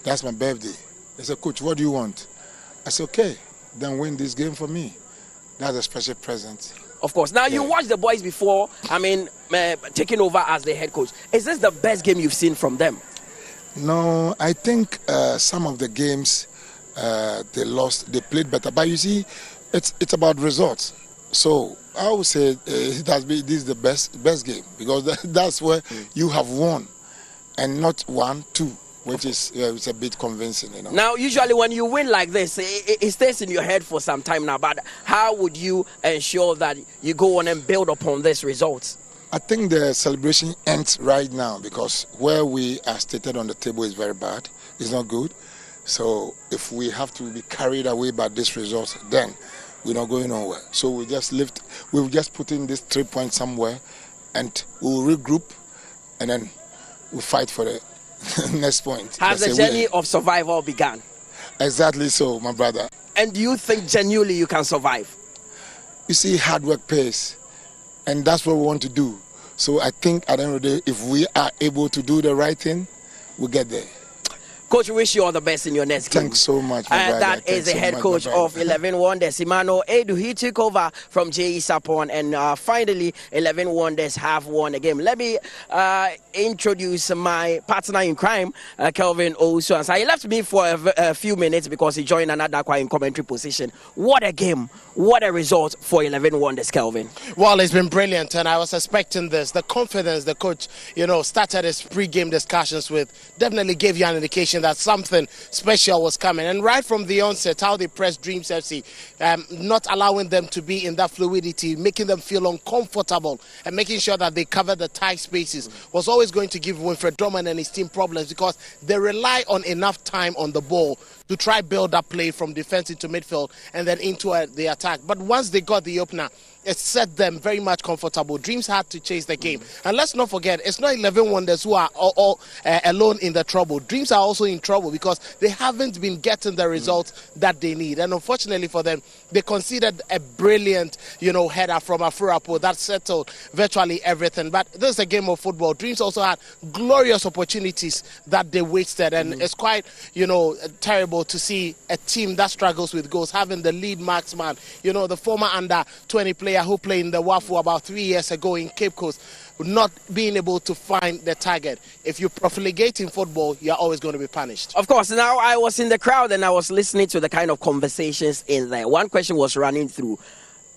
that's my birthday. They said, Coach, what do you want? I said, okay, then win this game for me. That's a special present. Of course. Now, you watched the boys before, taking over as the head coach. Is this the best game you've seen from them? No, I think some of the games they lost, they played better. But you see, it's about results. So I would say this is the best game because that's where you have won and not 1-2, which is it's a bit convincing. Now, usually when you win like this, it stays in your head for some time now. But how would you ensure that you go on and build upon this result? I think the celebration ends right now because where we are stated on the table is very bad. It's not good. So if we have to be carried away by this result, then we're not going nowhere. So we'll just put in this 3 points somewhere, and we'll regroup, and then we'll fight for the next point. Has the journey of survival begun? Exactly so, my brother. And do you think genuinely you can survive? You see, hard work pays, and that's what we want to do. So I think at the end of the day, if we are able to do the right thing, we'll get there. Coach, we wish you all the best in your next game. Thanks so much, my brother. That is the head coach of 11 Wonders, Emmanuel Edu. He took over from J.E. Sapon, and finally, 11 Wonders have won the game. Let me introduce my partner in crime, Kelvin Owusu. So he left me for a few minutes because he joined another in commentary position. What a game. What a result for 11 Wonders, Kelvin. Well, it's been brilliant, and I was expecting this. The confidence the coach, started his pre-game discussions with definitely gave you an indication that something special was coming. And right from the onset, how they pressed Dreams FC, not allowing them to be in that fluidity, making them feel uncomfortable, and making sure that they cover the tight spaces was always going to give Winfred Drummond and his team problems, because they rely on enough time on the ball to try build up play from defense into midfield and then into the attack. But once they got the opener, it set them very much comfortable. Dreams had to chase the game. And let's not forget, it's not 11 Wonders who are all alone in the trouble. Dreams are also in trouble because they haven't been getting the results that they need. And unfortunately for them, they conceded a brilliant, header from Afurapo that settled virtually everything. But this is a game of football. Dreams also had glorious opportunities that they wasted. And it's quite, terrible to see a team that struggles with goals having the lead marksman, the former under 20 player who played in the WAFU about 3 years ago in Cape Coast, not being able to find the target. If you profligate in football, you're always going to be punished. Of course, now I was in the crowd and I was listening to the kind of conversations in there. One question was running through.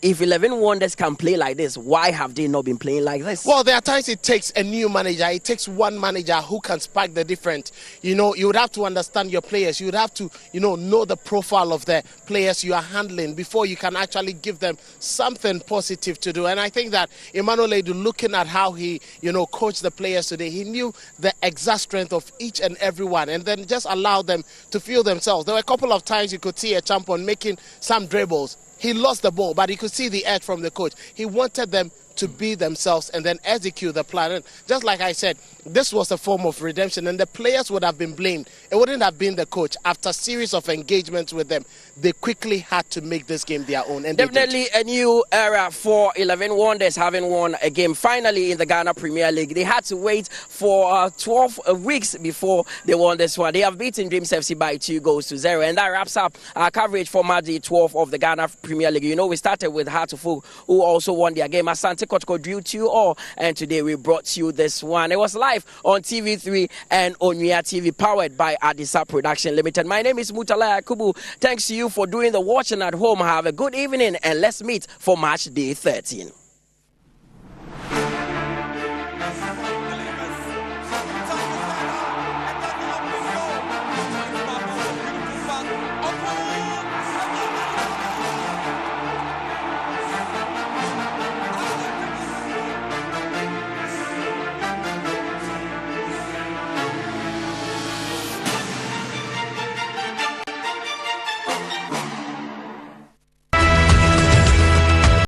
If 11 Wonders can play like this, why have they not been playing like this? Well, there are times it takes a new manager. It takes one manager who can spark the different. You would have to understand your players. You would have to, know the profile of the players you are handling before you can actually give them something positive to do. And I think that Emmanuel Edu, looking at how he, coached the players today, he knew the exact strength of each and every one, and then just allowed them to feel themselves. There were a couple of times you could see a champion making some dribbles. He lost the ball, but he could see the edge from the coach. He wanted them to be themselves and then execute the plan. And just like I said, this was a form of redemption, and the players would have been blamed. It wouldn't have been the coach. After a series of engagements with them, they quickly had to make this game their own. And definitely a new era for 11 Wonders, having won a game finally in the Ghana Premier League. They had to wait for 12 weeks before they won this one. They have beaten Dreams FC by 2-0, and that wraps up our coverage for match day 12 of the Ghana Premier League. We started with Hartlepool, who also won their game. Asante Kotoko drew 2-2, and today we brought you this one. It was live on TV3 and Onuya TV, powered by Adisa Production Limited. My name is Mutala Yakubu. Thanks to you for doing the watching at home. Have a good evening, and let's meet for match day 13.